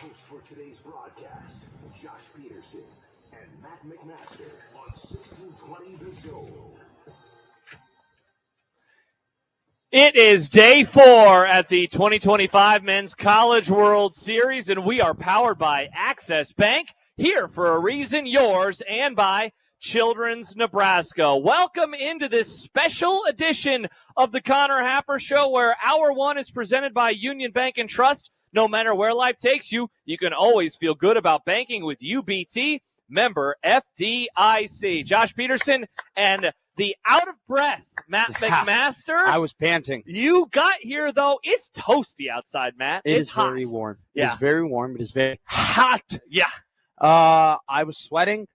hosts for today's broadcast, Josh Peterson and Matt McMaster on 1620 The Zone. It is day 4 at the 2025 Men's College World Series, and we are powered by Access Bank, here for a reason, yours, and by Children's Nebraska. Welcome into this special edition of the Connor Happer Show, where Hour 1 is presented by Union Bank and Trust. No matter where life takes you, you can always feel good about banking with UBT, member FDIC. Josh Peterson and the out-of-breath Matt McMaster. I was panting. You got here, though. It's toasty outside, Matt. It's hot. Very warm. Yeah. It's very warm. It is very hot. Yeah. I was sweating.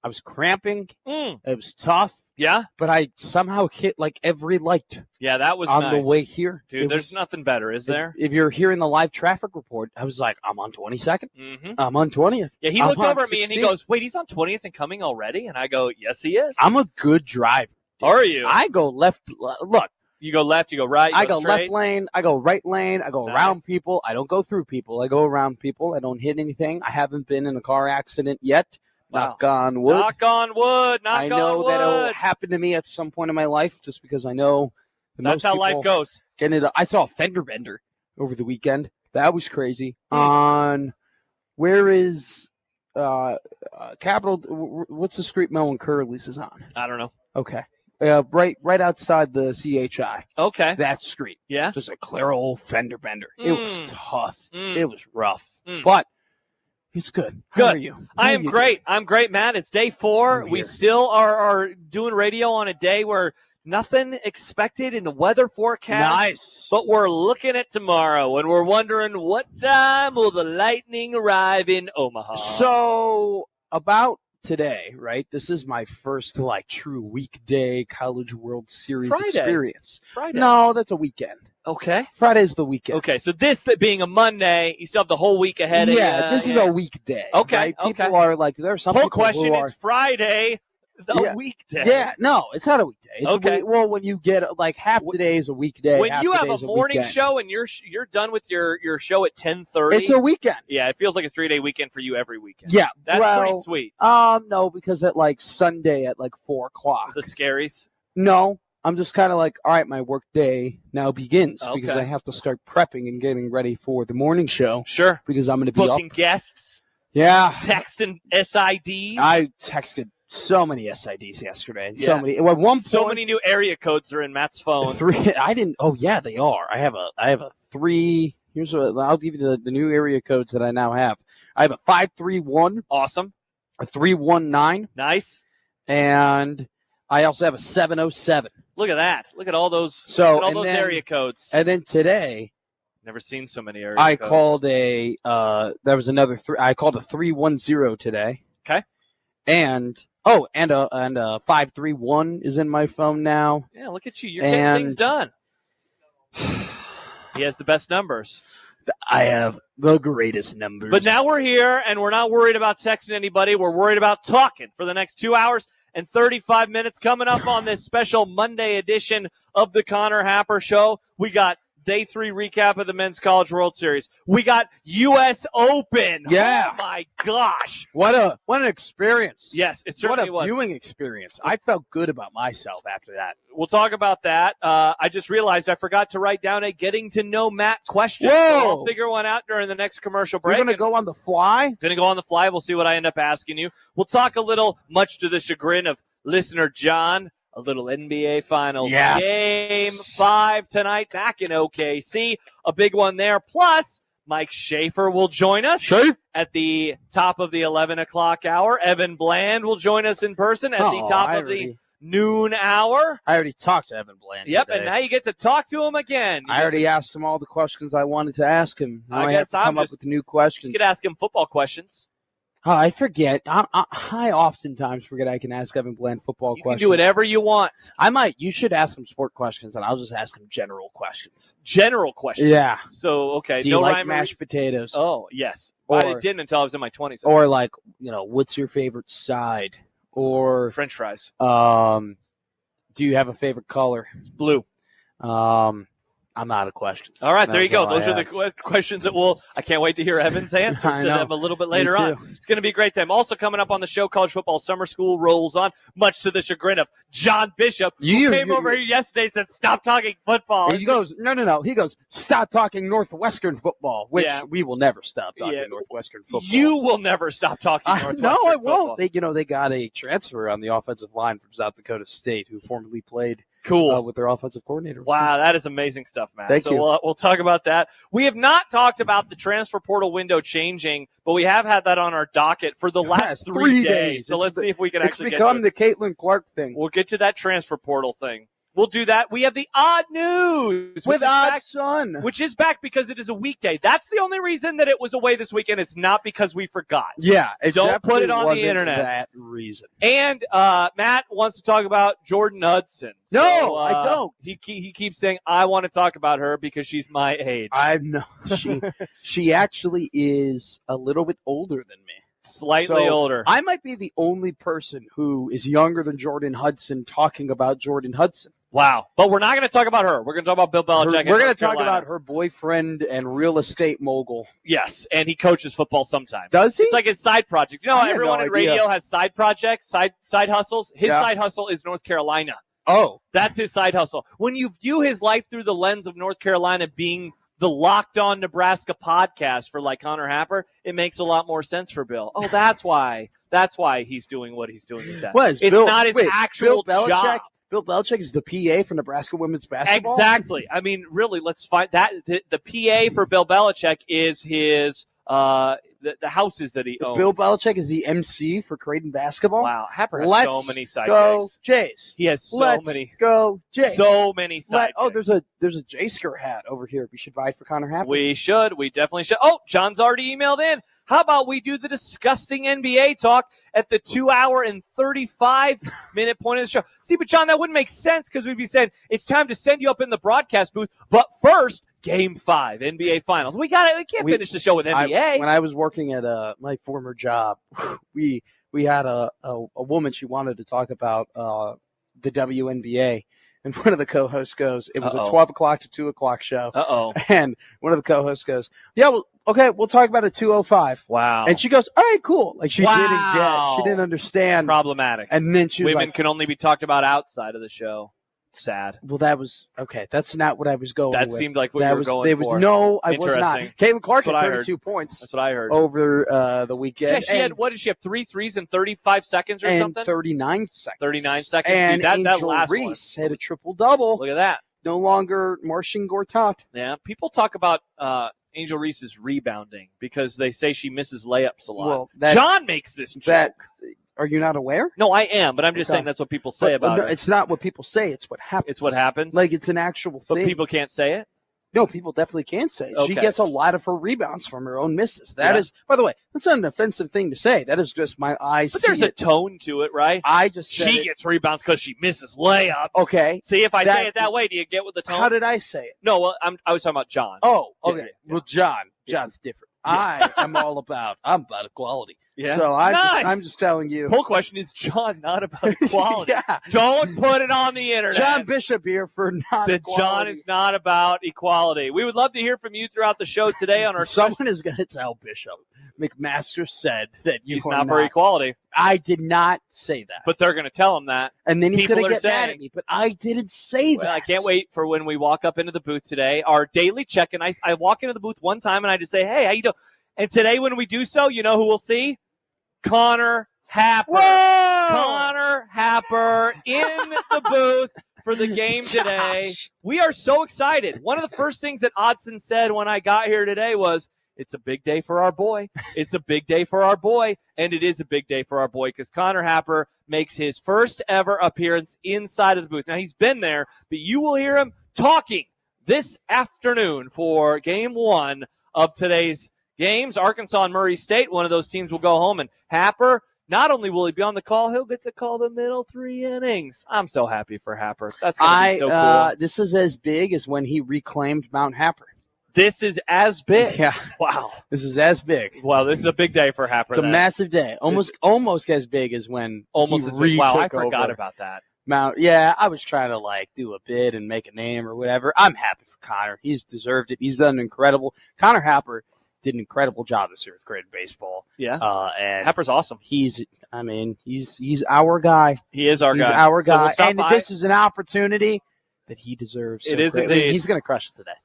I was cramping. It was tough. Yeah? But I somehow hit like every light. Yeah, that was on nice. the way here. Dude, there's nothing better, is there? If you're hearing the live traffic report, I was like, I'm on 22nd. Mm-hmm. I'm on 20th. Yeah, he I'm looked on over at me and he 16th. goes, wait, he's on 20th and coming already? And I go, yes, he is. I'm a good driver. Are you? I go left. Look. You go left, you go right, you I go straight. left lane, I go right lane, I go Nice. around people. I don't go through people. I go around people. I don't hit anything. I haven't been in a car accident yet. Wow. Knock on wood. Knock on wood. I know that it'll happen to me at some point in my life, just because I know That's how life goes. I saw a fender bender over the weekend. That was crazy. On where is Capital? What's the street Mel and Curly's is on? I don't know. Okay. Right outside the CHI. Okay. That street. Yeah. Just a clear old fender bender. It was tough. Mm. It was rough. Mm. But it's good. How are you? I am great. I'm great, Matt. It's day 4. We still are doing radio on a day where nothing expected in the weather forecast. Nice. But we're looking at tomorrow, and we're wondering what time will the lightning arrive in Omaha. So about today, right? This is my first true weekday College World Series experience. Friday. No, that's a weekend. Okay. Friday's the weekend. Okay, so this being a Monday, you still have the whole week ahead of you. Yeah, this is a weekday. Okay, right? okay. People are like, there are some Whole people question who are, is Friday, the weekday. Yeah, no, it's not a weekday. It's Okay. well, when you get half the day is a weekday. When half you the have day a is morning weekend. show and you're done with your show at 10:30, It's a weekend. Yeah, it feels like a 3-day weekend for you every weekend. Yeah, That's pretty well, sweet. No, because at Sunday at 4:00. The scaries. No, I'm just kind of all right, my work day now begins because Okay. I have to start prepping and getting ready for the morning show. Sure. Because I'm going to be Booking up. guests, Yeah. texting SIDs. I texted so many SIDs yesterday. And Yeah. so many. At one point, So many new area codes are in Matt's phone. 3. I didn't. Oh yeah, they are. I have a 3. Here's what I'll give you the new area codes that I now have. I have a 531, Awesome. a 319, Nice. and I also have a 707. Look at that. Look at all those, So, look at all and those then- area codes. And then today, Never seen so many area I codes. called there was another 3. I called a 310 today. Okay. And a 531 is in my phone now. Yeah, look at you. You're getting things done. He has the best numbers. I have the greatest numbers. But now we're here, and we're not worried about texting anybody. We're worried about talking for the next 2 hours and 35 minutes coming up on this special Monday edition of the Connor Happer Show. We got Day 3 recap of the Men's College World Series. We got U.S. Open. Yeah. Oh, my gosh. What an experience. Yes, it certainly What a was. viewing experience. I felt good about myself after that. We'll talk about that. I just realized I forgot to write down a getting to know Matt question. Whoa. So I'll figure one out during the next commercial break. You're going to go on the fly? Going to go on the fly. We'll see what I end up asking you. We'll talk a little, much to the chagrin of listener John, a little NBA Finals. Yes. Game 5 tonight back in OKC. A big one there. Plus, Mike Schaefer will join us at the top of the 11 o'clock hour. Evan Bland will join us in person at the top of the noon hour. I already talked to Evan Bland Yep, today. and now you get to talk to him again. I already asked him all the questions I wanted to ask him. Now I guess have to come up with new questions. You could ask him football questions. Oh, I forget. I oftentimes forget I can ask Evan Bland football You questions. can do whatever you want. I might. You should ask him sport questions, and I'll just ask him general questions. General questions. Yeah. So, okay. Do you no like rhyme or mashed reason? potatoes? Oh, yes. Or- I didn't until I was in my 20s. Or what's your favorite side? Or French fries. do you have a favorite color? Blue. I'm out of questions. All right, there you go. That's all Those are the questions that I can't wait to hear Evan's answers I to know. them a little bit later Me on. too. It's going to be a great time. Also coming up on the show, college football summer school rolls on, much to the chagrin of John Bishop, who came over here yesterday and said, stop talking football. He goes, no. He goes, stop talking Northwestern football, which we will never stop talking Northwestern football. You will never stop talking Northwestern football. No, I won't. They got a transfer on the offensive line from South Dakota State who formerly played with their offensive coordinator. Wow, that is amazing stuff, Matt. Thank you. We'll talk about that. We have not talked about the transfer portal window changing, but we have had that on our docket for the last 3 days. So let's see if we can actually get to it. It's become the Caitlin Clark thing. We'll get to that transfer portal thing. We'll do that. We have the odd news. With Odd Son. Which is back because it is a weekday. That's the only reason that it was away this weekend. It's not because we forgot. Yeah. Don't put it on the internet. That reason. And Matt wants to talk about Jordan Hudson. No, I don't. He keeps saying, I want to talk about her because she's my age. She actually is a little bit older than me. Slightly older. I might be the only person who is younger than Jordan Hudson talking about Jordan Hudson. Wow. But we're not going to talk about her. We're going to talk about Bill Belichick. We're going to talk about her boyfriend and real estate mogul. Yes, and he coaches football sometimes. Does he? It's like his side project. You know, everyone in radio has side projects, side hustles. His side hustle is North Carolina. Oh. That's his side hustle. When you view his life through the lens of North Carolina being the Locked On Nebraska podcast for like Connor Happer, it makes a lot more sense for Bill. Oh, that's why. That's why he's doing what he's doing with that. Not his actual job. Bill Belichick is the PA for Nebraska women's basketball? Exactly. I mean, really, let's find that. The PA for Bill Belichick is his the houses that he owns. Bill Belichick is the MC for Creighton basketball? Wow. Happer has so many side gigs. Jays. He has so many. Go Jays. So many side gigs. There's a J-Sker hat over here. We should buy it for Connor Happer. We should. We definitely should. Oh, John's already emailed in. How about we do the disgusting NBA talk at the 2 hour and 35-minute point of the show? See, but John, that wouldn't make sense because we'd be saying it's time to send you up in the broadcast booth. But first, Game 5, NBA Finals. We can't finish the show with NBA. When I was working at my former job, we had a woman. She wanted to talk about the WNBA. And one of the co-hosts goes, it was a 12 o'clock to 2 o'clock show. And one of the co-hosts goes, yeah, well, okay, we'll talk about it 2:05. Wow. And she goes, all right, cool. Like she didn't understand. Problematic. And then she was women can only be talked about outside of the show. Sad. Well, that was okay. That's not what I was going with. That seemed like what you were going for. No, I was not. Caitlin Clark had 32 points. That's what I heard. Over the weekend. What did she have? 3 threes in 35 seconds or something? 39 seconds. 39 seconds. And Dude, that Angel last Reese had a triple-double. Look at that. No longer Marcin Gortat. Yeah, people talk about Angel Reese's rebounding because they say she misses layups a lot. Well, John makes this joke. Are you not aware? No, I am, but I'm just saying that's what people say about it. It's not what people say. It's what happens. It's what happens? Like, it's an actual thing. But people can't say it? No, people definitely can say it. Okay. She gets a lot of her rebounds from her own misses. That is, by the way, that's not an offensive thing to say. That is just my eyes. But there's a tone to it, right? I just said she gets rebounds because she misses layups. Okay. See, if I say it that way, do you get with the tone? How did I say it? No, well, I was talking about John. Oh, okay. Yeah. Well, John's different. Yeah. I'm about equality. Yeah. So I'm just telling you. The whole question is John, not about equality. Don't put it on the internet. John Bishop here for not equality. John is not about equality. We would love to hear from you throughout the show today on our Someone is going to tell Bishop. McMaster said that he's not for equality. I did not say that. But they're going to tell him that. And then he's going to get mad at me. But I didn't say that. I can't wait for when we walk up into the booth today. Our daily check-in. I walk into the booth one time and I just say, hey, how you doing? And today when we do so, you know who we'll see? Connor Happer. Whoa! Connor Happer in the booth for the game today. We are so excited. One of the first things that Odson said when I got here today was, it's a big day for our boy. It's a big day for our boy. And it is a big day for our boy because Connor Happer makes his first ever appearance inside of the booth. Now, he's been there, but you will hear him talking this afternoon for game 1 of today's games. Arkansas and Murray State, one of those teams will go home. And Happer, not only will he be on the call, he'll get to call the middle 3 innings. I'm so happy for Happer. That's going to be so cool. This is as big as when he reclaimed Mount Happer. This is as big. Yeah. Wow. This is as big. Wow, this is a big day for Happer. It's a massive day. Almost as big as when he retook Wow, I over. forgot about that. I was trying to do a bid and make a name or whatever. I'm happy for Connor. He's deserved it. He's done Connor Happer did an incredible job this year with grade baseball. Yeah. And Happer's awesome. He's our guy. He is our guy. He's our guy. So we'll this is an opportunity that he deserves. It is indeed. He's going to crush it today.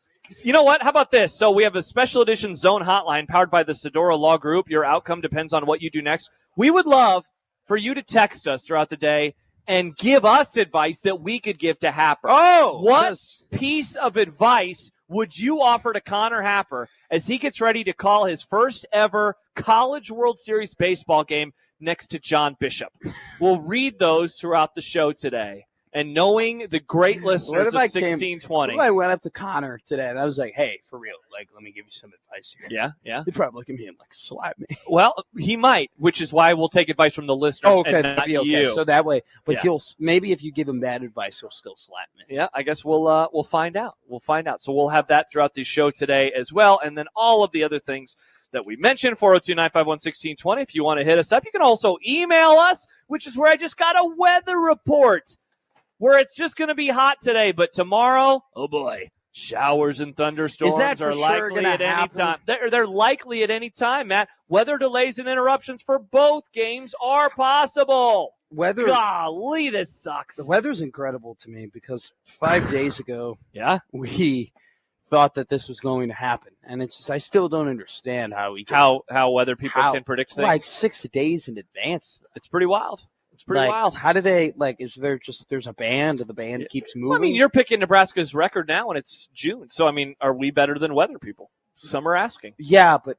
You know what? How about this? So we have a special edition Zone Hotline powered by the Sedora Law Group. Your outcome depends on what you do next. We would love for you to text us throughout the day and give us advice that we could give to Happer. What piece of advice would you offer to Connor Happer as he gets ready to call his first ever College World Series baseball game next to John Bishop? We'll read those throughout the show today. And knowing the great listeners of 1620. I went up to Connor today and I was like, hey, for real, let me give you some advice here. Yeah. He'd probably look at me and slap me. Well, he might, which is why we'll take advice from the listeners and not okay. you. So that way, but maybe if you give him bad advice, he'll still slap me. Yeah, I guess we'll find out. So we'll have that throughout the show today as well. And then all of the other things that we mentioned, 402-951-1620. If you want to hit us up, you can also email us, which is where I just got a weather report. Where it's just going to be hot today, but tomorrow, oh boy, showers and thunderstorms are likely at any time. They're likely at any time, Matt. Weather delays and interruptions for both games are possible. Golly, this sucks. The weather's incredible to me because 5 days ago, we thought that this was going to happen, and it's just, I still don't understand how weather people can predict things 6 days in advance. It's pretty wild. It's pretty wild. How do they, is there there's a band and the band keeps moving? Well, I mean, you're picking Nebraska's record now and it's June. So, I mean, are we better than weather people? Some are asking. Yeah, but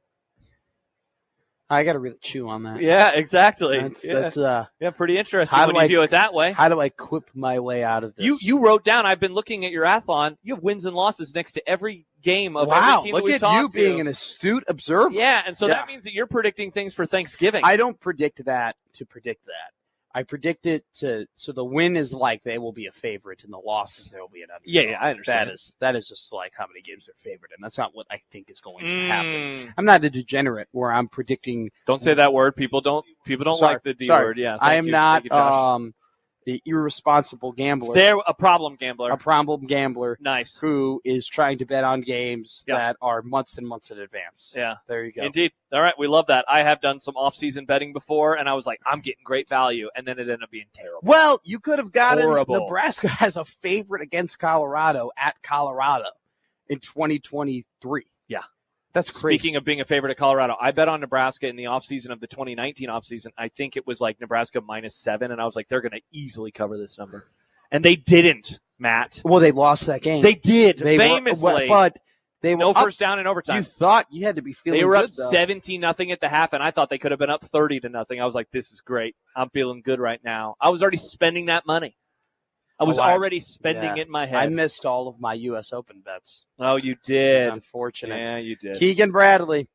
I got to really chew on that. Yeah, exactly. That's pretty interesting when you view it that way. How do I quip my way out of this? You wrote down, I've been looking at your athlon, you have wins and losses next to every game of every team that we talked to. Wow, look at you being an astute observer. Yeah, and so that means that you're predicting things for Thanksgiving. I don't predict that to predict that. I predict it so the win is they will be a favorite and the losses there will be another. Yeah, I understand. That is just how many games they're favored, and that's not what I think is going to happen. I'm not a degenerate where I'm predicting. Don't say that word. People don't like the D word. Yeah, I am not the irresponsible gambler. They're a problem gambler. A problem gambler. Nice. Who is trying to bet on games that are months and months in advance. Yeah. There you go. Indeed. All right. We love that. I have done some off-season betting before, and I was like, I'm getting great value, and then it ended up being terrible. Well, you could have gotten Nebraska as a favorite against Colorado at Colorado in 2023. Yeah. That's crazy. Speaking of being a favorite of Colorado, I bet on Nebraska in the offseason of the 2019 offseason. I think it was Nebraska -7, and I was like, they're going to easily cover this number. And they didn't, Matt. Well, they lost that game. They did, famously. But they were first down in overtime. You thought you had to be feeling good. They were up 17-0 at the half, and I thought they could have been up 30-0. I was like, this is great. I'm feeling good right now. I was already spending that money. I was already spending it in my head. I missed all of my U.S. Open bets. Oh, you did. It's unfortunate. Yeah, you did. Keegan Bradley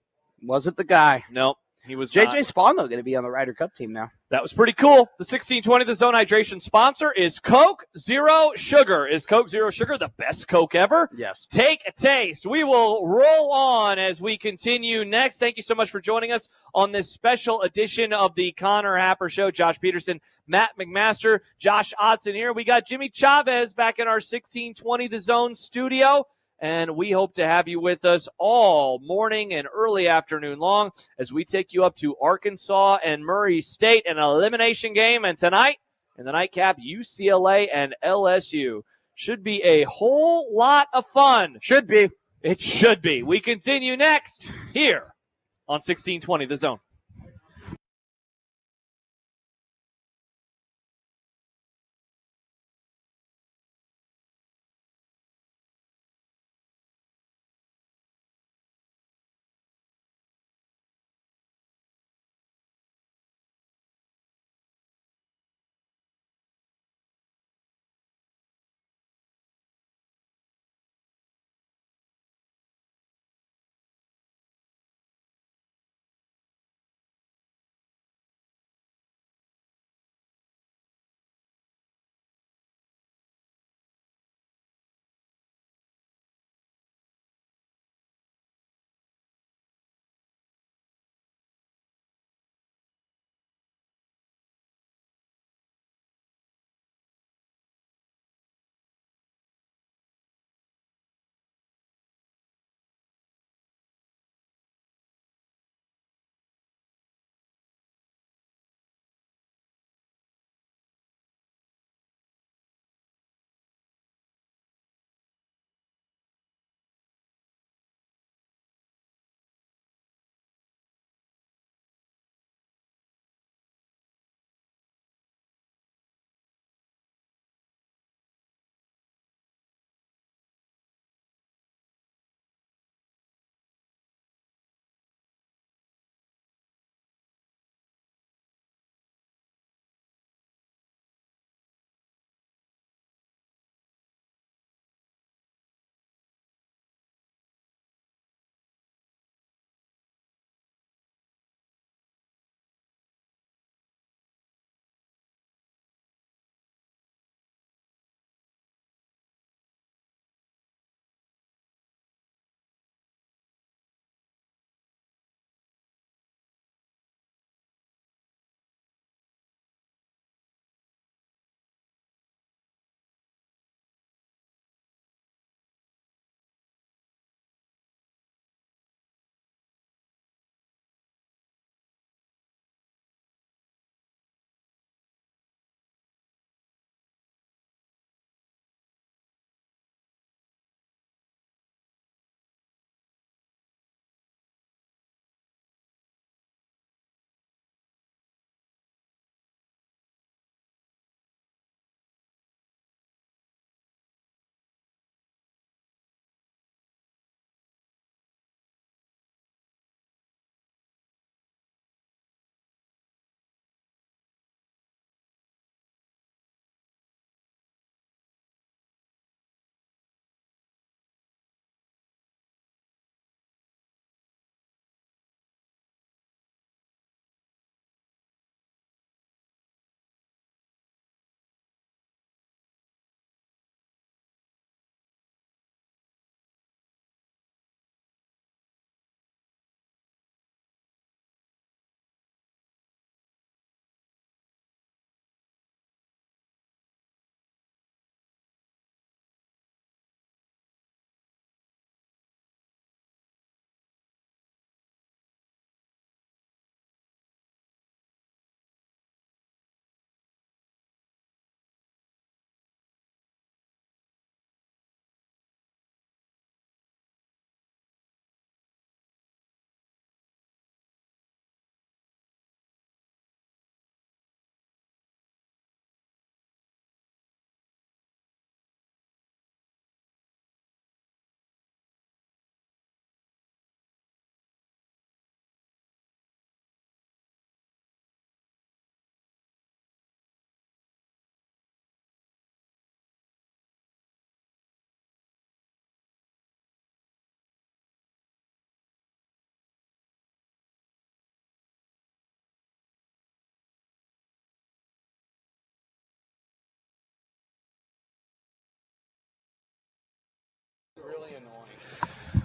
wasn't the guy. Nope, he was JJ not. Spawn, though, going to be on the Ryder Cup team now. That was pretty cool. The 1620, the Zone Hydration sponsor, is Coke Zero Sugar. Is Coke Zero Sugar the best Coke ever? Yes. Take a taste. We will roll on as we continue next. Thank you so much for joining us on this special edition of the Connor Happer Show. Josh Peterson, Matt McMaster, Josh Odson here. We got Jimmy Chavez back in our 1620 The Zone studio. And we hope to have you with us all morning and early afternoon long as we take you up to Arkansas and Murray State, an elimination game. And tonight, in the nightcap, UCLA and LSU. Should be a whole lot of fun. Should be. It should be. We continue next here on 1620 The Zone.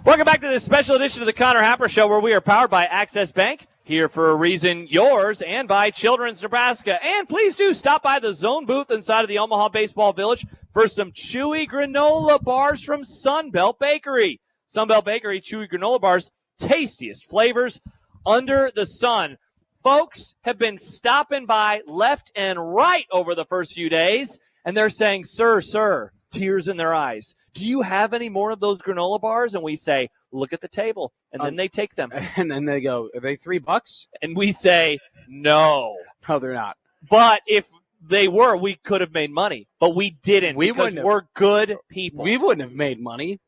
Welcome back to this special edition of the Connor Happer Show, where we are powered by Access Bank, here for a reason, yours, and by Children's Nebraska. And please do stop by the Zone booth inside of the Omaha Baseball Village for some chewy granola bars from Sunbelt Bakery. Sunbelt Bakery, chewy granola bars, tastiest flavors under the sun. Folks have been stopping by left and right over the first few days, and they're saying, sir, tears in their eyes. Do you have any more of those granola bars? And we say, look at the table. And then they take them. And then they go, are they $3? And we say, no. No, they're not. But if they were, we could have made money. But we didn't because we're good people. We wouldn't have made money.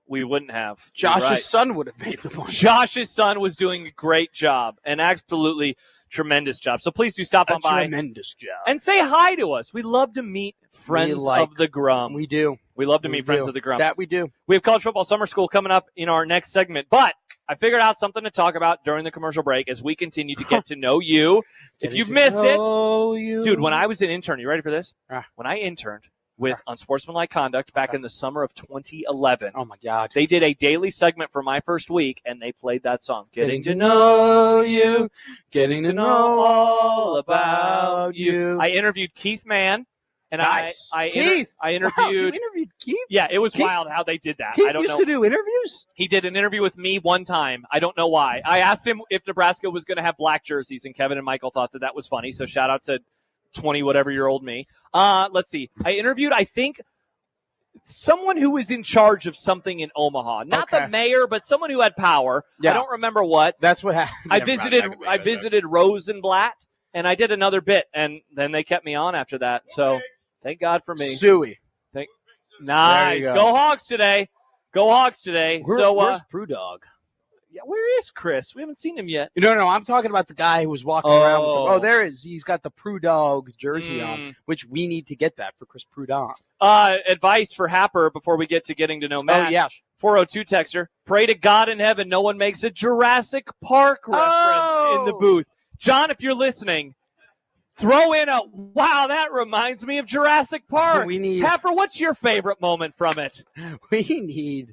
We wouldn't have. Josh's son would have made the money. Josh's son was doing a great job, an absolutely tremendous job. So please do stop on by. Tremendous job. And say hi to us. We love to meet friends of the Grum. We do. We love to meet friends of the Grum. That we do. We have college football summer school coming up in our next segment, but I figured out something to talk about during the commercial break as we continue to get to know you. If you've missed it, dude, when I was an intern, you ready for this? When I interned with Unsportsmanlike Conduct back in the summer of 2011. Oh, my God. They did a daily segment for my first week, and they played that song. Getting to know you, getting to know all about you. I interviewed Keith Mann. And nice. I interviewed. Wow, you interviewed Keith? Yeah, it was wild how they did that. Keith I don't used know. to do interviews? He did an interview with me one time. I don't know why. I asked him if Nebraska was going to have black jerseys, and Kevin and Michael thought that was funny. So shout out to 20-whatever-year-old me. Let's see. I interviewed, I think, someone who was in charge of something in Omaha. Not the mayor, but someone who had power. Yeah. I don't remember what. That's what happened. I visited Rosenblatt, and I did another bit, and then they kept me on after that. So thank God for me. Suey. Nice. Go Hogs today. Go Hogs today. Where's Brew Dog? Yeah, where is Chris? We haven't seen him yet. No, I'm talking about the guy who was walking around with there is. He's got the Brew Dog jersey on, which we need to get that for Chris Prudhomme. Advice for Happer before we get to getting to know Matt. 402 texter. Pray to God in heaven no one makes a Jurassic Park reference in the booth. John, if you're listening, throw in a, wow, that reminds me of Jurassic Park. Happer, what's your favorite moment from it? We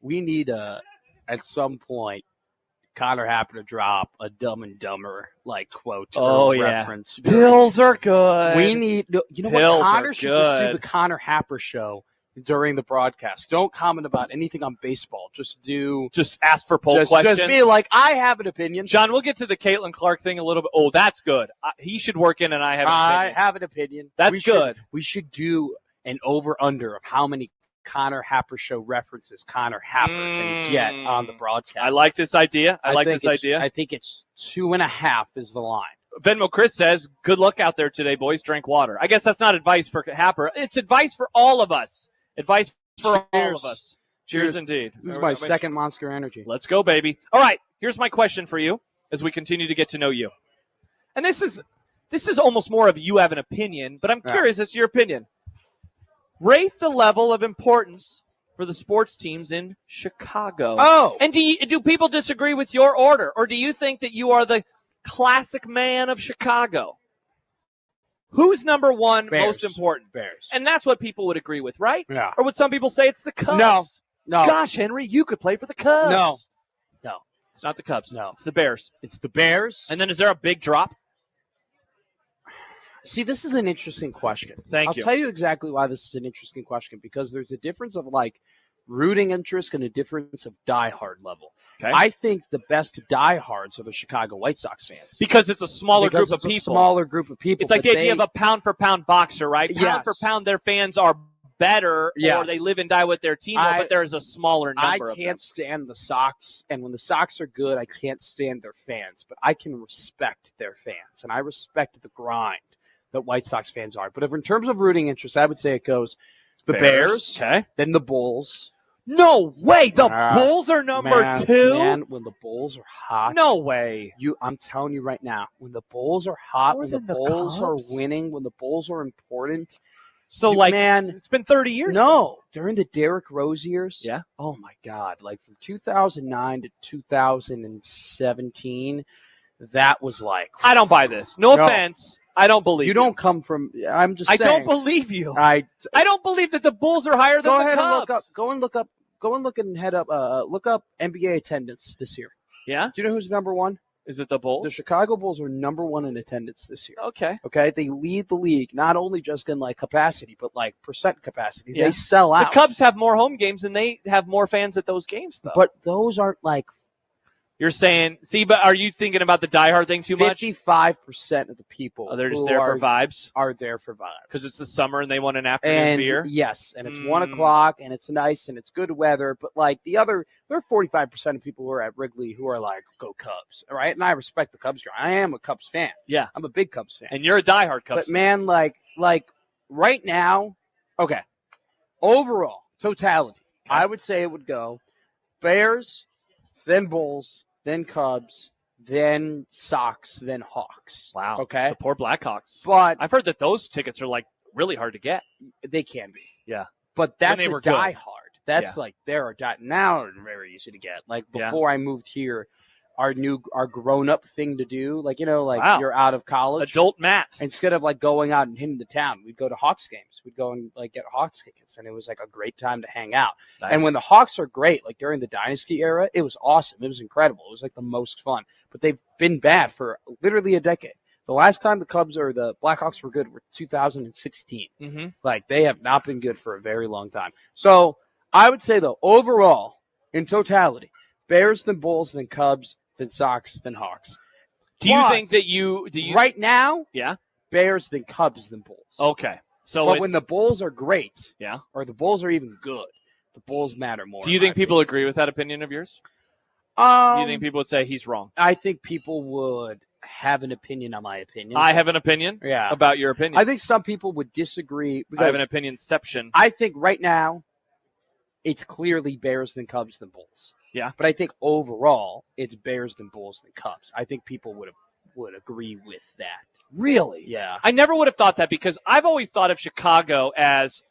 need at some point, Connor Happer to drop a Dumb and Dumber quote reference. Pills are good. We need, what? Connor should just do the Connor Happer show during the broadcast. Don't comment about anything on baseball. Just ask for poll questions. Just be like, I have an opinion. John, we'll get to the Caitlin Clark thing a little bit. Oh, that's good. He should work in, and I have an opinion. That's good. We should do an over-under of how many Connor Happer show references Connor Happer can get on the broadcast. I like this idea. I think it's 2.5 is the line. Venmo Chris says, good luck out there today, boys. Drink water. I guess that's not advice for Happer. It's advice for all of us. Advice for all of us. Cheers indeed. This is my second Monster Energy. Let's go, baby. All right, here's my question for you as we continue to get to know you. And this is almost more of you have an opinion, but I'm curious as to your opinion. Rate the level of importance for the sports teams in Chicago. Oh. And do people disagree with your order, or do you think that you are the classic man of Chicago? Who's number one most important? Bears. And that's what people would agree with, right? Yeah. Or would some people say it's the Cubs? No. Gosh, Henry, you could play for the Cubs. No. It's not the Cubs. No. It's the Bears. It's the Bears. And then is there a big drop? See, this is an interesting question. Thank you. I'll tell you exactly why this is an interesting question, because there's a difference of rooting interest and a difference of diehard level. Okay. I think the best diehards are the Chicago White Sox fans. Because it's a smaller group of people. It's like the idea of a pound-for-pound boxer, right? Pound for pound, their fans are better, or they live and die with their team, but there's a smaller number of them. I can't stand the Sox, and when the Sox are good, I can't stand their fans, but I can respect their fans, and I respect the grind that White Sox fans are. But if in terms of rooting interest, I would say it goes the Bears, then the Bulls. No way. The Bulls are number 2? Man, when the Bulls are hot. No way. I'm telling you right now, when the Bulls are hot, when the Bulls are winning, when the Bulls are important. So, it's been 30 years. No. During the Derrick Rose years. Yeah. Oh, my God. From 2009 to 2017, that was I don't buy this. No offense. I don't believe you. You don't come from – I'm just saying. I don't believe you. I don't believe that the Bulls are higher than the Cubs. Go and look up go and look up NBA attendance this year. Yeah? Do you know who's number one? Is it the Bulls? The Chicago Bulls are number one in attendance this year. Okay. Okay, they lead the league not only just in like capacity, but like percent capacity. Yeah. They sell out. The Cubs have more home games, and they have more fans at those games, though. But those aren't like You're saying, but are you thinking about the diehard thing too much? 55% of the people They're just there for vibes? Are there for vibes. Because it's the summer and they want an afternoon beer? Yes, and it's 1 o'clock, and it's nice, and it's good weather. But, like, there are 45% of people who are at Wrigley who are like, go Cubs, all right? And I respect the Cubs. I am a Cubs fan. Yeah. I'm a big Cubs fan. And you're a diehard Cubs fan. But, man, like right now, okay, overall, totality, I would say it would go Bears, then Bulls, then Cubs, then Sox, then Hawks. Wow. Okay. The poor Blackhawks. But I've heard that those tickets are like really hard to get. they can be. Yeah. But that's they a were good. diehard. That's Yeah. like they're now they're very easy to get. Like Yeah. before I moved here, our grown up thing to do, like Wow. you're out of college. Adult Matt. Instead of like going out and hitting the town, we'd go to Hawks games. We'd go and like get Hawks tickets, and it was like a great time to hang out. Nice. And when the Hawks are great, like during the Dynasty era, it was awesome. It was incredible. It was like the most fun. But they've been bad for literally a decade. The last time the Cubs or the Blackhawks were good were 2016. Mm-hmm. Like they have not been good for a very long time. So I would say though, overall, in totality, Bears, then Bulls, then Cubs, then Sox, then Hawks. Do you But think that you right now, Yeah. Bears, then Cubs, then Bulls. Okay. So but when the Bulls are great, Yeah. or the Bulls are even good, the Bulls matter more. Do you think people agree with that opinion of yours? Do you think people would say he's wrong? I think people would have an opinion on my opinion. I have an opinion Yeah. about your opinion. I think some people would disagree. I have Because an opinionception. I think right now, it's clearly Bears, then Cubs, then Bulls. Yeah. But I think overall, it's Bears, then Bulls, then Cubs. I think people would agree with that. Really? Yeah. I never would have thought that because I've always thought of Chicago as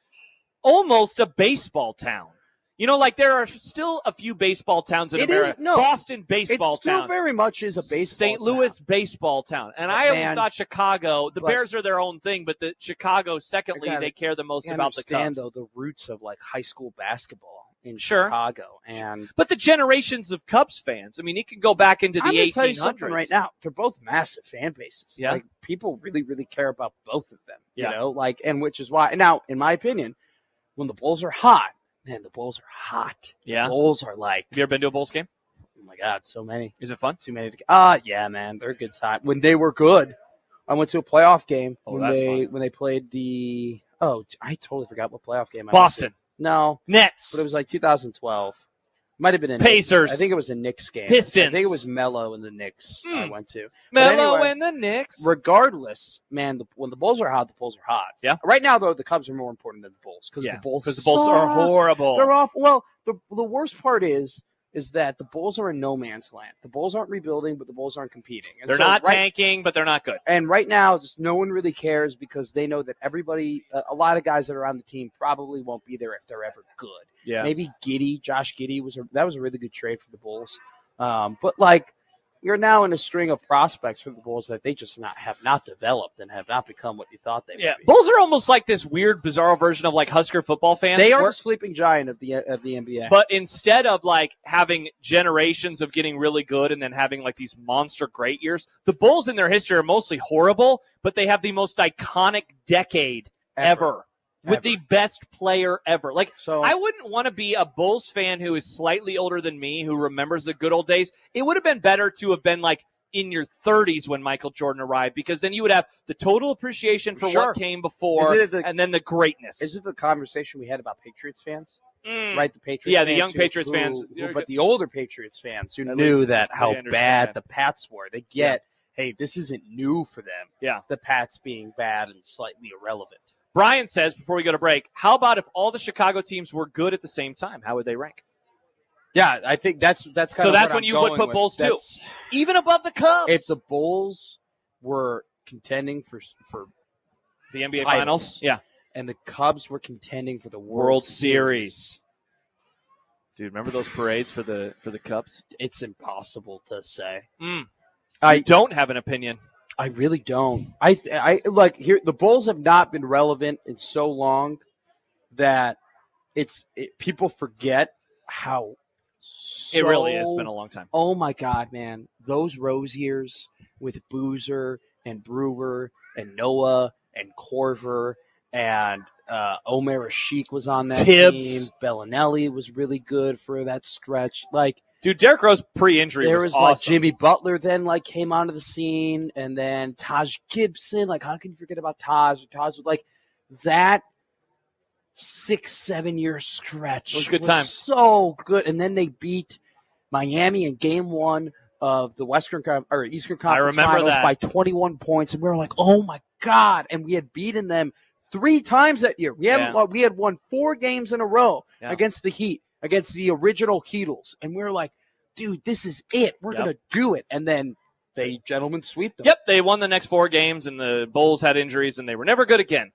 almost a baseball town. You know, like there are still a few baseball towns in America. Boston baseball it still town. very much is a baseball St. town. Louis baseball town. And But I always man, thought Chicago, the but- Bears are their own thing, but the Chicago, secondly, gotta- they care the most I about the understand, Cubs. though, the roots of like high school basketball in Sure. Chicago. And But the generations of Cubs fans, I mean, it can go back into the I'm gonna 1800s. tell you something right now. They're both massive fan bases. Yeah. Like people really, really care about both of them. Yeah. You know, like, and which is why now, in my opinion, when the Bulls are hot, man, the Bulls are hot. Yeah. The Bulls are like, Have you ever been to a Bulls game? oh my God, so many. Is it fun? Too many. Yeah, man, they're a good time. When they were good, I went to a playoff game when they played the. Oh, I totally forgot what playoff game. Boston. No, Nets. but it was like 2012. Might have been a Pacers. Knicks. I think it was a Knicks game. Pistons. I think it was Melo and the Knicks. I went to. Melo anyway, and the Knicks. Regardless, man, when the Bulls are hot, the Bulls are hot. Yeah. Right now, though, the Cubs are more important than the Bulls because the Bulls are horrible. They're awful. Well, the worst part is that the Bulls are in no man's land. The Bulls aren't rebuilding, but the Bulls aren't competing. And They're so not tanking, but they're not good. And right now, just no one really cares because they know that everybody, a lot of guys that are on the team probably won't be there if they're ever good. Yeah. Maybe Josh Giddey was a really good trade for the Bulls. But like, you're now in a string of prospects for the Bulls that they just have not developed and have not become what you thought they would be. Bulls are almost like this weird, bizarre version of like Husker football fans. They are the sleeping giant of the NBA. But instead of like having generations of getting really good and then having like these monster great years, the Bulls in their history are mostly horrible, but they have the most iconic decade ever. With the best player ever. Like, So I wouldn't want to be a Bulls fan who is slightly older than me, who remembers the good old days. It would have been better to have been like in your 30s when Michael Jordan arrived, because then you would have the total appreciation for what came before and then the greatness. Is it the conversation we had about Patriots fans? Mm. Right, the Patriots. Yeah, fans the young Patriots fans. But the older Patriots fans who At knew least that they how understand. bad the Pats were. They get, hey, this isn't new for them. Yeah. The Pats being bad and slightly irrelevant. Brian says, before we go to break, how about if all the Chicago teams were good at the same time? How would they rank? Yeah, I think that's kind of so. That's what when I'm you would going put with. Bulls too, That's- even above the Cubs. If the Bulls were contending for the NBA titles, Finals, yeah, and the Cubs were contending for the World Series. Dude, remember those parades for the Cubs? It's impossible to say. I don't have an opinion. I really don't. I like here. The Bulls have not been relevant in so long that people forget how It really has been a long time. Oh my God, man. Those Rose years with Boozer and Brewer and Noah and Corver and Omer Ashik was on that Tibbs. team. Bellinelli was really good for that stretch. Like, dude, Derrick Rose pre-injury there was was like awesome. Jimmy Butler then like came onto the scene, and then Taj Gibson. Like, how can you forget about Taj? Taj was like that 6-7 year stretch. It was good times. So good. And then they beat Miami in game 1 of the Eastern Conference remember Finals that. by 21 points, and we were like, "Oh my God!" And we had beaten them 3 times that year. We had won 4 games in a row against the Heat, against the original Heatles, and we were like, "Dude, this is it. We're gonna do it." And then they gentlemen sweep them. Yep, they won the next 4 games, and the Bulls had injuries, and they were never good again.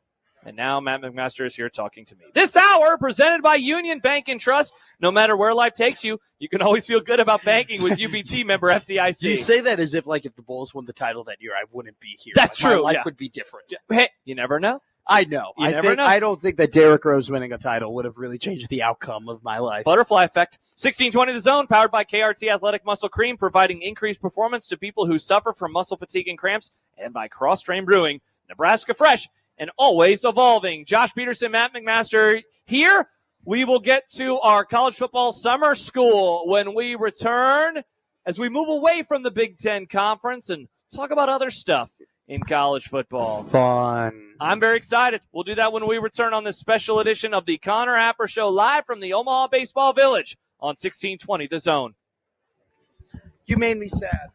And now Matt McMaster is here talking to me. This hour, presented by Union Bank and Trust. No matter where life takes you, you can always feel good about banking with UBT member FDIC. You say that as if, like, if the Bulls won the title that year, I wouldn't be here. That's true. My life would be different. Hey, you never know. I know. You never know. I don't think that Derrick Rose winning a title would have really changed the outcome of my life. Butterfly Effect. 1620 The Zone, powered by KRT Athletic Muscle Cream, providing increased performance to people who suffer from muscle fatigue and cramps, and by Cross Train Brewing, Nebraska Fresh, and always evolving. Josh Peterson, Matt McMaster here. We will get to our college football summer school when we return, as we move away from the Big Ten Conference and talk about other stuff in college football. Fun. I'm very excited. We'll do that when we return on this special edition of the Connor Happer Show, live from the Omaha Baseball Village on 1620 The Zone. You made me sad.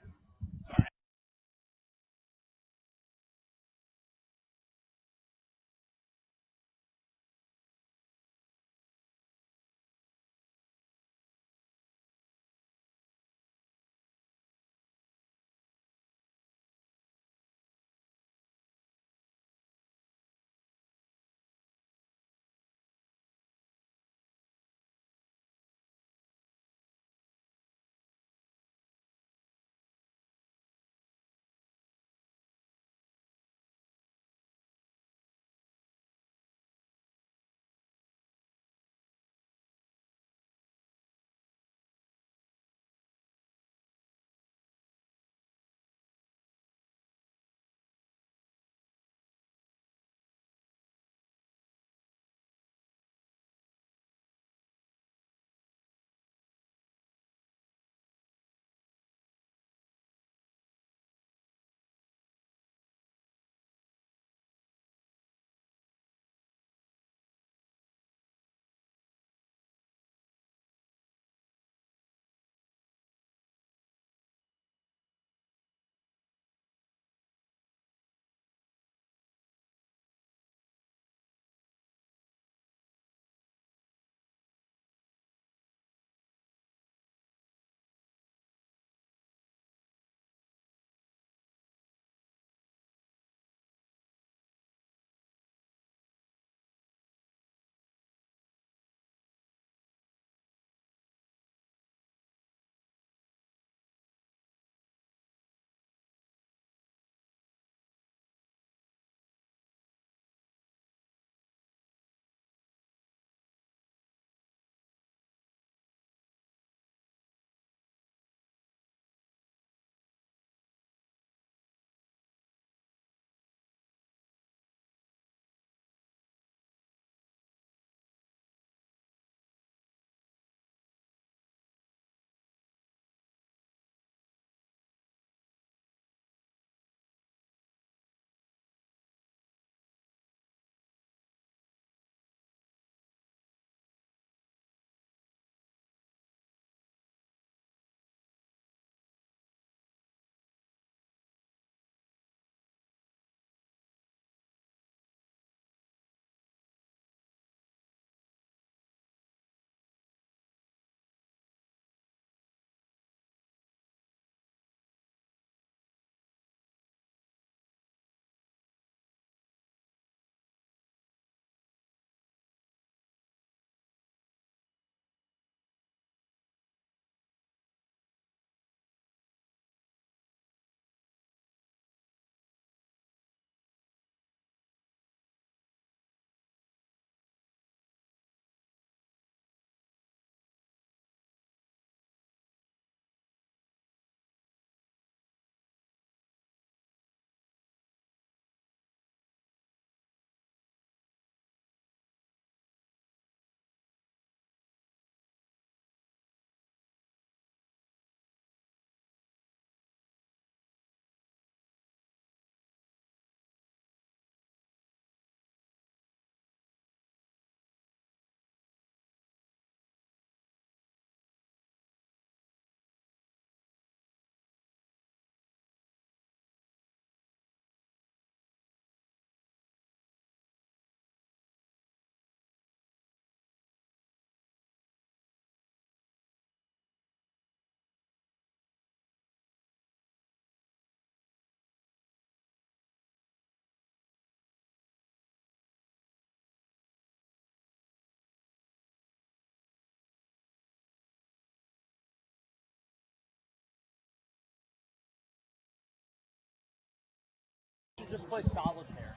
just play solitaire.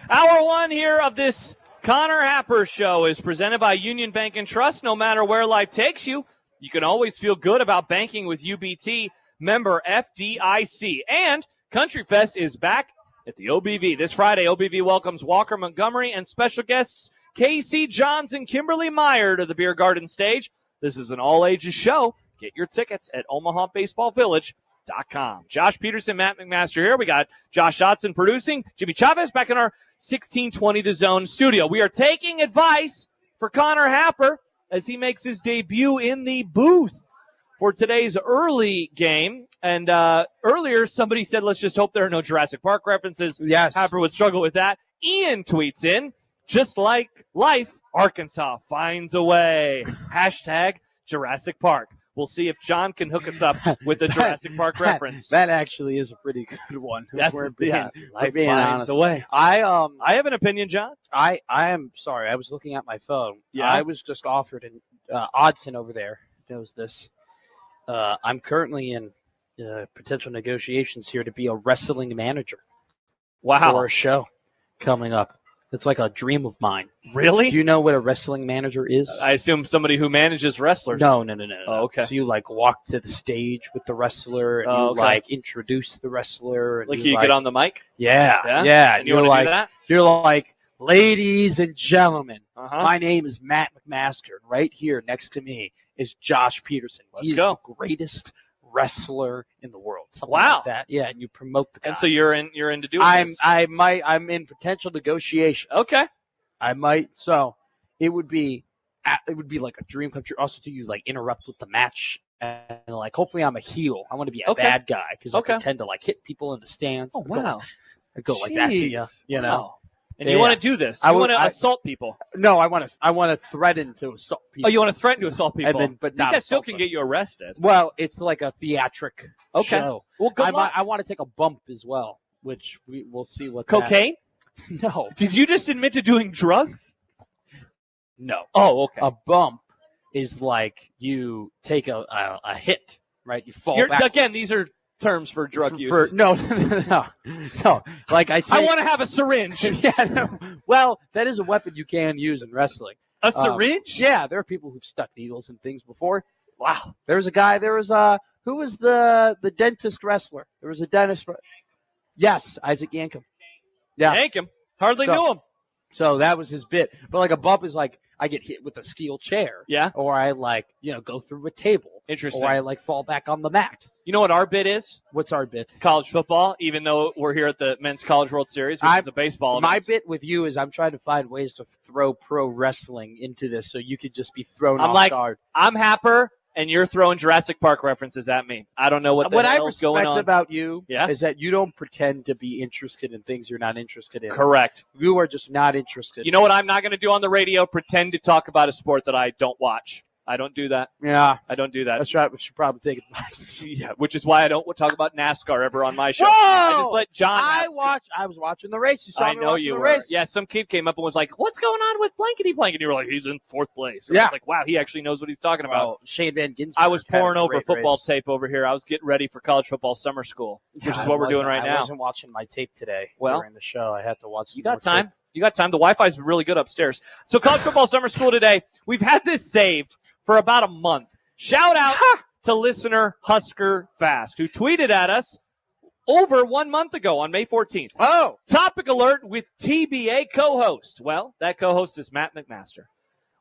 Hour one here of this Connor Happer show is presented by Union Bank and Trust. No matter where life takes you, you can always feel good about banking with UBT, member FDIC. And Country Fest is back at the OBV. This Friday, OBV welcomes Walker Montgomery and special guests Casey Johns and Kimberly Meyer to the Beer Garden stage. This is an all-ages show. Get your tickets at OmahaBaseballVillage.com. Josh Peterson, Matt McMaster here. We got Josh Dotson producing. Jimmy Chavez back in our 1620 The Zone studio. We are taking advice for Connor Happer as he makes his debut in the booth for today's early game. And earlier, somebody said, let's just hope there are no Jurassic Park references. Yes. Happer would struggle with that. Ian tweets in, just like life, Arkansas finds a way. Hashtag Jurassic Park. We'll see if John can hook us up with a Jurassic Park reference. That actually is a pretty good one. That's life being finds a way. I have an opinion, John. I am sorry. I was looking at my phone. Yeah. I was just offered, and Odson over there knows this. I'm currently in potential negotiations here to be a wrestling manager. Wow. For a show coming up. It's like a dream of mine. Really? Do you know what a wrestling manager is? I assume somebody who manages wrestlers. No. Oh, okay. So you walk to the stage with the wrestler and you introduce the wrestler. And like you get on the mic? Yeah. And you want to do that? You're like, ladies and gentlemen, Uh-huh. my name is Matt McMaster. Right here next to me is Josh Peterson. Let's go. The greatest wrestler in the world. Something Wow. like that. Yeah, and you promote the guy. And so you're into doing this. I'm in potential negotiation. Okay. I might. So it would be like a dream come true. Also, to you interrupt with the match and hopefully I'm a heel. I want to be a bad guy because I tend to hit people in the stands. Oh wow. I go like that to you. You know. Wow. And you want to do this? You want to assault people? No, I want to threaten to assault people. Oh, you want to threaten to assault people? But I think that still can get you arrested. Well, it's like a theatric show. Well, good luck. I want to take a bump as well, which we'll see what. Cocaine? No. Did you just admit to doing drugs? No. Oh, okay. A bump is like you take a hit, right? You fall back. Again, these are terms for drug use. No. Like I want to have a syringe. Yeah. No. Well, that is a weapon you can use in wrestling. A syringe? Yeah, there are people who've stuck needles in things before. Wow. There was a guy. There was who was the dentist wrestler? There was a dentist. Yes, Isaac Yankem. Yeah, Yankem. Hardly knew him. So that was his bit. But a bump is like I get hit with a steel chair. Yeah. Or I go through a table. Interesting. Or I fall back on the mat. You know what our bit is? What's our bit? College football, even though we're here at the Men's College World Series, which is a baseball event. My bit with you is I'm trying to find ways to throw pro wrestling into this so you could just be thrown off guard. I'm Happer, and you're throwing Jurassic Park references at me. I don't know what the hell's going on. What I respect about you Yeah? is that you don't pretend to be interested in things you're not interested in. Correct. You are just not interested. You know what I'm not going to do on the radio? Pretend to talk about a sport that I don't watch. I don't do that. Yeah. I don't do that. That's right. We should probably take advice. Yeah, which is why I don't talk about NASCAR ever on my show. Whoa! I just let John. I was watching the race. You saw I me know watching you the were. race. Yeah, some kid came up and was like, "What's going on with blankety blank?" And you were like, "He's in fourth place." And I Yeah. was like, "Wow, he actually knows what he's talking about." Oh, Shane Van Ginsberg. I was pouring had a over great football race. tape over here. I was getting ready for college football summer school, which is what we're doing right now. I wasn't watching my tape today. Well, during the show, I had to watch. You got time. You got time. The Wi-Fi's really good upstairs. So college football summer school today. We've had this saved for about a month. Shout out to listener Husker Fast, who tweeted at us over 1 month ago on May 14th. Oh. Topic alert with TBA co-host. Well, that co-host is Matt McMaster.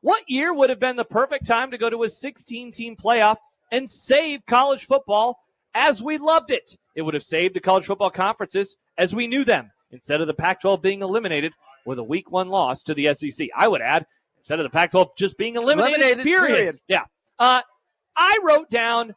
What year would have been the perfect time to go to a 16-team playoff and save college football as we loved it? It would have saved the college football conferences as we knew them, instead of the Pac-12 being eliminated with a week 1 loss to the SEC. I would add, instead of the Pac-12 just being eliminated. Period. Yeah. I wrote down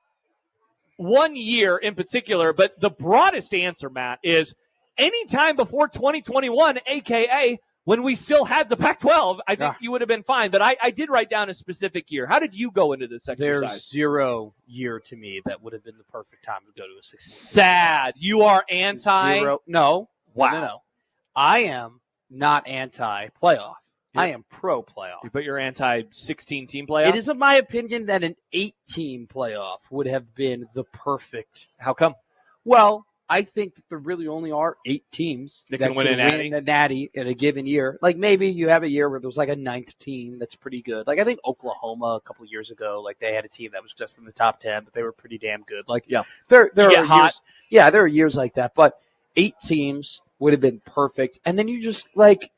1 year in particular, but the broadest answer, Matt, is anytime before 2021, a.k.a. when we still had the Pac-12, I think you would have been fine. But I did write down a specific year. How did you go into this exercise? There's 0 year to me that would have been the perfect time to go to a 16. Sad. You are anti? 0. No. Wow. No. I am not anti-playoff. I am pro-playoff. But you're anti-16-team playoff? It is of my opinion that an 8-team playoff would have been the perfect. How come? Well, I think that there really only are 8 teams that can win a natty in a given year. Like maybe you have a year where there's like a 9th team that's pretty good. Like I think Oklahoma a couple of years ago, like they had a team that was just in the top 10, but they were pretty damn good. Like there are years, there are years like that. But 8 teams would have been perfect, and then you just like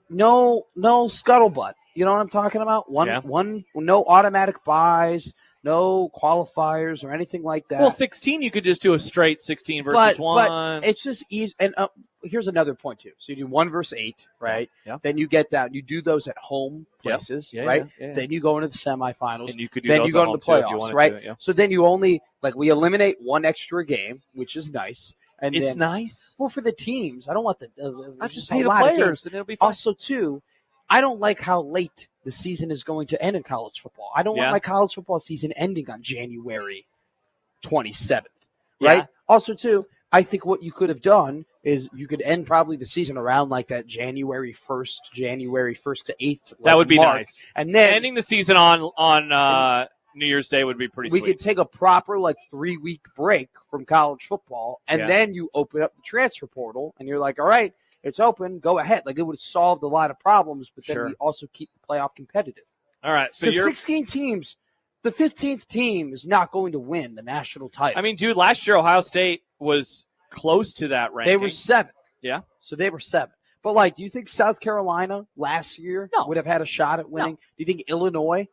no scuttlebutt. You know what I'm talking about? One no automatic buys. No qualifiers or anything like that. Well, 16, you could just do a straight 16 versus 1. But it's just easy. And here's another point, too. So you do 1 versus 8, right? Yeah. Then you get down. You do those at home places, right? Yeah. Then you go into the semifinals. And you could do then those you go at into the home, too, if you playoffs, wanted right? to, yeah. So then you only, like, we eliminate 1 extra game, which is nice. And it's then, nice. Well, for the teams. I don't want I just pay the players, and it'll be fine. Also, too, I don't like how late the season is going to end in college football. I don't want my college football season ending on January 27th, right? Yeah. Also, too, I think what you could have done is you could end probably the season around like that January 1st to 8th. Like that would be March. nice. And then ending the season on New Year's Day would be pretty sweet. We could take a proper 3-week break from college football, and then you open up the transfer portal, and you're like, all right, it's open. Go ahead. Like, it would have solved a lot of problems, but then we also keep the playoff competitive. All right. So the 16 teams, the 15th team is not going to win the national title. I mean, dude, last year Ohio State was close to that ranking. They were 7th. Yeah. So they were 7th. But, do you think South Carolina last year would have had a shot at winning? No. Do you think Illinois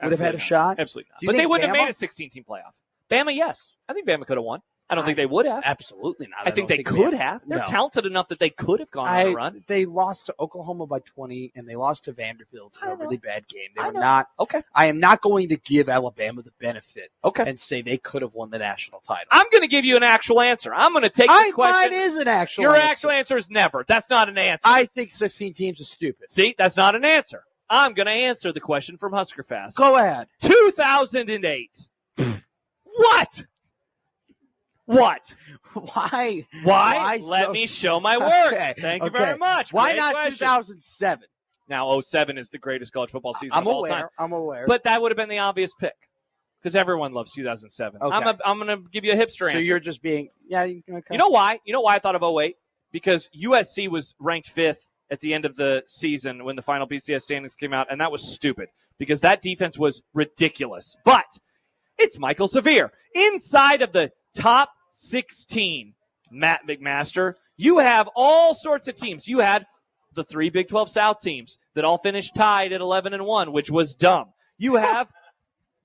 would have had a shot? Absolutely not. But they wouldn't have made a 16-team playoff. Bama, yes. I think Bama could have won. I don't think they would have. Absolutely not. I think they could have. They're talented enough that they could have gone on a run. They lost to Oklahoma by 20, and they lost to Vanderbilt in a really bad game. They were not. Okay. I am not going to give Alabama the benefit and say they could have won the national title. I'm going to give you an actual answer. I'm going to take this question. Mine is an actual Your answer. actual answer is never. That's not an answer. I think 16 teams are stupid. See, that's not an answer. I'm going to answer the question from Husker Fast. Go ahead. 2008. What? Why? Let me show my work. Okay. Thank you very much. Why Great not question. 2007? Now, 07 is the greatest college football season of all time. I'm aware. But that would have been the obvious pick because everyone loves 2007. Okay. I'm going to give you a hipster answer. So you're just being okay. You know why? You know why I thought of 08? Because USC was ranked 5th at the end of the season when the final BCS standings came out, and that was stupid because that defense was ridiculous. But it's Michael Severe. Inside of the top 16, Matt McMaster, you have all sorts of teams. You had the 3 Big 12 South teams that all finished tied at 11-1, which was dumb. You have,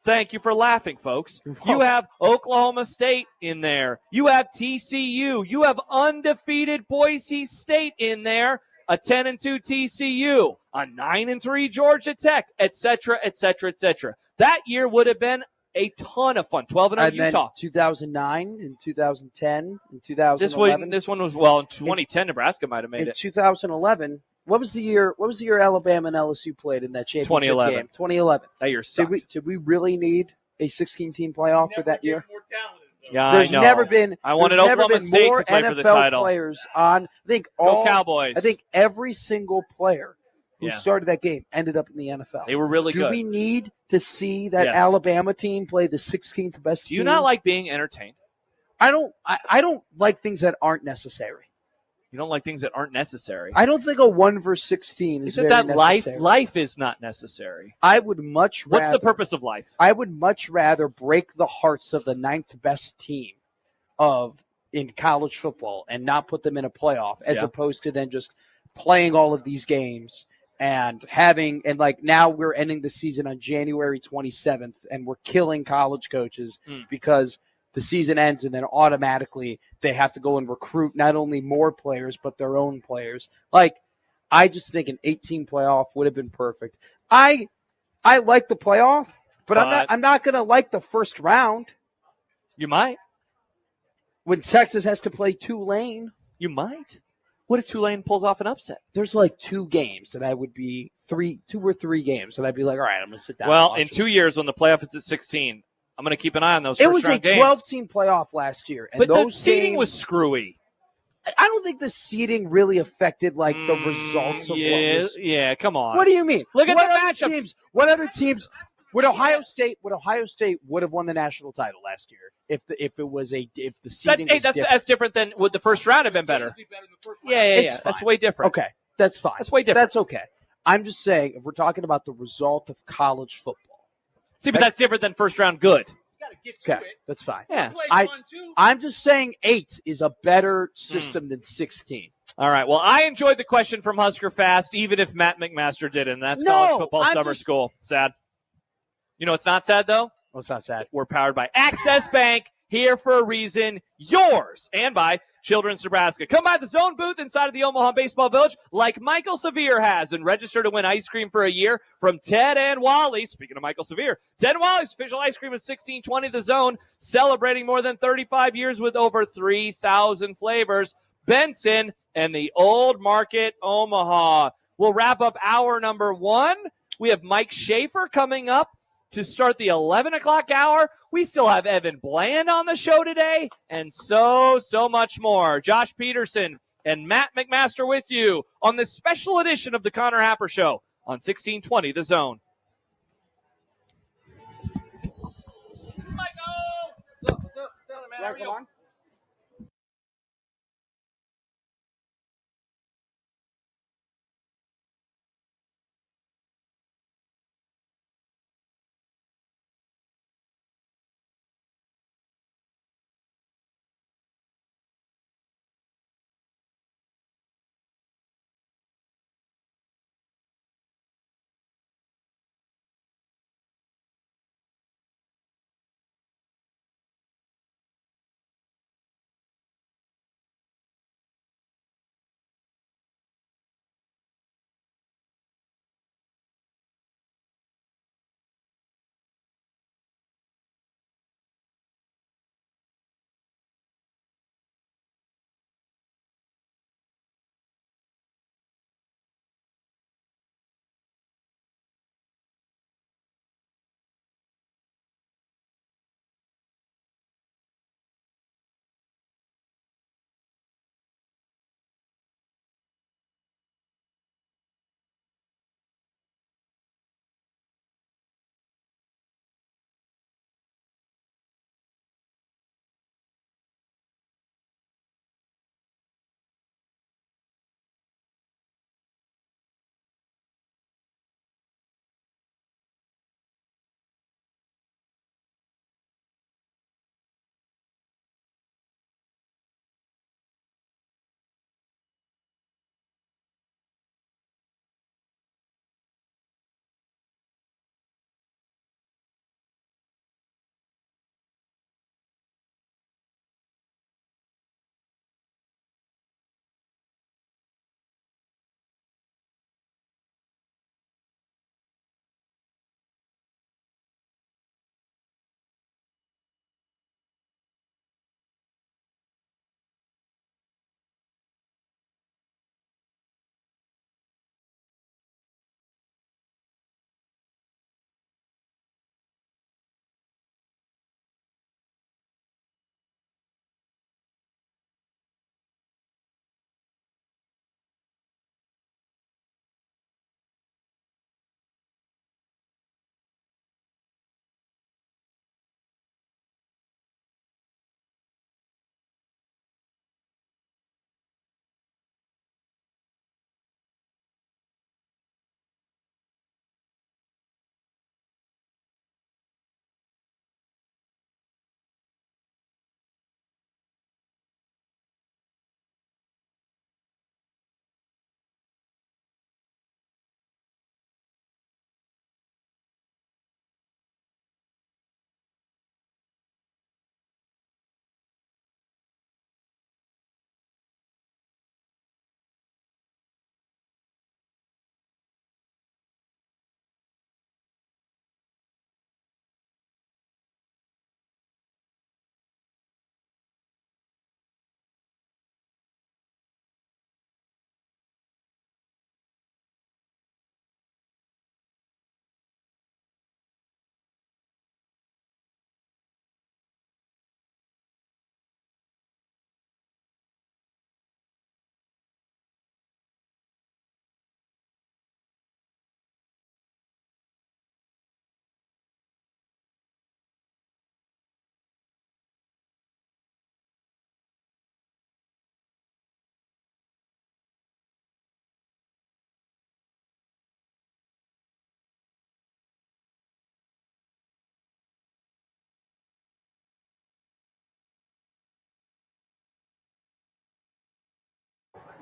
thank you for laughing, folks. You have Oklahoma State in there. You have TCU. You have undefeated Boise State in there, a 10-2 TCU, a 9-3 Georgia Tech, etc., etc., etc. That year would have been a ton of fun. 12-0 Utah. 2009 and 2010 and 2011. This one was in 2010. Nebraska might have made it. In 2011, what was the year? What was the year Alabama and LSU played in that championship game? 2011. That year sucked. Did we really need a 16-team playoff for that year? Yeah, there's I know. never been. I wanted Oklahoma State to play NFL for the title. Players on. Go Cowboys. I think every single player who started that game ended up in the NFL. They were really good. Do we need to see that Alabama team play the 16th best team? Do you not like being entertained? I don't like things that aren't necessary. You don't like things that aren't necessary? I don't think a 1 versus 16 is very necessary. Life is not necessary? I would much rather. What's the purpose of life? I would much rather break the hearts of the 9th best team in college football and not put them in a playoff as opposed to then just playing all of these games and now we're ending the season on January 27th and we're killing college coaches because the season ends and then automatically they have to go and recruit not only more players but their own players. I just think an 18 playoff would have been perfect. I like the playoff, but I'm not going to like the first round. You might. When Texas has to play Tulane. You might. What if Tulane pulls off an upset? There's 2 games that I would be 2 or 3 games that I'd be like, all right, I'm going to sit down. Well, in 2 years when the playoff is at 16, I'm going to keep an eye on those. It was a 12-team playoff last year, and but those the seeding was screwy. I don't think the seeding really affected the results of Yeah, come on. What do you mean? Look at the matchups. What other teams? Would Ohio State would have won the national title last year if the seeding was different? That's different than would the first round have been better? Yeah. That's way different. Okay, that's fine. That's way different. That's okay. I'm just saying if we're talking about the result of college football. See, but that's different than first round good. Okay, that's fine. Yeah. I'm just saying 8 is a better system than 16. All right. Well, I enjoyed the question from Husker Fast, even if Matt McMaster didn't. That's college football summer school. Sad. You know it's not sad, though? Oh, it's not sad. We're powered by Access Bank, here for a reason, yours, and by Children's Nebraska. Come by the Zone booth inside of the Omaha Baseball Village like Michael Severe has and register to win ice cream for a year from Ted and Wally. Speaking of Michael Severe, Ted and Wally's official ice cream is 1620 The Zone, celebrating more than 35 years with over 3,000 flavors. Benson and the Old Market, Omaha. We'll wrap up hour number 1. We have Mike Schaefer coming up to start the 11 o'clock hour. We still have Evan Bland on the show today and so much more. Josh Peterson and Matt McMaster with you on this special edition of the Connor Happer Show on 1620 The Zone. Michael! What's up, man? How are you?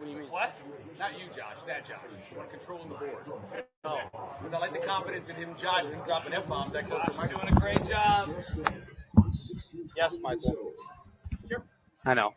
What do you mean? What? Not you, Josh. That Josh. We're controlling the board. Oh. Because I like the confidence in him, Josh, and him dropping F-bombs that close to Josh Michael. doing a great job. Yes, Michael. Sure. I know.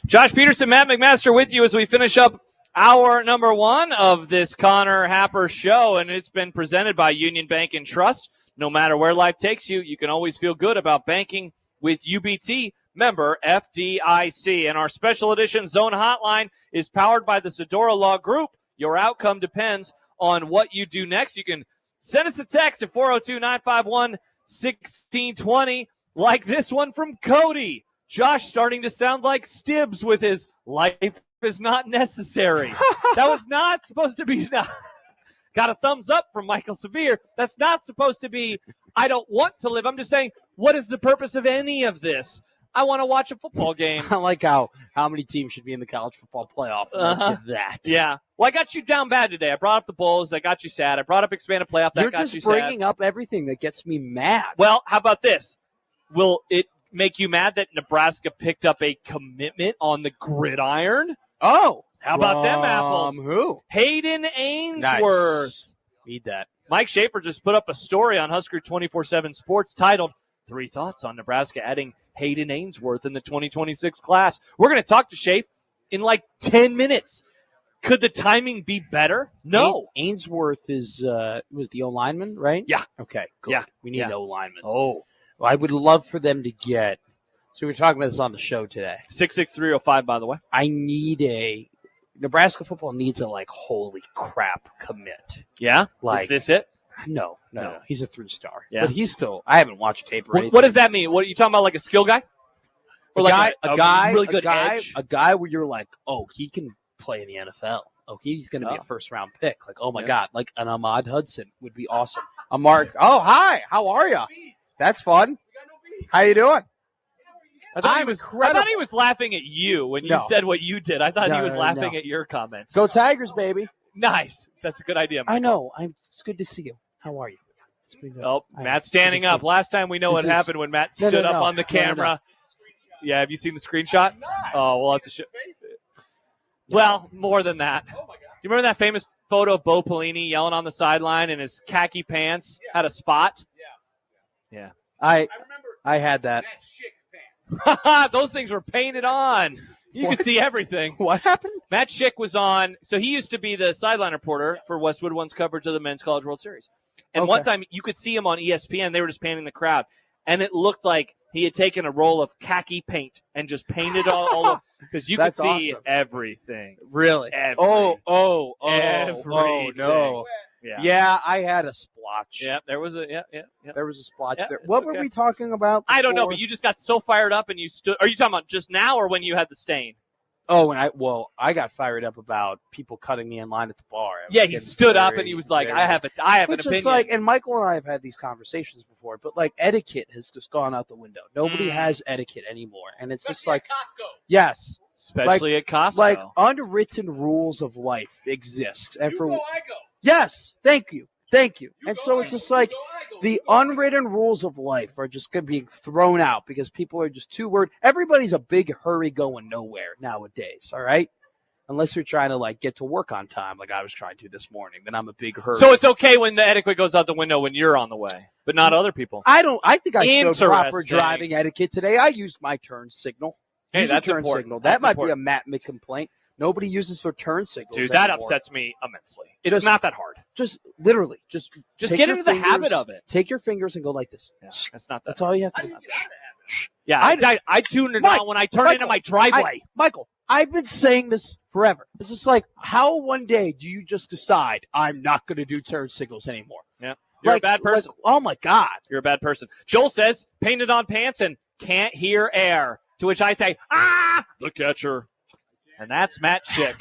Josh Peterson, Matt McMaster with you as we finish up hour number 1 of this Connor Happer show, and it's been presented by Union Bank and Trust. No matter where life takes you, you can always feel good about banking with UBT, member FDIC. And our special edition Zone Hotline is powered by the Sedora Law Group. Your outcome depends on what you do next. You can send us a text at 402-951-1620, like this one from Cody. Josh starting to sound like Stibbs with his life is not necessary. That was not supposed to be. Got a thumbs up from Michael Severe. That's not supposed to be, I don't want to live. I'm just saying, what is the purpose of any of this? I want to watch a football game. I like how many teams should be in the college football playoff. That's that. Yeah. Well, I got you down bad today. I brought up the Bulls. That got you sad. I brought up expanded playoff. That You're got just you bringing sad. up everything that gets me mad. Well, how about this? Will it make you mad that Nebraska picked up a commitment on the gridiron? Oh. How about them apples? Who? Hayden Ainsworth. Nice. Need that. Mike Schaefer just put up a story on Husker 24/7 Sports titled 3 Thoughts on Nebraska Adding Hayden Ainsworth in the 2026 class. We're going to talk to Schaefer in like 10 minutes. Could the timing be better? No. Ainsworth is was the O-lineman, right? Yeah. Okay, good. Yeah. We need Yeah. an O-lineman. Oh. Well, I would love for them to get – so we were talking about this on the show today. 66305, by the way. I need a – Nebraska football needs a, like, holy crap commit. Yeah? Like, Is this it? No. No. He's a 3-star. Yeah. But he's still – I haven't watched tape or anything. What does that mean? What are you talking about, like a skill guy? Or like a really good edge? A guy where you're like, oh, he can play in the NFL. Oh, he's going to be a first-round pick. Like, oh, my God. Like an Ahmad Hudson would be awesome. A Mark – oh, hi. How are you? That's fun. How you doing? I thought he was laughing at you when you said what you did. I thought he was laughing at your comments. Go Tigers, baby. Nice. That's a good idea, Michael. I know. It's good to see you. How are you? It's been good. Oh, Matt's standing up. Last time we know what happened when Matt stood up on the camera. Yeah, have you seen the screenshot? Oh, we'll have to show. Well, more than that. Do you remember that famous photo of Bo Pelini yelling on the sideline and his khaki pants had a spot? Yeah. I had that. Those things were painted on. You could see everything. What happened? Matt Schick was on. So he used to be the sideline reporter for Westwood One's coverage of the Men's College World Series. And one time you could see him on ESPN. They were just painting the crowd. And it looked like he had taken a roll of khaki paint and just painted all over. Because you could see everything. Really? Everything. Oh, no. Yeah, I had a splotch. Yeah, there was a There was a splotch there. it's What okay. were we talking about? I don't know, before? but you just got so fired up and you stood. Are you talking about just now or when you had the stain? Oh, I got fired up about people cutting me in line at the bar. Yeah, he stood up and he was like, I have an opinion. Is like, and Michael and I have had these conversations before, but like etiquette has just gone out the window. Nobody has etiquette anymore. And it's just like, Costco. yes. Especially at Costco. Like unwritten rules of life exist. And You go, I go. Yes, thank you. And go, so I it's go. just like You go, I go. the You go, I go. unwritten rules of life are just being thrown out because people are just too worried. Everybody's a big hurry going nowhere nowadays, all right? Unless you're trying to like get to work on time like I was trying to this morning, then I'm a big hurry. So it's okay when the etiquette goes out the window when you're on the way, but not other people. I think I showed proper Interesting. driving etiquette today. I used my turn signal. Hey, Use your that's turn important. signal. That's That might important. be a Matt Mick complaint. Nobody uses their turn signals. Dude, that anymore. upsets me immensely. It's not that hard. Just literally, just Just take get your into the fingers- habit of it. Take your fingers and go like this. Yeah, that's not that. That's all you have to I do. didn't get out of the habit. Yeah, I tune it Mike, on when I turn Michael, into my driveway. Michael, I've been saying this forever. It's just like, how one day do you just decide I'm not going to do turn signals anymore? Yeah, you're a bad person. oh my God. You're a bad person. Joel says, painted on pants and can't hear air. To which I say, the catcher. And that's Matt Schick.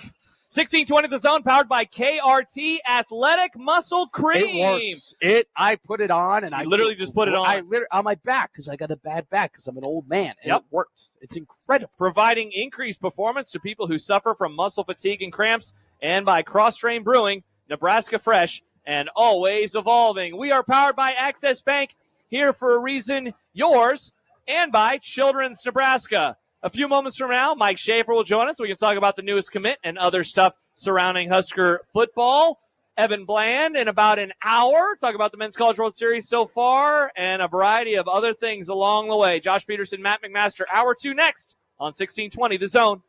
1620 The Zone, powered by KRT Athletic Muscle Cream. It works. I put it on, and I literally just put it on. I literally on my back because I got a bad back because I'm an old man, and Yep. it works. It's incredible. Providing increased performance to people who suffer from muscle fatigue and cramps, and by Cross Train Brewing, Nebraska fresh and always evolving. We are powered by Access Bank, here for a reason, yours, and by Children's Nebraska. A few moments from now, Mike Schaefer will join us. We can talk about the newest commit and other stuff surrounding Husker football. Evan Bland in about an hour. Talk about the Men's College World Series so far and a variety of other things along the way. Josh Peterson, Matt McMaster, hour 2 next on 1620 The Zone.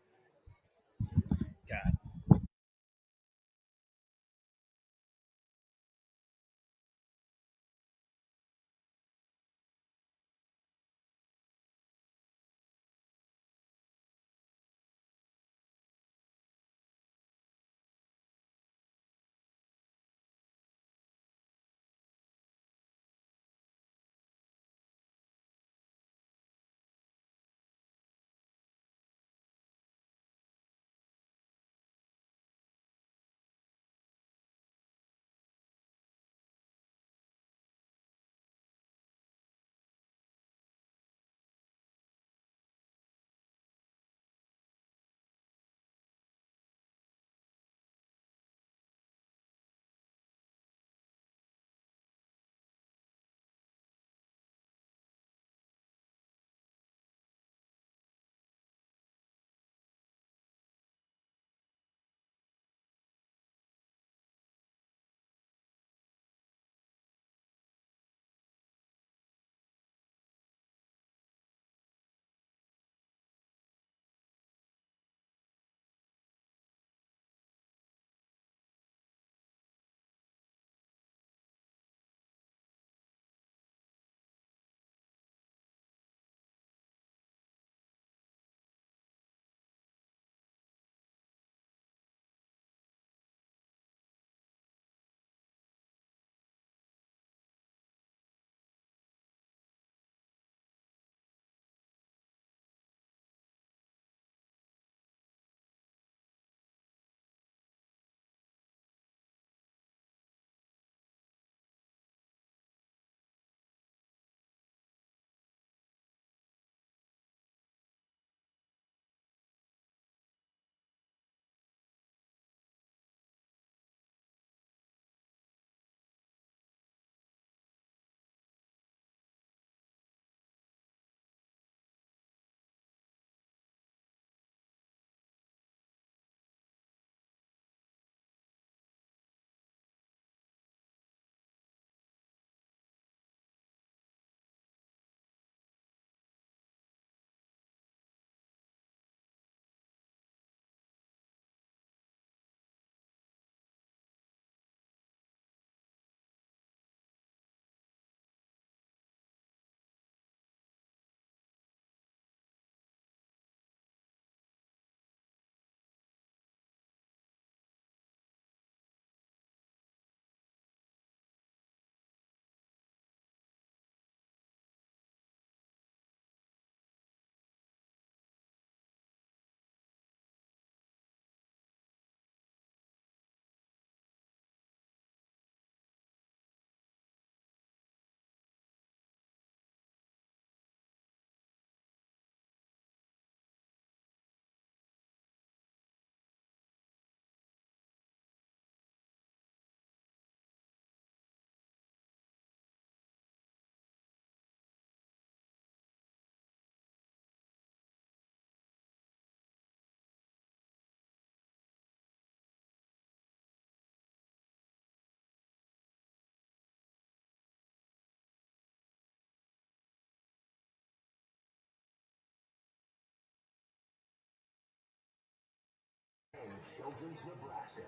Children's, Nebraska.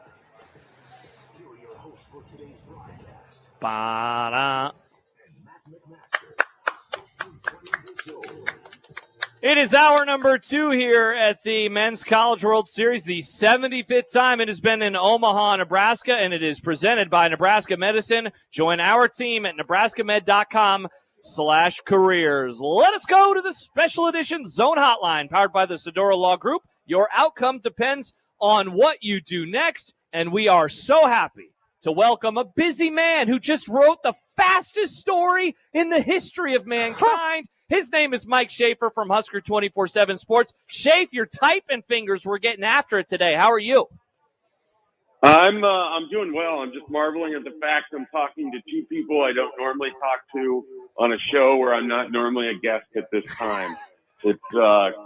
Here are your hosts for today's broadcast. Ba-da. And Matt McMaster. 1620 The Zone. It is hour number 2 here at the Men's College World Series, the 75th time it has been in Omaha, Nebraska, and it is presented by Nebraska Medicine. Join our team at nebraskamed.com/careers. Let us go to the special edition Zone Hotline, powered by the Sedora Law Group. Your outcome depends on what you do next, and we are so happy to welcome a busy man who just wrote the fastest story in the history of mankind. His name is Mike Schaefer from Husker 24/7 Sports. Schaefer, your typing fingers were getting after it today. How are you? I'm doing well. I'm just marveling at the fact I'm talking to two people I don't normally talk to on a show where I'm not normally a guest at this time. It's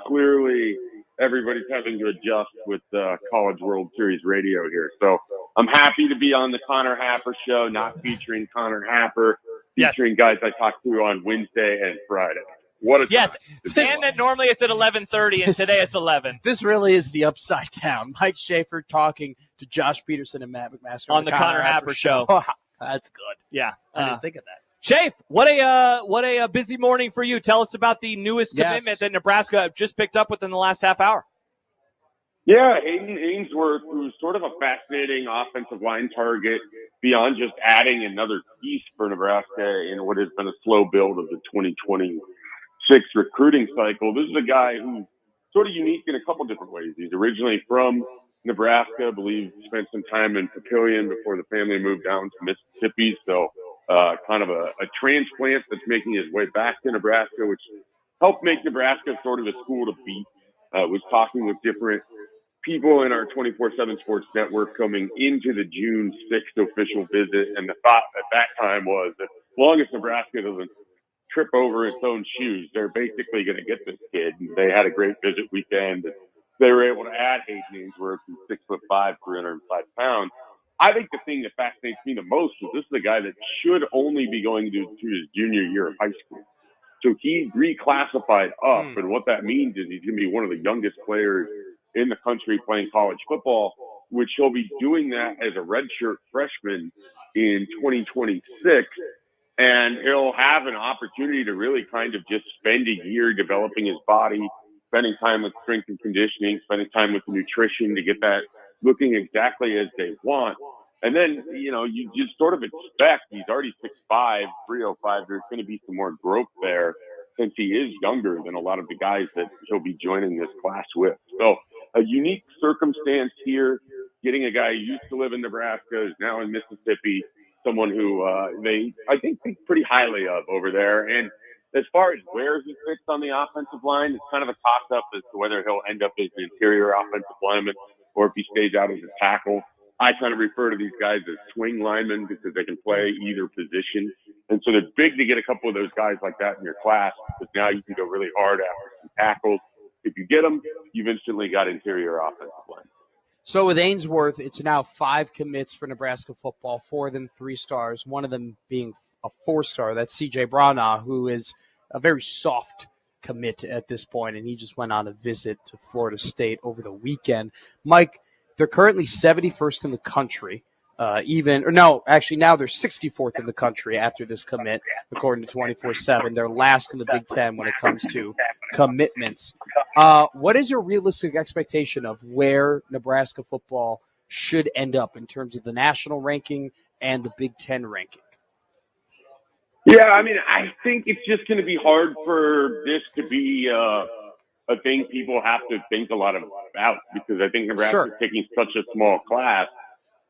clearly everybody's having to adjust with College World Series radio here. So I'm happy to be on the Connor Happer show, not featuring Connor Happer, featuring guys I talked to on Wednesday and Friday. What a yes, time. and then normally it's at 11:30, and today it's 11. This really is the upside down. Mike Schaefer talking to Josh Peterson and Matt McMaster on the Connor Happer show. That's good. Yeah, I didn't think of that. Chafe, what a busy morning for you. Tell us about the newest commitment that Nebraska just picked up within the last half hour. Yeah, Hayden Ainsworth, who's sort of a fascinating offensive line target beyond just adding another piece for Nebraska in what has been a slow build of the 2026 recruiting cycle. This is a guy who's sort of unique in a couple different ways. He's originally from Nebraska, I believe spent some time in Papillion before the family moved down to Mississippi. So kind of a transplant that's making his way back to Nebraska, which helped make Nebraska sort of a school to beat. Was talking with different people in our 24/7 Sports Network coming into the June 6th official visit, and the thought at that time was that as long as Nebraska doesn't trip over its own shoes, they're basically going to get this kid. And they had a great visit weekend. And they were able to add Hayden Ainsworth, who's 6'5", 305 pounds. I think the thing that fascinates me the most is this is a guy that should only be going to his junior year of high school. So he reclassified up, and what that means is he's going to be one of the youngest players in the country playing college football, which he'll be doing that as a redshirt freshman in 2026. And he'll have an opportunity to really kind of just spend a year developing his body, spending time with strength and conditioning, spending time with nutrition to get that looking exactly as they want. And then, you just sort of expect he's already 6'5", 305. There's going to be some more growth there since he is younger than a lot of the guys that he'll be joining this class with. So a unique circumstance here, getting a guy who used to live in Nebraska, is now in Mississippi, someone who I think pretty highly of over there. And as far as where he fits on the offensive line, it's kind of a toss-up as to whether he'll end up as an interior offensive lineman or if he stays out as a tackle. I kind of refer to these guys as swing linemen because they can play either position. And so they're big to get a couple of those guys like that in your class, because now you can go really hard after some tackles. If you get them, you've instantly got interior offensive line. So with Ainsworth, it's now 5 commits for Nebraska football, 4 of them 3 stars, one of them being a 4-star. That's C.J. Brana, who is a very soft commit at this point, and he just went on a visit to Florida State over the weekend. Mike, they're currently 71st in the country. Now they're 64th in the country after this commit, according to 24/7. They're last in the Big Ten when it comes to commitments. What is your realistic expectation of where Nebraska football should end up in terms of the national ranking and the Big Ten ranking? Yeah, I think it's just going to be hard for this to be a thing people have to think a lot about, because I think Nebraska's taking such a small class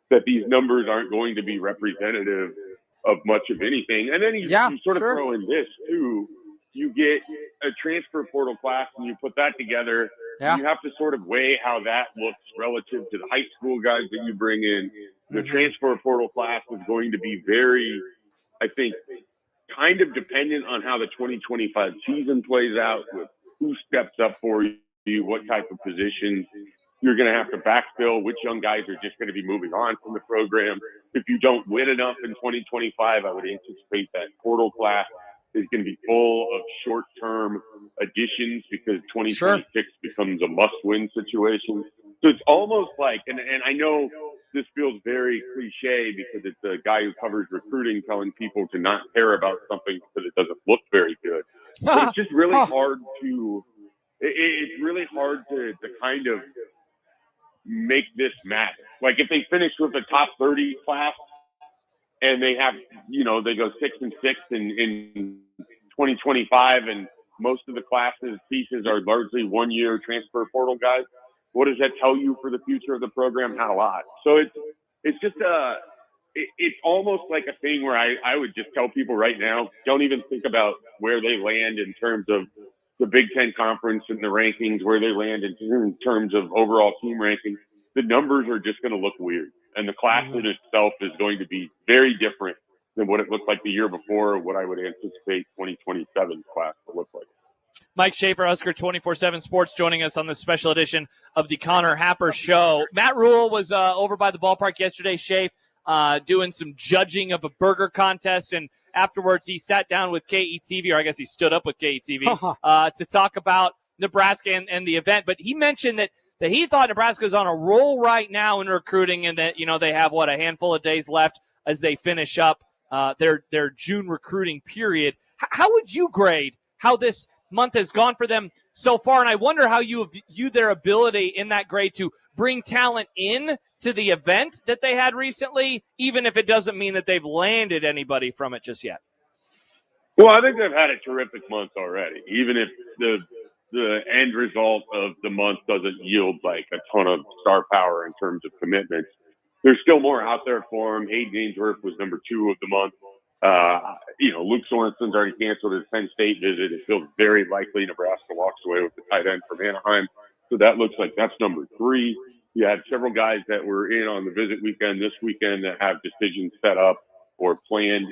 that these numbers aren't going to be representative of much of anything. And then you sort of throw in this too. You get a transfer portal class and you put that together. Yeah. You have to sort of weigh how that looks relative to the high school guys that you bring in. The transfer portal class is going to be very, I think, kind of dependent on how the 2025 season plays out, with who steps up for you, what type of positions you're going to have to backfill, which young guys are just going to be moving on from the program. If you don't win enough in 2025, I would anticipate that portal class is going to be full of short-term additions, because 2026 becomes a must-win situation. So it's almost like, and I know this feels very cliche because it's a guy who covers recruiting telling people to not care about something because it doesn't look very good. But it's just really hard to – it's really hard to kind of make this matter. Like if they finish with a top 30 class and they have, they go 6-6 in 2025, and most of the classes pieces are largely 1-year transfer portal guys, what does that tell you for the future of the program? Not a lot. So it's just it's almost like a thing where I would just tell people right now, don't even think about where they land in terms of the Big Ten Conference and the rankings, where they land in terms of overall team rankings. The numbers are just going to look weird. And the class in itself is going to be very different than what it looked like the year before, or what I would anticipate 2027 class to look like. Mike Schaefer, Husker 24/7 Sports, joining us on this special edition of the Connor Happer Show. Matt Rule was over by the ballpark yesterday, Schaefer, doing some judging of a burger contest, and afterwards he sat down with KETV, or I guess he stood up with KETV, to talk about Nebraska and the event. But he mentioned that he thought Nebraska's on a roll right now in recruiting, and that, they have, a handful of days left as they finish up their June recruiting period. How would you grade how this month has gone for them so far? And I wonder how you view their ability in that grade to bring talent in to the event that they had recently, even if it doesn't mean that they've landed anybody from it just yet. Well, I think they've had a terrific month already, even if the end result of the month doesn't yield like a ton of star power in terms of commitments. There's still more out there for them. Hayden Ainsworth was number 2 of the month. Luke Sorensen's already canceled his Penn State visit. It feels very likely Nebraska walks away with the tight end from Anaheim. So that looks like that's number 3. You had several guys that were in on the visit weekend this weekend that have decisions set up or planned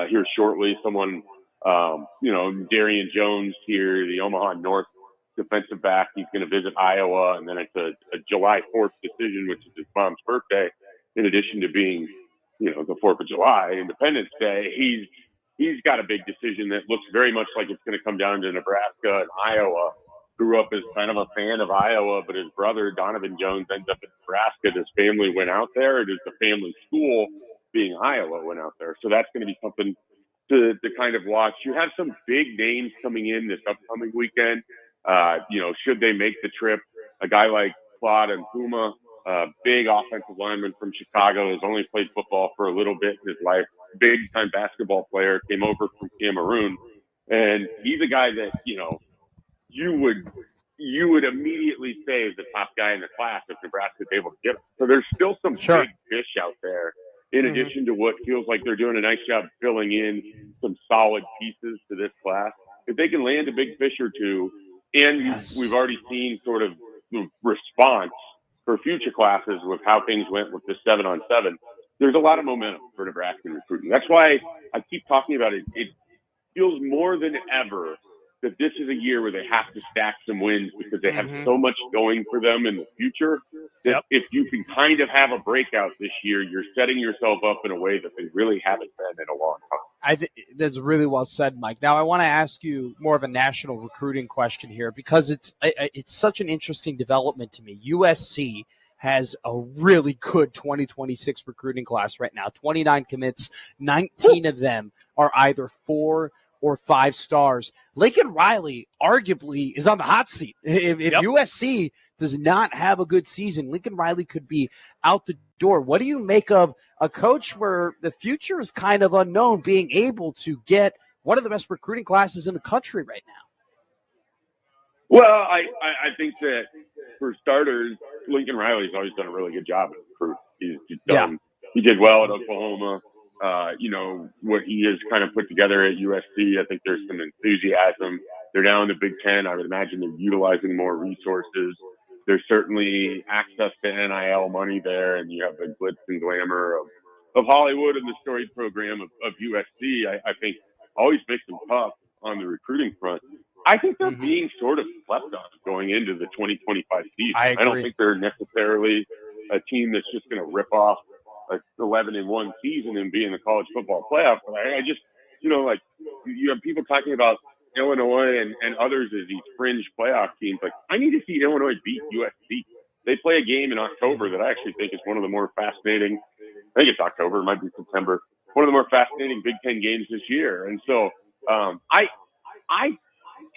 here shortly. Someone, Darian Jones here, the Omaha North defensive back. He's going to visit Iowa, and then it's a July 4th decision, which is his mom's birthday. In addition to being, the 4th of July, Independence Day, he's got a big decision that looks very much like it's going to come down to Nebraska and Iowa. Grew up as kind of a fan of Iowa, but his brother, Donovan Jones, ends up in Nebraska. His family went out there. It is the family school, being Iowa, went out there. So that's going to be something to kind of watch. You have some big names coming in this upcoming weekend. Should they make the trip, a guy like Claude and Puma, big offensive lineman from Chicago, has only played football for a little bit in his life, big-time basketball player, came over from Cameroon. And he's a guy that, you would immediately say is the top guy in the class if Nebraska is able to get him. So there's still some big fish out there, in addition to what feels like they're doing a nice job filling in some solid pieces to this class. If they can land a big fish or two, and we've already seen sort of the response for future classes with how things went with the 7-on-7, there's a lot of momentum for Nebraska recruiting. That's why I keep talking about it. It feels more than ever that this is a year where they have to stack some wins because they have so much going for them in the future that if you can kind of have a breakout this year, you're setting yourself up in a way that they really haven't been in a long time. That's really well said, Mike. Now, I want to ask you more of a national recruiting question here because it's such an interesting development to me. USC has a really good 2026 recruiting class right now. 29 commits, 19 of them are either 4 or 5 stars. Lincoln Riley arguably is on the hot seat. If USC does not have a good season, Lincoln Riley could be out the door. What do you make of a coach where the future is kind of unknown, being able to get one of the best recruiting classes in the country right now? Well, I think that for starters, Lincoln Riley's always done a really good job at recruiting. He did well at Oklahoma. What he has kind of put together at USC, I think there's some enthusiasm. They're now in the Big Ten. I would imagine they're utilizing more resources. There's certainly access to NIL money there, and you have the glitz and glamour of Hollywood and the storied program of USC. I think always makes them tough on the recruiting front. I think they're being sort of slept on going into the 2025 season. I don't think they're necessarily a team that's just going to rip off an 11-1 season and be in the college football playoff. But I just, you have people talking about Illinois and others as these fringe playoff teams. Like, I need to see Illinois beat USC. They play a game in October that I actually think is one of the more fascinating. I think it's October, it might be September. One of the more fascinating Big Ten games this year. And so I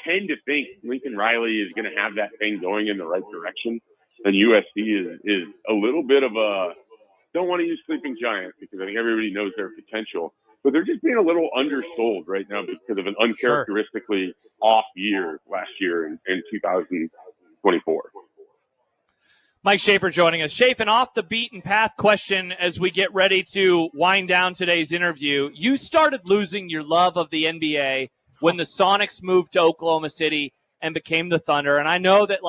tend to think Lincoln Riley is going to have that thing going in the right direction. And USC is a little bit of a, don't want to use sleeping giant because I think everybody knows their potential, but they're just being a little undersold right now because of an uncharacteristically off year last year in 2024. Mike Schaefer joining us. Schaefer, an off the beaten path question as we get ready to wind down today's interview. You started losing your love of the NBA when the Sonics moved to Oklahoma City and became the Thunder. And I know that,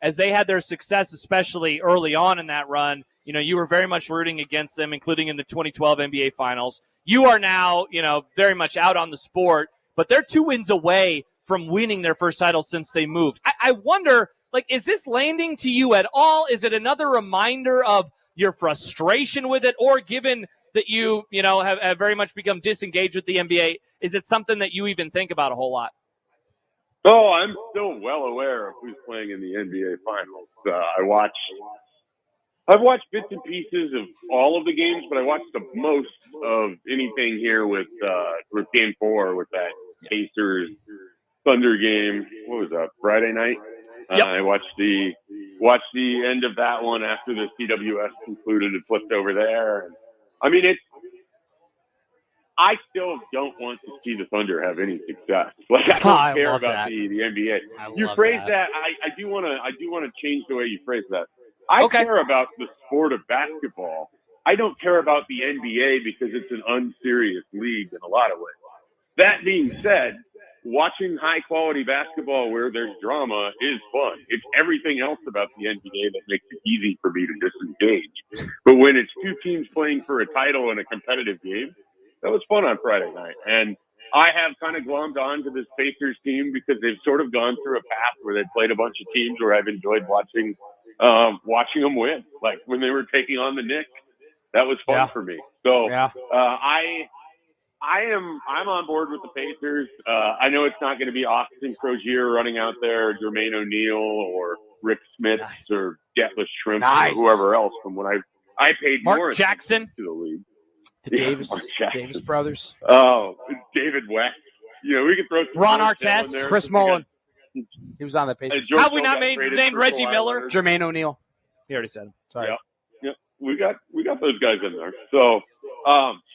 as they had their success, especially early on in that run, you were very much rooting against them, including in the 2012 NBA Finals. You are now, very much out on the sport, but they're 2 wins away from winning their first title since they moved. I wonder, like, is this landing to you at all? Is it another reminder of your frustration with it, or given that you have very much become disengaged with the NBA, is it something that you even think about a whole lot? Oh, I'm still well aware of who's playing in the NBA Finals. I've watched bits and pieces of all of the games, but I watched the most of anything here with Game 4 with that Pacers Thunder game. What was that? Friday night. Yep. I watched the end of that one after the CWS concluded and flipped over there. And I mean, I still don't want to see the Thunder have any success. Like, I don't care about the NBA. You phrase that. I do want to change the way you phrase that. I care about the sport of basketball. I don't care about the NBA because it's an unserious league in a lot of ways. That being said, watching high-quality basketball where there's drama is fun. It's everything else about the NBA that makes it easy for me to disengage. But when it's two teams playing for a title in a competitive game, that was fun on Friday night. And I have kind of glommed on to this Pacers team because they've sort of gone through a path where they've played a bunch of teams where I've enjoyed watching them win. Like when they were taking on the Knicks, that was fun for me. So I'm on board with the Pacers. I know it's not going to be Austin Crozier running out there, Jermaine O'Neal, or Rick Smith, or Detlef Shrimp, or whoever else from what I paid Mark more Jackson to the league. The Davis brothers. Oh, David West. We could throw some Ron Artest Artest, Chris Mullen. He was on the Pacers. How have we not named Reggie Miller? Jermaine O'Neal. He already said him. Sorry. Yeah, we got those guys in there. So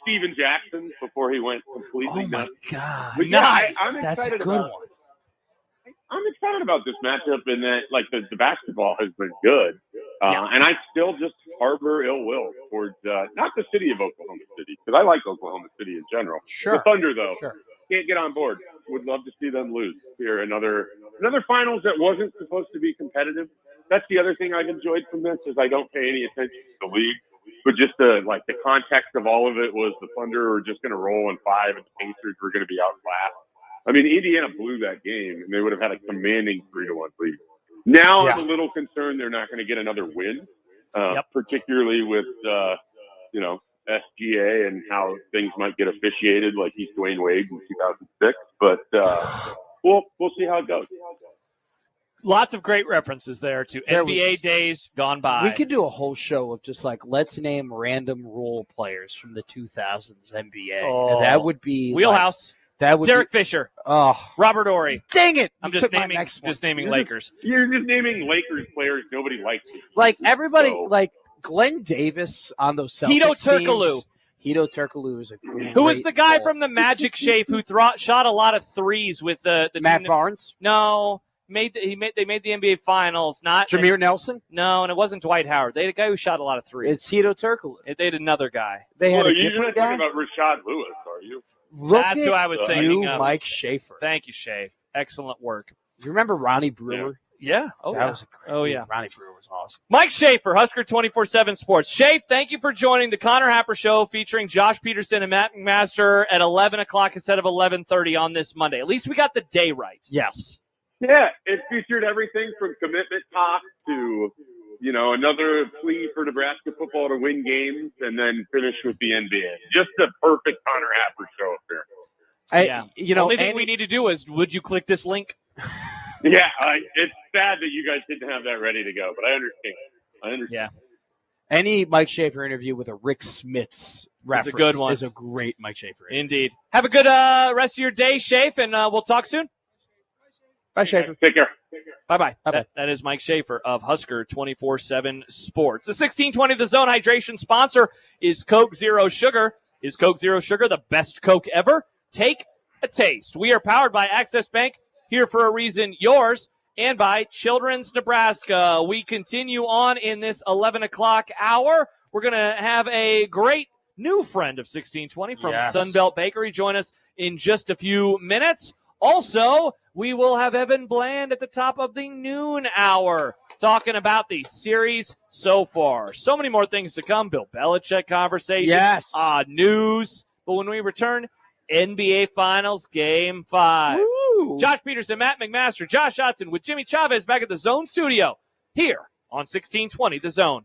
Steven Jackson before he went completely nuts. God. But nice. I'm That's excited a good about, one. I'm excited about this matchup in that, like, the basketball has been good. And I still just harbor ill will towards not the city of Oklahoma City, because I like Oklahoma City in general. Sure. The Thunder, though, Sure. can't get on board. Would love to see them lose here. Another finals that wasn't supposed to be competitive. That's the other thing I've enjoyed from this is I don't pay any attention to the league, but just the context of all of it was the Thunder were just going to roll in 5 and the Pacers were going to be outclassed. I mean, Indiana blew that game, and they would have had a commanding 3-1 lead. Now I'm a little concerned they're not going to get another win, particularly with, SGA and how things might get officiated like he's Dwayne Wade in 2006. But we'll see how it goes. Lots of great references there to NBA days gone by. We could do a whole show of just let's name random role players from the 2000s NBA. And that would be wheelhouse. That would Derek Fisher. Oh, Robert Ory. Dang it! I'm just naming Lakers. You're just naming Lakers players nobody likes. Like everybody, like Glenn Davis on those Celtics Hito Turkoglu. teams. Hito Turkoglu is a great Who was the guy from the Magic Schaefer who shot a lot of threes with the Matt team Barnes? No. They made the NBA Finals. Not Jameer Nelson? No, and it wasn't Dwight Howard. They had a guy who shot a lot of threes. It's Hito Turkoglu. They had another guy. They had a you're different not guy? talking about Rashad Lewis, are you? That's who I was thinking of. Mike Schaefer. Thank you, Schaefer. Excellent work. You remember Ronnie Brewer? Yeah. Was a great yeah. Ronnie Brewer was awesome. Mike Schaefer, Husker 24/7 Sports. Schaefer, thank you for joining the Connor Happer Show featuring Josh Peterson and Matt McMaster at 11 o'clock instead of 11:30 on this Monday. At least we got the day right. Yes. Yeah, it featured everything from commitment talk to, another plea for Nebraska football to win games and then finish with the NBA. Just a perfect Connor Happer show up there. The only thing we need to do is, would you click this link? Yeah, it's sad that you guys didn't have that ready to go, but I understand. Yeah. Any Mike Schaefer interview with a Rick Smits reference is a good one. Is a great Mike Schaefer interview. Indeed. Have a good rest of your day, Schaefer, and we'll talk soon. Bye, Schaefer. Take care. Bye-bye. That is Mike Schaefer of Husker 24/7 Sports. The 1620 The Zone hydration sponsor is Coke Zero Sugar. Is Coke Zero Sugar the best Coke ever? Take a taste. We are powered by Access Bank, here for a reason, yours, and by Children's Nebraska. We continue on in this 11 o'clock hour. We're going to have a great new friend of 1620 from Sunbelt Bakery join us in just a few minutes. Also, we will have Evan Bland at the top of the noon hour talking about the series so far. So many more things to come. Bill Belichick conversation, news. But when we return, NBA Finals Game 5. Woo! Ooh. Josh Peterson, Matt McMaster, Josh Hudson with Jimmy Chavez back at the Zone studio here on 1620 The Zone.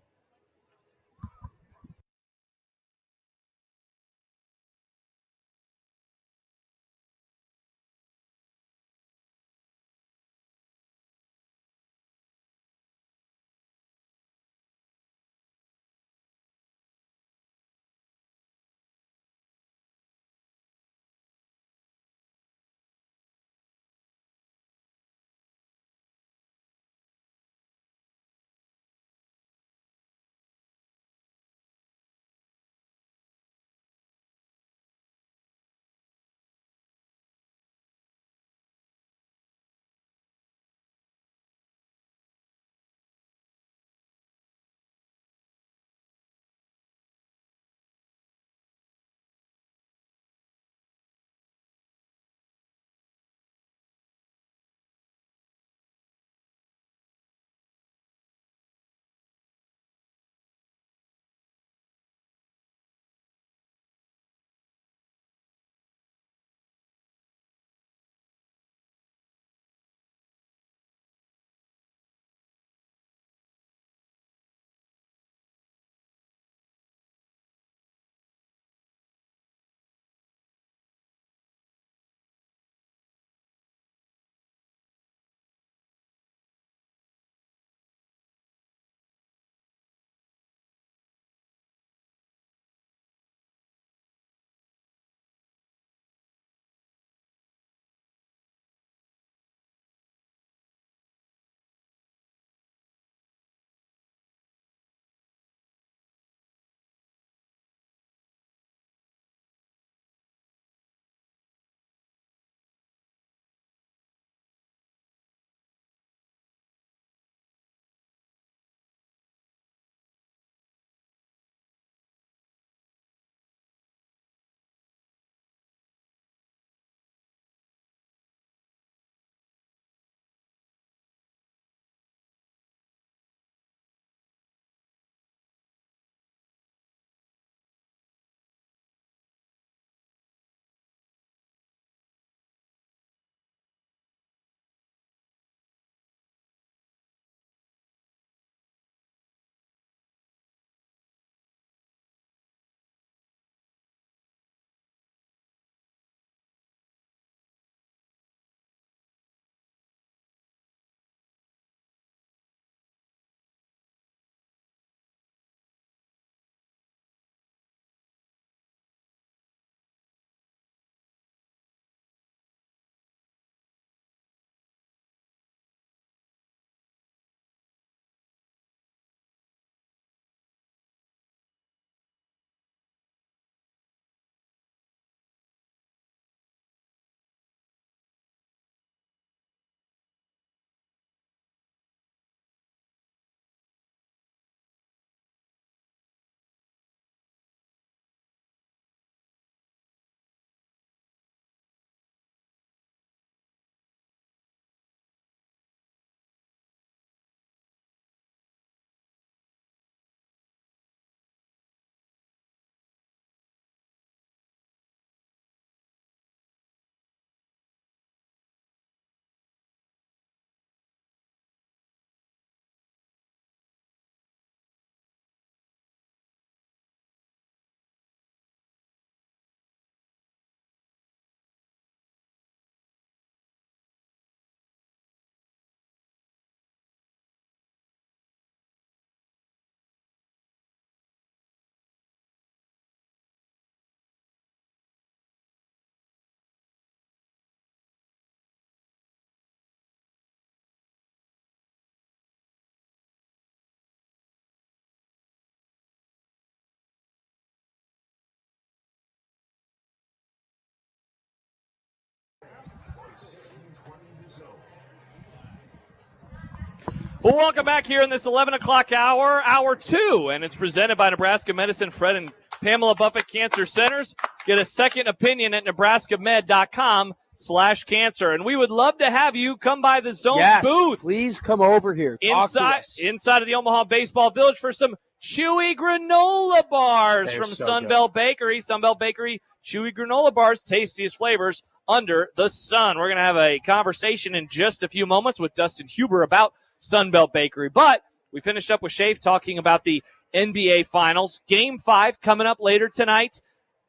Well, welcome back here in this 11 o'clock hour, hour 2, and it's presented by Nebraska Medicine, Fred and Pamela Buffett Cancer Centers. Get a second opinion at nebraskamed.com/cancer. And we would love to have you come by the Zone booth. Please come over here. Inside of the Omaha Baseball Village for some chewy granola bars from so Sunbelt Bakery. Sunbelt Bakery chewy granola bars, tastiest flavors under the sun. We're going to have a conversation in just a few moments with Dustin Huber about Sunbelt Bakery. But we finished up with Schaefer talking about the NBA Finals. Game 5 coming up later tonight.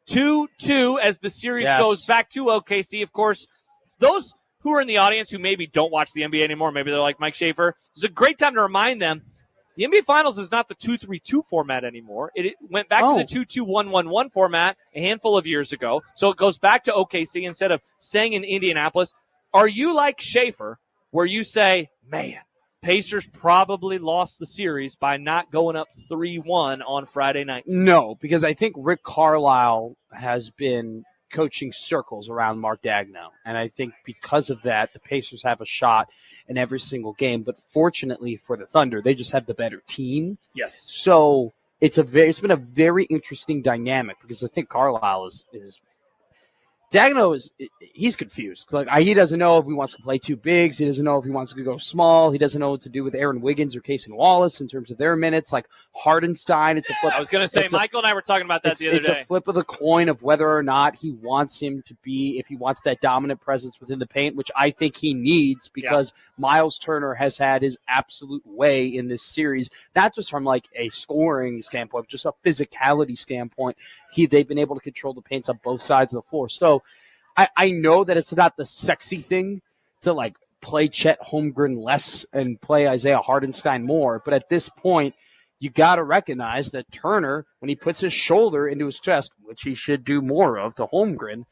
2-2 as the series goes back to OKC. Of course, those who are in the audience who maybe don't watch the NBA anymore, maybe they're like Mike Schaefer, it's a great time to remind them the NBA Finals is not the 2-3-2 format anymore. It went back to the 2-2-1-1-1 format a handful of years ago. So it goes back to OKC instead of staying in Indianapolis. Are you like Schaefer where you say, man, Pacers probably lost the series by not going up 3-1 on Friday night? No, because I think Rick Carlisle has been coaching circles around Mark Daigneault. And I think because of that, the Pacers have a shot in every single game. But fortunately for the Thunder, they just have the better team. Yes. So it's been a very interesting dynamic because I think Carlisle is Daigneault he's confused. Like, he doesn't know if he wants to play two bigs. He doesn't know if he wants to go small. He doesn't know what to do with Aaron Wiggins or Casey Wallace in terms of their minutes. Like Hardenstein, it's a flip. I was going to say, Michael and I were talking about that the other day. It's a flip of the coin of whether or not he wants him to be, if he wants that dominant presence within the paint, which I think he needs because Miles Turner has had his absolute way in this series, not just from like a scoring standpoint, just a physicality standpoint. They've been able to control the paints on both sides of the floor. So I know that it's not the sexy thing to like play Chet Holmgren less and play Isaiah Hardenstein more, but at this point, you got to recognize that Turner, when he puts his shoulder into his chest, which he should do more of to Holmgren,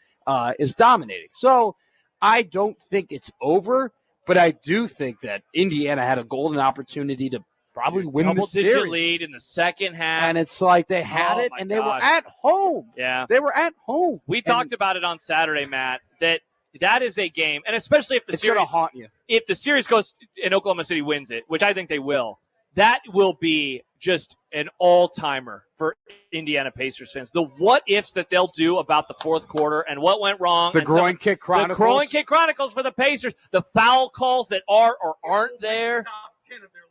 is dominating. So I don't think it's over, but I do think that Indiana had a golden opportunity to probably win the series. Double-digit lead in the second half. And it's like they had it, and they were at home. Yeah. They were at home. We talked about it on Saturday, Matt, that is a game, and especially if the series going to haunt you. If the series goes and Oklahoma City wins it, which I think they will, that will be just an all-timer for Indiana Pacers fans. The what-ifs that they'll do about the fourth quarter and what went wrong. The groin kick chronicles. The groin kick chronicles for the Pacers. The foul calls that are or aren't there. Top 10 of their list.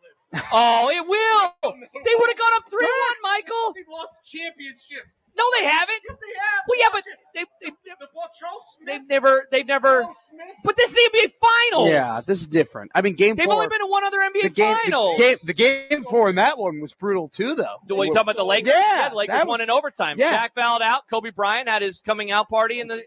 Oh, it will. They would have gone up 3-1, Michael. They've lost championships. No, they haven't. Yes, they have. Well, yeah, but Charles Smith. they've never. But this is the NBA Finals. Yeah, this is different. I mean, game They've 4. only been in one other NBA Finals. The game 4 in that one was brutal too, though. You talking about the Lakers? Yeah, the Lakers won in overtime. Yeah. Shaq fouled out. Kobe Bryant had his coming out party in the.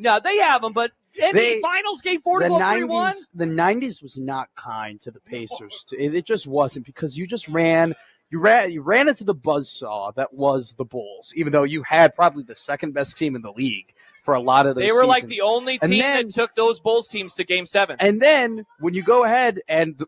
No, they have them, but NBA Finals game 4 to go 3-1. The 90s was not kind to the Pacers. It just wasn't, because you just ran into the buzzsaw that was the Bulls, even though you had probably the second best team in the league for a lot of those They were seasons. like the only team that took those Bulls teams to Game 7. And then when you go ahead and,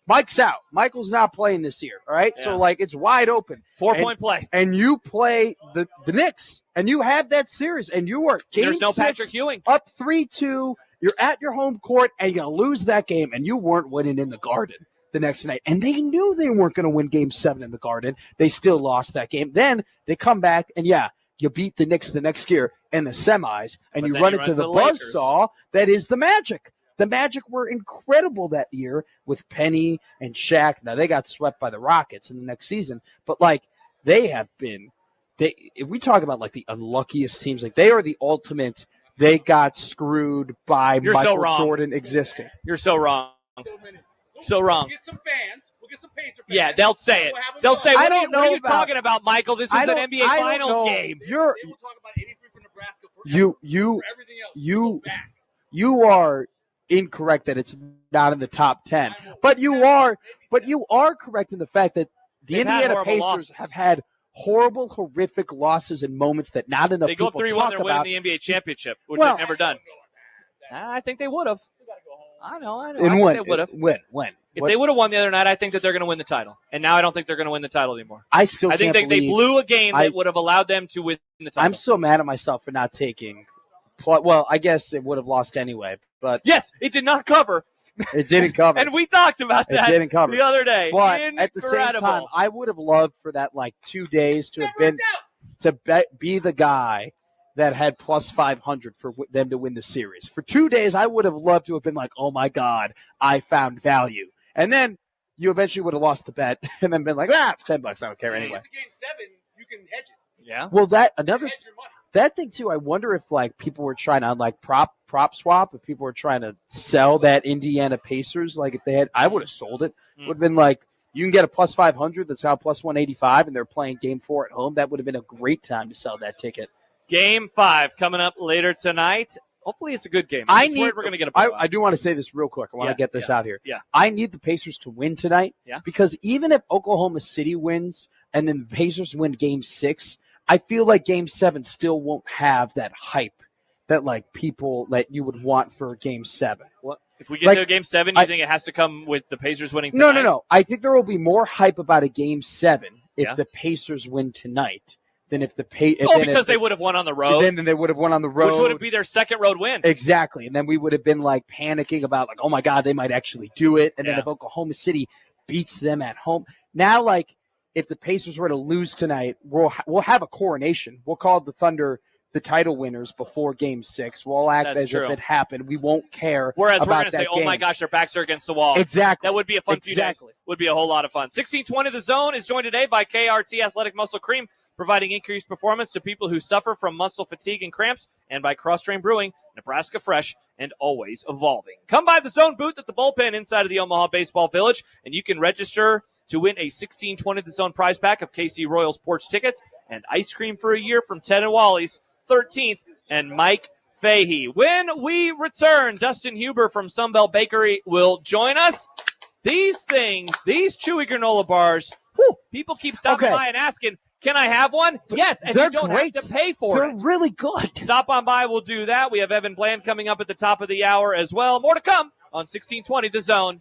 Mike's out. Michael's not playing this year, all right? Yeah. So, it's wide open. 4-point play. And you play the Knicks, and you had that series, and you were There's no 6, Patrick Ewing. up 3-2. You're at your home court, and you lose that game, and you weren't winning in the Garden the next night. And they knew they weren't going to win Game 7 in the Garden. They still lost that game. Then they come back, and you beat the Knicks the next year in the semis, and you run into the buzzsaw that is the Magic. The Magic were incredible that year with Penny and Shaq. Now, they got swept by the Rockets in the next season, but, they have been – if we talk about, the unluckiest teams, they are the ultimate – they got screwed by Michael Jordan existing. You're so wrong. So wrong. We'll get some fans. We'll get some Pacer fans. Yeah, they'll say it. They'll say, what are you talking about, Michael? This is an NBA Finals game. They will talk about 83 for Nebraska forever. For everything else. Go back. You are incorrect that it's not in the top 10. But you are correct in the fact that the Indiana Pacers have had horrible, horrific losses and moments that not enough people talk about. They go 3-1, they're winning the NBA championship, which they've never done. I think they would have. I know. I think they would have. When? If they would have won the other night, I think that they're going to win the title. And now I don't think they're going to win the title anymore. I think they blew a game that would have allowed them to win the title. I'm so mad at myself for not taking. Well, I guess it would have lost anyway. But yes, it did not cover. It didn't cover. And we talked about that the other day. But at the same time, I would have loved for that 2 days to have been be the guy that had plus 500 for them to win the series. For 2 days, I would have loved to have been oh my God, I found value. And then you eventually would have lost the bet and then been it's $10. I don't care anyway. It's a Game 7. You can hedge it. Yeah. Well, That thing too, I wonder if like people were trying to like prop swap, if people were trying to sell that Indiana Pacers, like if they had, I would have sold it. Would have been like, you can get a plus 500 that's now plus 185, and they're playing game 4 at home. That would have been a great time to sell that ticket. Game 5 coming up later tonight. Hopefully it's a good game. I'm worried we're going to get a blowout. I do want to say this real quick. I want to get this out here. Yeah. I need the Pacers to win tonight because even if Oklahoma City wins and then the Pacers win game 6, I feel like game 7 still won't have that hype that like people that you would want for game 7. What? If we get to game 7, you think it has to come with the Pacers winning tonight? No. I think there will be more hype about a game 7 if the Pacers win tonight than if the because they would have won on the road. Then they would have won on the road, which would be their second road win. Exactly, and then we would have been like panicking about like, oh my God, they might actually do it. And then if Oklahoma City beats them at home, now like if the Pacers were to lose tonight, we'll have a coronation. We'll call the Thunder the title winners before game 6. We'll act as if it happened. We won't care. Whereas about we're going to say, oh my gosh, their backs are against the wall. Exactly. That would be a fun few days. Would be a whole lot of fun. 1620 The Zone is joined today by KRT Athletic Muscle Cream, providing increased performance to people who suffer from muscle fatigue and cramps, and by Cross-Train Brewing, Nebraska fresh and always evolving. Come by the Zone booth at the bullpen inside of the Omaha Baseball Village, and you can register to win a 1620 The Zone prize pack of KC Royals porch tickets and ice cream for a year from Ted and Wally's 13th and Mike Fahey. When we return, Dustin Huber from Sunbelt Bakery will join us. These things, these chewy granola bars, people keep stopping by and asking, can I have one? Yes, and you don't have to pay for it. They're really good. Stop on by, we'll do that. We have Evan Bland coming up at the top of the hour as well. More to come on 1620 The Zone.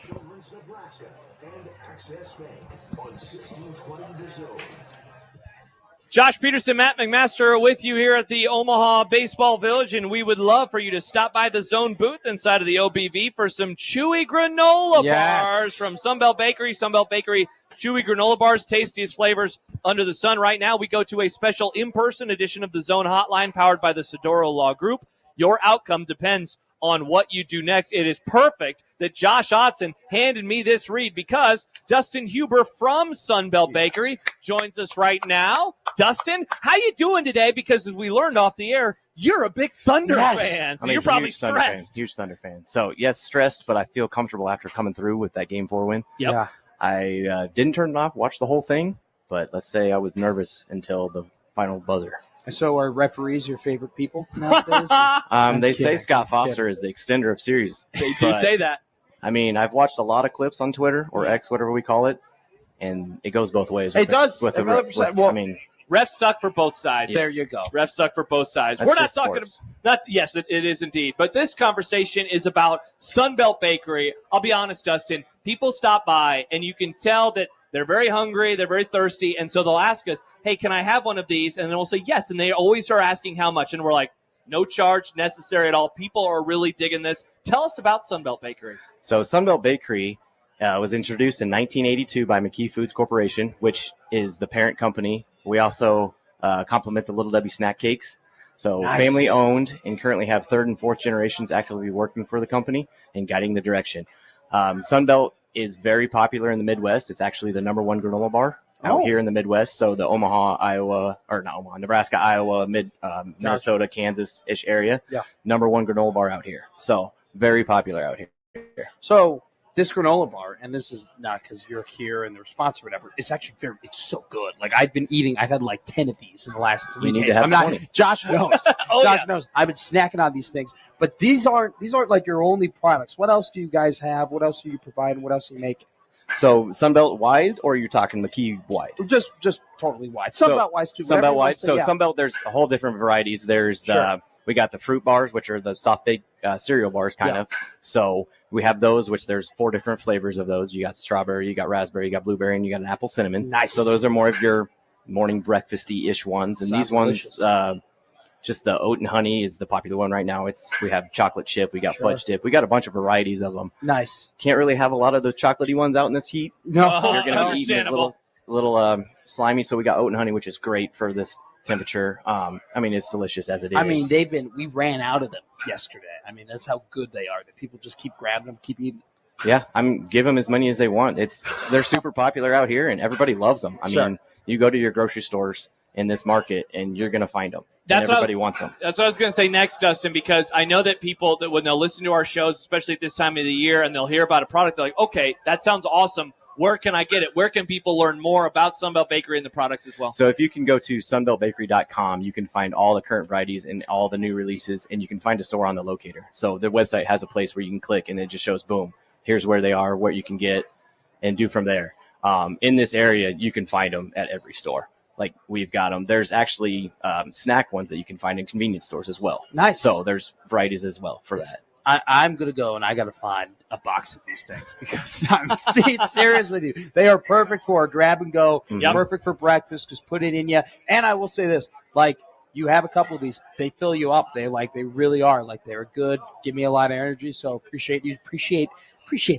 Children's Nebraska and Access Bank on 1620 The Zone. Josh Peterson, Matt McMaster with you here at the Omaha Baseball Village, and we would love for you to stop by the Zone booth inside of the OBV for some chewy granola bars from Sunbelt Bakery. Sunbelt Bakery chewy granola bars, tastiest flavors under the sun. Right now, we go to a special in-person edition of the Zone Hotline powered by the Sidoro Law Group. Your outcome depends on what you do next. It is perfect that Josh Otson handed me this read because Dustin Huber from Sunbelt Bakery joins us right now. Dustin, how you doing today? Because as we learned off the air, you're a big Thunder fan, so you're probably stressed. Huge Thunder fan. So, yes, stressed, but I feel comfortable after coming through with that Game 4 win. Yep. Yeah. I didn't turn it off, watched the whole thing, but let's say I was nervous until the final buzzer. So are referees your favorite people nowadays? They say Scott Foster is the extender of series. They do say that. I mean, I've watched a lot of clips on Twitter or X, whatever we call it, and it goes both ways. It does. With refs suck for both sides. Yes. There you go. Refs suck for both sides. That's We're not talking about yes, it is indeed. But this conversation is about Sunbelt Bakery. I'll be honest, Dustin. People stop by, and you can tell that they're very hungry, they're very thirsty, and so they'll ask us, hey, can I have one of these? And then we'll say yes, and they always are asking how much, and we're like, no charge necessary at all. People are really digging this. Tell us about Sunbelt Bakery. So Sunbelt Bakery was introduced in 1982 by McKee Foods Corporation, which is the parent company. We also complement the Little Debbie snack cakes. So family owned, and currently have third and fourth generations actively working for the company and guiding the direction. Sunbelt is very popular in the Midwest. It's actually the number one granola bar out here in the Midwest. So the Nebraska, Iowa, Minnesota, Kansas-ish area. Yeah. Number one granola bar out here. So very popular out here. So this granola bar, and this is not because you're here and the sponsor or whatever, it's actually it's so good. Like I've had like 10 of these in the last 3 days. I'm not, Josh knows. Josh knows. I've been snacking on these things, but these aren't like your only products. What else do you guys have? What else do you provide? And what else do you make? So Sunbelt wide, or you're talking McKee wide? Just totally wide. Sunbelt wide too. Sunbelt wide. So Sunbelt, there's a whole different varieties. There's we got the fruit bars, which are the soft baked cereal bars, kind of. So we have those, which there's 4 different flavors of those. You got strawberry, you got raspberry, you got blueberry, and you got an apple cinnamon. Nice. So those are more of your morning breakfasty-ish ones. And these ones, just the oat and honey is the popular one right now. We have chocolate chip, we got fudge dip, we got a bunch of varieties of them. Nice. Can't really have a lot of the chocolatey ones out in this heat. No, you're going to be eating a little slimy. So we got oat and honey, which is great for this temperature. I mean, it's delicious as it is. I mean, we ran out of them yesterday. I mean, that's how good they are. That people just keep grabbing them, keep eating. Yeah, give them as many as they want. They're super popular out here, and everybody loves them. I mean, you go to your grocery stores in this market, and you're going to find them. Everybody wants them. That's what I was going to say next, Dustin, because I know that people, that when they'll listen to our shows, especially at this time of the year, and they'll hear about a product, they're like, okay, that sounds awesome. Where can I get it? Where can people learn more about Sunbelt Bakery and the products as well? So if you can go to sunbeltbakery.com, you can find all the current varieties and all the new releases, and you can find a store on the locator. So the website has a place where you can click, and it just shows, boom, here's where they are, what you can get, and do from there. In this area, you can find them at every store. Like we've got them. There's actually snack ones that you can find in convenience stores as well. Nice. So there's varieties as well for that. I'm going to go and I got to find a box of these things because I'm being serious with you. They are perfect for a grab and go, perfect for breakfast. Just put it in you. And I will say this, like you have a couple of these, they fill you up. They really are like they're good. Give me a lot of energy. So appreciate the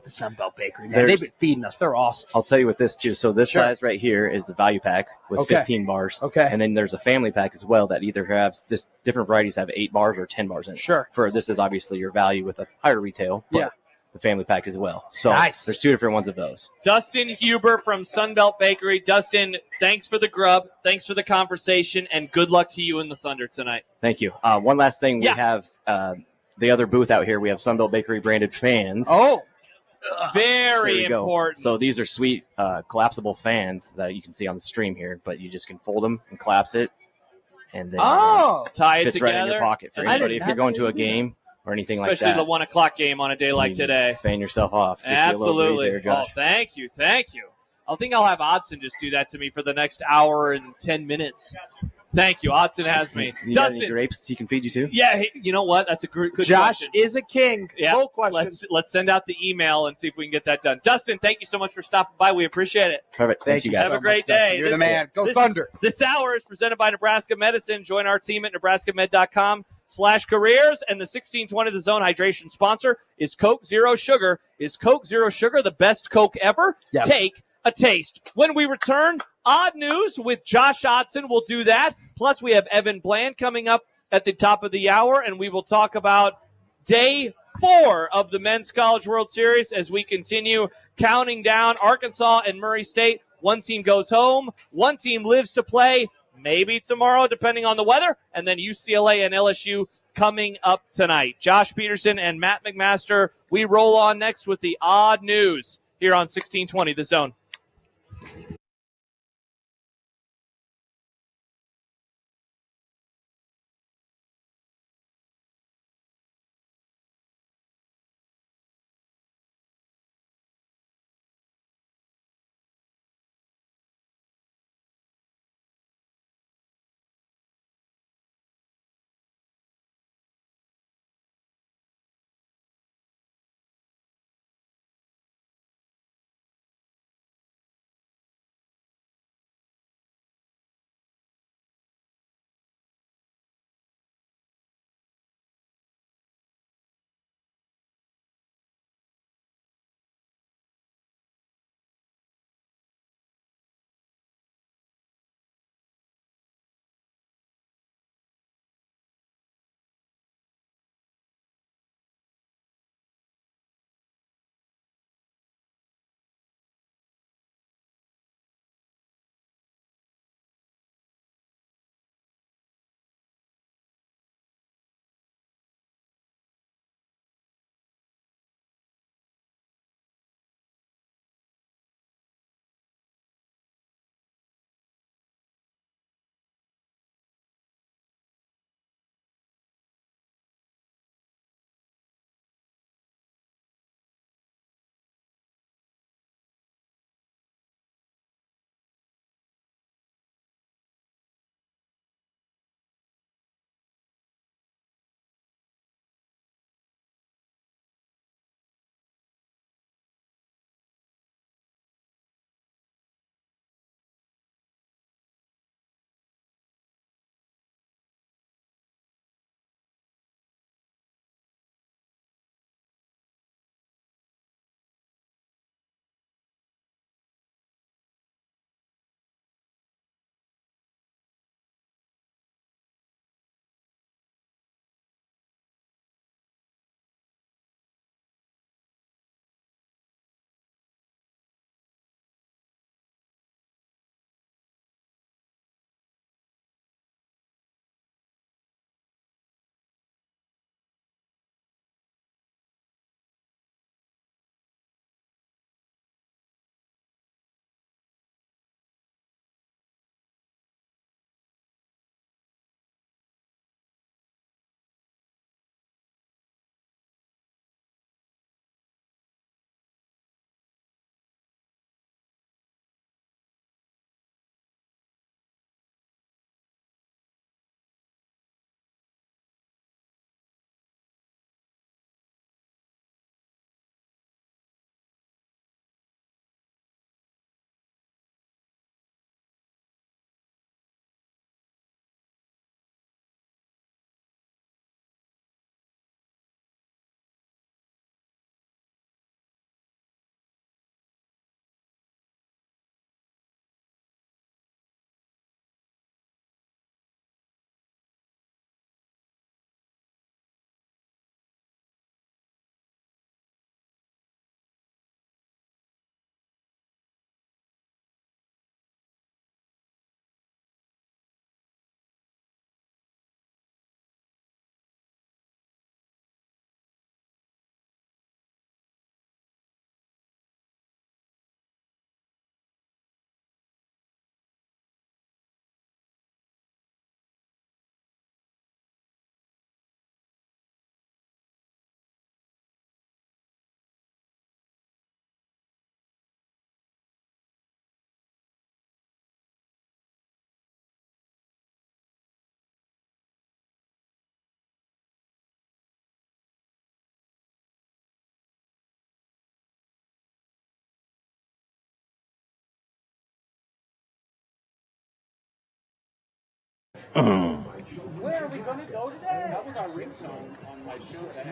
Sunbelt Bakery, man. They've been feeding us. They're awesome. I'll tell you with this, too. So this size right here is the value pack with 15 bars. Okay. And then there's a family pack as well that either has just different varieties have 8 bars or 10 bars in it. Sure. This is obviously your value with a higher retail. But the family pack as well. So there's 2 different ones of those. Dustin Huber from Sunbelt Bakery. Dustin, thanks for the grub. Thanks for the conversation. And good luck to you in the Thunder tonight. Thank you. One last thing. We have the other booth out here. We have Sunbelt Bakery branded fans. Oh. Very important. So these are sweet collapsible fans that you can see on the stream here, but you just can fold them and collapse it, and then tie it fits together right in your pocket for anybody if you're going to a game or anything like that. Especially the 1 o'clock game on a day like today. Fan yourself off. Absolutely. There, Josh. Thank you. I think I'll have Odson just do that to me for the next hour and 10 minutes. Thank you. Otson has me. You got any Dustin, grapes he can feed you too? yeah, hey, you know what? That's a good Josh question. is a king. Yeah, No question. let's send out the email and see if we can get that done. Dustin, thank you so much for stopping by. We appreciate it. Perfect. Thank you guys. Have a great so much, Dustin. day. You're the man. Go Thunder. This hour is presented by Nebraska Medicine. Join our team at nebraskamed.com/careers. And the 1620 The Zone hydration sponsor is Coke Zero Sugar. Is Coke Zero Sugar the best Coke ever? Yes. Take a taste. When we return, odd news with Josh Otson. We'll do that. Plus, we have Evan Bland coming up at the top of the hour, and we will talk about day 4 of the Men's College World Series as we continue counting down Arkansas and Murray State. One team goes home. One team lives to play, maybe tomorrow, depending on the weather. And then UCLA and LSU coming up tonight. Josh Peterson and Matt McMaster. We roll on next with the odd news here on 1620 The Zone. Where are we going to go today? That was our ringtone on my show that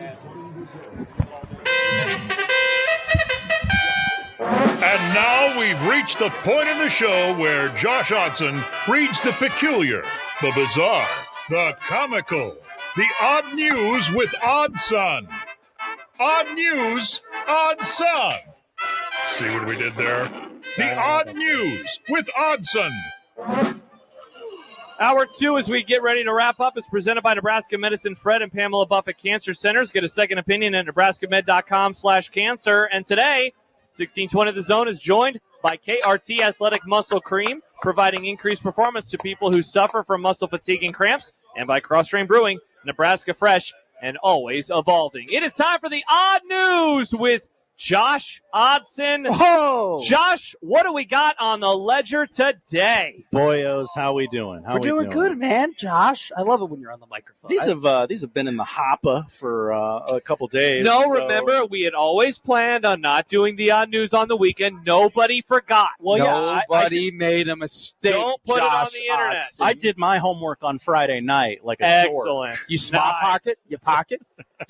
And now we've reached the point in the show where Josh Odson reads the peculiar, the bizarre, the comical, the odd news with Odd Son. Odd news, Odd Son. See what we did there? The odd news with Oddson. Hour 2, as we get ready to wrap up, is presented by Nebraska Medicine Fred and Pamela Buffett Cancer Centers. Get a second opinion at nebraskamed.com/cancer. And today, 1620 The Zone is joined by KRT Athletic Muscle Cream, providing increased performance to people who suffer from muscle fatigue and cramps, and by Cross Train Brewing, Nebraska Fresh and always evolving. It is time for the odd news with Josh Odson. Whoa! Josh, what do we got on the ledger today? Boyos, how we doing? We're doing good, man. Josh, I love it when you're on the microphone. These have been in the hopper for a couple days. No, so- remember, we had always planned on not doing the odd news on the weekend. Nobody forgot. Well, Nobody made a mistake. Don't put it on Josh the internet. Odson. I did my homework on Friday night, like a Excellent. You spot Nice. pocket. You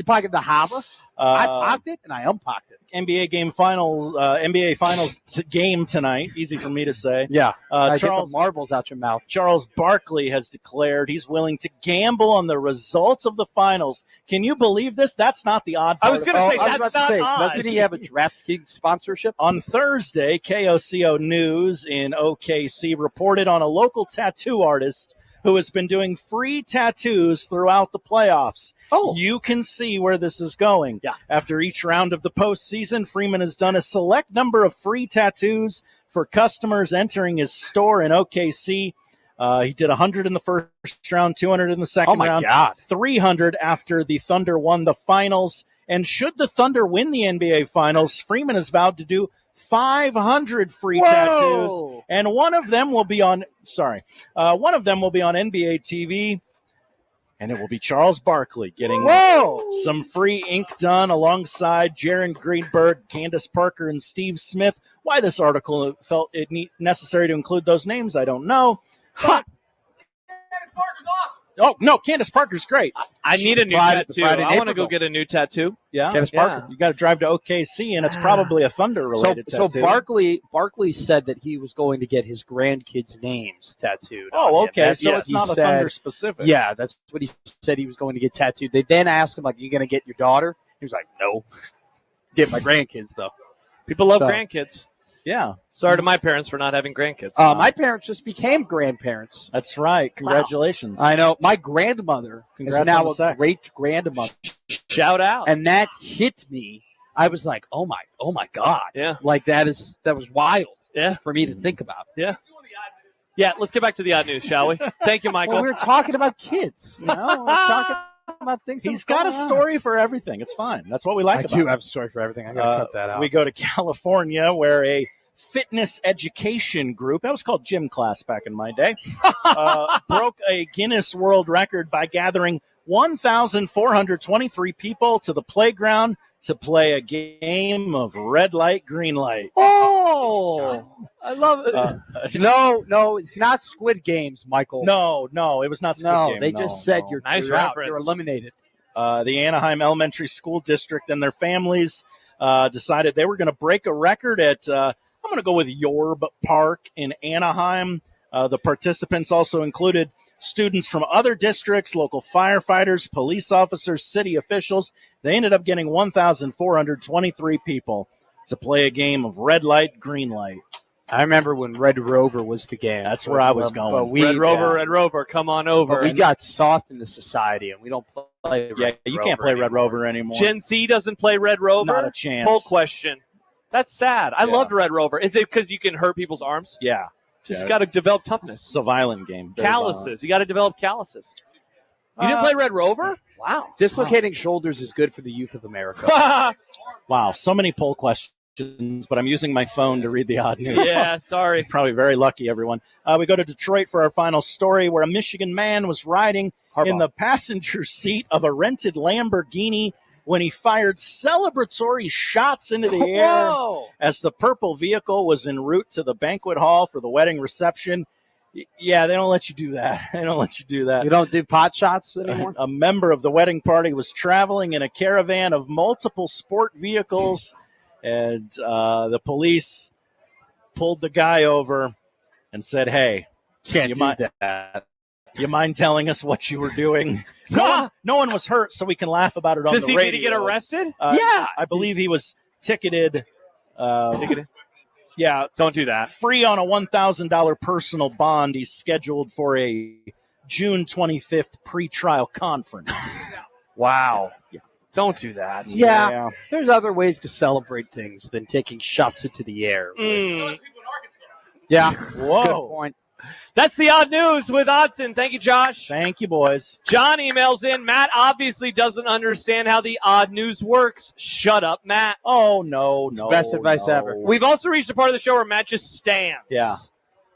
pocket the hopper. I pocked it and I unpocked it. NBA game finals, NBA finals game tonight. Easy for me to say. Yeah, I get Charles the marbles out your mouth. Charles Barkley has declared he's willing to gamble on the results of the finals. Can you believe this? That's not the odd part. I was going to say, that's not odd. Doesn't he have a DraftKings sponsorship? On Thursday, KOCO News in OKC reported on a local tattoo artist who has been doing free tattoos throughout the playoffs. Oh. You can see where this is going. Yeah. After each round of the postseason, Freeman has done a select number of free tattoos for customers entering his store in OKC. He did 100 in the first round, 200 in the second round, God. 300 after the Thunder won the finals. And should the Thunder win the NBA Finals, Freeman has vowed to do 500 free tattoos, and one of them will be on NBA TV, and it will be Charles Barkley getting some free ink done alongside Jaron Greenberg, Candace Parker, and Steve Smith. Why this article felt it necessary to include those names, I don't know. But oh, no, Candace Parker's great. I need a new tattoo. I want to go get a new tattoo. Yeah, Candace Parker. You got to drive to OKC, and it's probably a Thunder-related tattoo. So Barkley said that he was going to get his grandkids' names tattooed. Oh, on okay. him. So it's not a Thunder-specific. Yeah, that's what he said he was going to get tattooed. They then asked him, like, are you going to get your daughter? He was like, no. Get my grandkids, though. People love So- grandkids. Yeah. Sorry to my parents for not having grandkids. My parents just became grandparents. That's right. Congratulations. I know. My grandmother Congrats is now on the a sex. great-grandmother. Shout out. And that hit me. I was like, oh my God. Yeah. Like that was wild Yeah. for me to think about. Yeah, let's get back to the odd news, shall we? Thank you, Michael. Well, we were talking about kids, We're talking about things. He's got a story for everything. It's fine. That's what we like I about do it. have a story for everything. I gotta cut that out. We go to California, where a fitness education group, that was called gym class back in my day, broke a Guinness World Record by gathering 1,423 people to the playground to play a game of red light, green light. Oh, I love it. No, it's not Squid Games, Michael. No, it was not Squid Game. They just said you're Nice out. reference. You're eliminated. The Anaheim Elementary School District and their families decided they were going to break a record at, I'm going to go with Yorb Park in Anaheim. The participants also included students from other districts, local firefighters, police officers, city officials. They ended up getting 1,423 people to play a game of red light, green light. I remember when Red Rover was the game. That's where I was going. But we, Red Rover, come on over. But we got soft in the society, and we don't play. Yeah, you can't play Red Rover anymore. Gen Z doesn't play Red Rover? Not a chance. Poll question. That's sad. I loved Red Rover. Is it because you can hurt people's arms? Yeah. Just got to develop toughness. It's a violent game. Very Calluses. violent. You got to develop calluses. You didn't play Red Rover? Wow. Dislocating shoulders is good for the youth of America. Wow, so many poll questions, but I'm using my phone to read the odd news. Yeah, sorry. Probably very lucky, everyone. We go to Detroit for our final story, where a Michigan man was riding in the passenger seat of a rented Lamborghini when he fired celebratory shots into the air as the purple vehicle was en route to the banquet hall for the wedding reception. Yeah, they don't let you do that. They don't let you do that. You don't do pot shots anymore? A member of the wedding party was traveling in a caravan of multiple sport vehicles, and the police pulled the guy over and said, "Hey, Can't do that. You mind telling us what you were doing?" No one was hurt, so we can laugh about it on the radio. Did he get arrested? Yeah, I believe he was ticketed. Yeah, don't do that. Free on a $1,000 personal bond. He's scheduled for a June 25th pretrial conference. Wow. Yeah. Don't do that. Yeah. There's other ways to celebrate things than taking shots into the air. Yeah. Whoa. Good point. That's the odd news with Odson. Thank you, Josh. Thank you, boys. John emails in. Matt obviously doesn't understand how the odd news works. Shut up, Matt. Oh, no. Best advice ever. We've also reached a part of the show where Matt just stands. Yeah.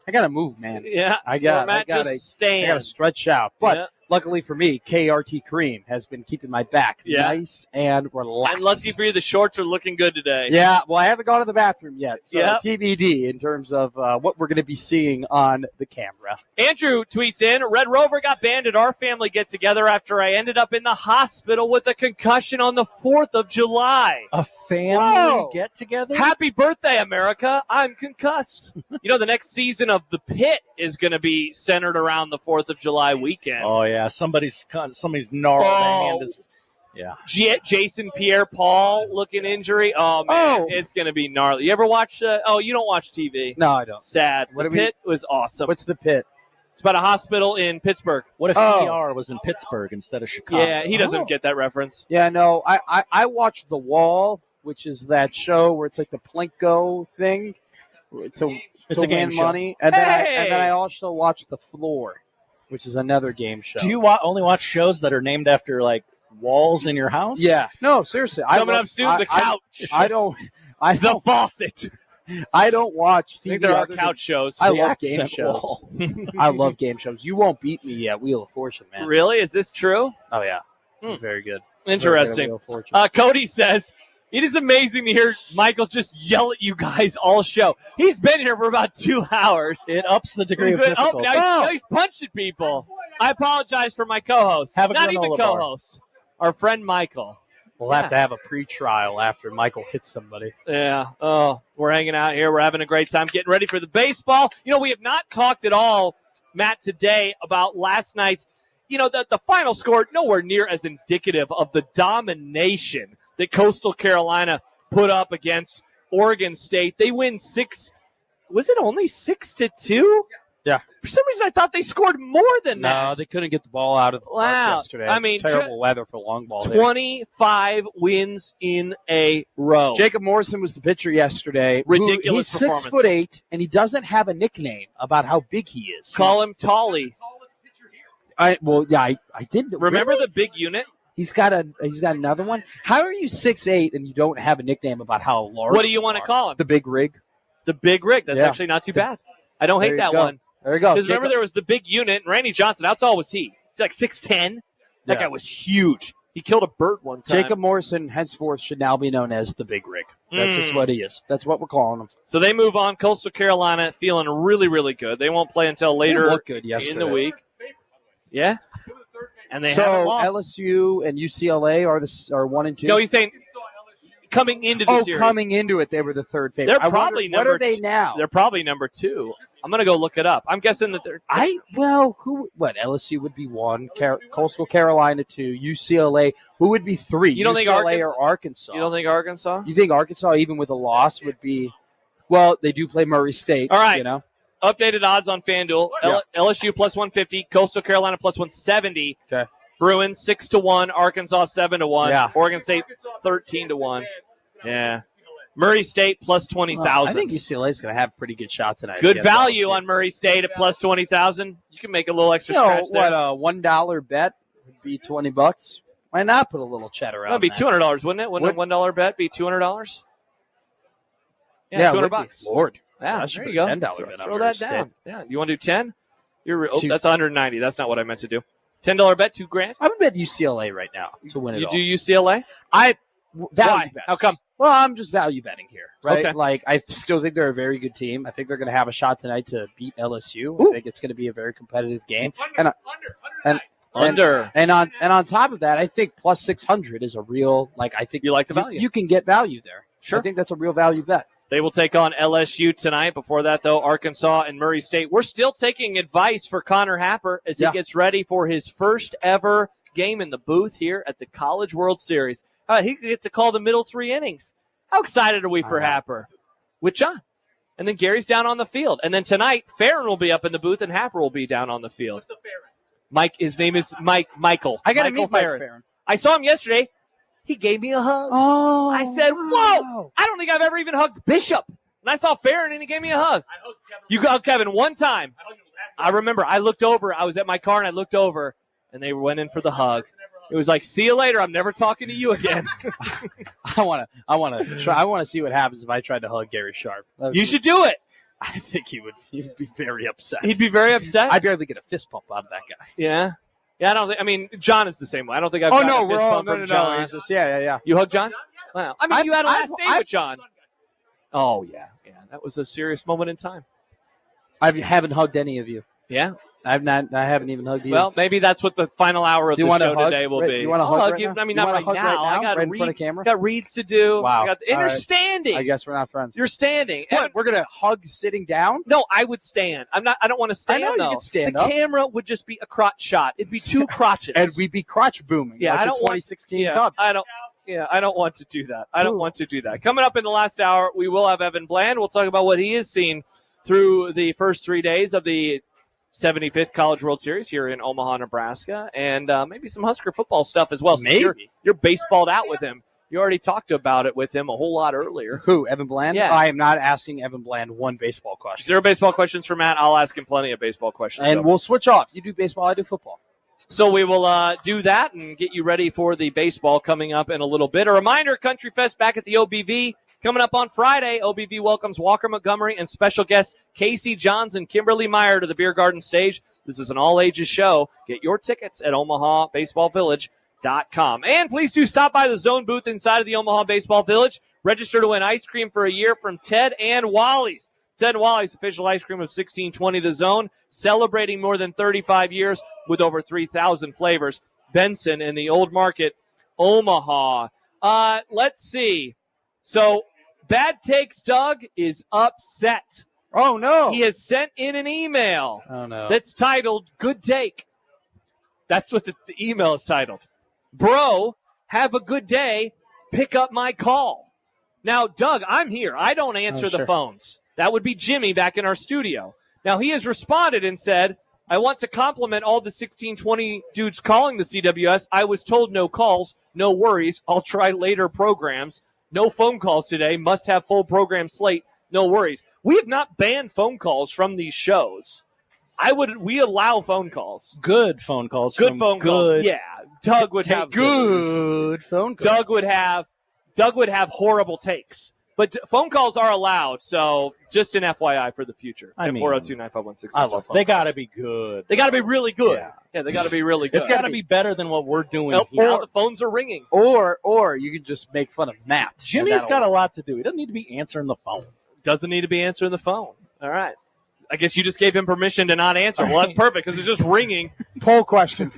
I got to move, man. Yeah. I got to stand. I got to stretch out. But yeah. Luckily for me, KRT Cream has been keeping my back nice and relaxed. And lucky for you, the shorts are looking good today. Yeah, well, I haven't gone to the bathroom yet. So TBD in terms of what we're going to be seeing on the camera. Andrew tweets in, Red Rover got banned at our family get-together after I ended up in the hospital with a concussion on the 4th of July. A family get-together? Happy birthday, America. I'm concussed. The next season of The Pit is going to be centered around the 4th of July weekend. Oh, yeah. Somebody's gnarled hand is, Jason Pierre-Paul looking injury. Oh, man, it's going to be gnarly. You ever watch you don't watch TV? No, I don't. Sad. The Pit was awesome. What's The Pit? It's about a hospital in Pittsburgh. What if ER was in Pittsburgh instead of Chicago? Yeah, he doesn't get that reference. Yeah, no, I watched The Wall, which is that show where it's like the Plinko thing. It's a game show. Money. And then I also watched The Floor, which is another game show. Do you only watch shows that are named after, like, walls in your house? Yeah. No, seriously. Coming up soon, the couch. The faucet. I don't watch TV. I think there are couch shows. I love game shows. I love game shows. You won't beat me at Wheel of Fortune, man. Really? Is this true? Oh, yeah. Very good. Interesting. Cody says, it is amazing to hear Michael just yell at you guys all show. He's been here for about 2 hours. It ups the degree of difficulty. Now he's punching people. I apologize for my co-host. Not even co-host. Our friend Michael. We'll have to have a pre-trial after Michael hits somebody. Yeah. Oh, we're hanging out here. We're having a great time getting ready for the baseball. We have not talked at all, Matt, today about last night's, the final score nowhere near as indicative of the domination that Coastal Carolina put up against Oregon State. They win 6. Was it only 6-2? Yeah. For some reason, I thought they scored more than that. No, they couldn't get the ball out of the park yesterday. I mean, terrible weather for long ball. 25 wins in a row. Jacob Morrison was the pitcher yesterday. Ridiculous performance. He's 6'8", and he doesn't have a nickname about how big he is. Call him Tolly. I didn't remember the big unit. He's got another one. How are you 6'8" and you don't have a nickname about how large? What do you want to call him? The Big Rig. The Big Rig. That's actually not too bad. I don't hate that one. There you go. Because remember, there was the big unit, and Randy Johnson, how tall was he? He's like 6'10". That guy was huge. He killed a bird one time. Jacob Morrison, henceforth, should now be known as the Big Rig. That's just what he is. That's what we're calling him. So they move on. Coastal Carolina feeling really, really good. They won't play until later in the week. Yeah. And they haven't lost. LSU and UCLA are 1 and 2. No, he's saying coming into the series. Coming into it, they were the third favorite. They're probably what are they now? They're probably number 2. I'm going to go look it up. I'm guessing that they're. LSU would be 1, Coastal Carolina 2, UCLA. Who would be 3? You don't think UCLA or Arkansas? You don't think Arkansas? You think Arkansas, even with a loss, would be? Well, they do play Murray State. All right. Updated odds on FanDuel. LSU plus 150, Coastal Carolina plus 170. Okay. Bruins 6-1, Arkansas 7-1. Yeah. Oregon State 13-1 Yeah. Murray State plus 20,000. I think UCLA is going to have pretty good shots tonight. Good value on Murray State at plus 20,000. You can make a little extra scratch there. What a $1 bet would be $20. Why not put a little cheddar on? That'd be $200, wouldn't it? Wouldn't a $1 bet be $200? Yeah, $200. Lord. Yeah, there you go. $10 bet. Throw that down. Yeah, you want to do 10? That's 190. That's not what I meant to do. $10 bet, $2,000. I would bet UCLA right now to win it. You do UCLA? Why? How come? Well, I'm just value betting here, right? Okay. Like, I still think they're a very good team. I think they're going to have a shot tonight to beat LSU. Ooh. I think it's going to be a very competitive game. Under. And on top of that, I think plus 600 is a real, like, I think You like the value. You can get value there. Sure. I think that's a real value bet. They will take on LSU tonight. Before that, though, Arkansas and Murray State. We're still taking advice for Connor Happer as he gets ready for his first ever game in the booth here at the College World Series. He gets to call the middle 3 innings. How excited are we for Happer? With John. And then Gary's down on the field. And then tonight, Farron will be up in the booth and Happer will be down on the field. What's the Farron? Mike, his name is Michael. I got to Michael meet Mike Farron. I saw him yesterday. He gave me a hug. Oh, I said, whoa, I don't think I've ever even hugged Bishop. And I saw Farron, and he gave me a hug. I hugged Kevin. You hugged Kevin one time. I hugged him last I remember. I looked over. I was at my car, and I looked over, and they went in for the hug. It was like, see you later. I'm never talking to you again. I want to see what happens if I tried to hug Gary Sharp. You should do it. I think he would be very upset. He'd be very upset. I barely get a fist pump out of that guy. Yeah. Yeah, I don't think. I mean, John is the same way. I don't think I've. Oh gotten no, a fist we're all bump from no. John. It's just, yeah. You hugged John? Wow. I mean, you had a last date I've- with John. Oh yeah. That was a serious moment in time. I haven't hugged any of you. Yeah. I haven't even hugged you. Well, maybe that's what the final hour of Do you the want show to hug? today will Right, be. you want to I'll hug right you. now? I mean, You not wanna right hug now. right I got right in front of camera? got reads to do. Wow. I got, and All you're right. standing. I guess we're not friends. You're standing. What? We're gonna hug sitting down? No, I would stand. I don't want to stand. I know you though. can stand the up. camera would just be a crotch shot. It'd be two crotches. And we'd be crotch booming. Yeah, like I the don't want- 2016 Cubs. I don't want to do that. I don't want to do that. Coming up in the last hour, we will have Evan Bland. We'll talk about what he has seen through the first 3 days of the 75th College World Series here in Omaha, Nebraska, and maybe some Husker football stuff as well. So Maybe. you're baseballed out with him. You already talked about it with him a whole lot earlier. Who? Evan Bland? Yeah. I am not asking Evan Bland one baseball question. 0 baseball questions for Matt. I'll ask him plenty of baseball questions. And we'll switch off. You do baseball, I do football. So we will do that and get you ready for the baseball coming up in a little bit. A reminder, Country Fest back at the OBV coming up on Friday. OBV welcomes Walker Montgomery and special guests Casey Johns and Kimberly Meyer to the Beer Garden stage. This is an all-ages show. Get your tickets at OmahaBaseballVillage.com. And please do stop by the Zone booth inside of the Omaha Baseball Village. Register to win ice cream for a year from Ted and Wally's. Ted and Wally's official ice cream of 1620 The Zone, celebrating more than 35 years with over 3,000 flavors. Benson in the Old Market, Omaha. Let's see. So, Bad Takes Doug is upset. Oh, no. He has sent in an email that's titled, Good Take. That's what the email is titled. Bro, have a good day. Pick up my call. Now, Doug, I'm here. I don't answer the phones. That would be Jimmy back in our studio. Now, he has responded and said, I want to compliment all the 1620 dudes calling the CWS. I was told no calls. No worries. I'll try later programs. No phone calls today. Must have full program slate. No worries. We have not banned phone calls from these shows. We allow phone calls. Good phone calls. Good phone calls. Yeah. Doug would have good phone calls. Doug would have horrible takes. But phone calls are allowed, so just an FYI for the future. I mean, 402-951-6. I love They got to be good. They got to be really good. Yeah, they got to be really good. It's got to be better than what we're doing Nope, here. now the phones are ringing. Or you can just make fun of Matt. Jimmy's got a lot to do. He doesn't need to be answering the phone. Doesn't need to be answering the phone. All right. I guess you just gave him permission to not answer. Well, that's perfect because it's just ringing. Poll question.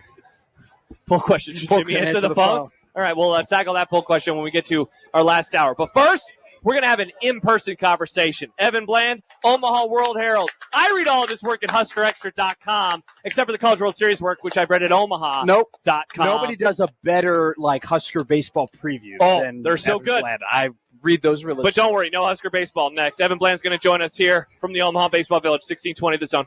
Poll question. Should Jimmy answer the phone? All right, we'll tackle that poll question when we get to our last hour. But first, we're going to have an in-person conversation. Evan Bland, Omaha World Herald. I read all of this work at HuskerExtra.com, except for the College World Series work, which I've read at Omaha.com. Nope. Nobody does a better Husker baseball preview than they're so Evan good. Bland. I read those religiously. But don't worry, no Husker baseball next. Evan Bland's going to join us here from the Omaha Baseball Village, 1620 The Zone.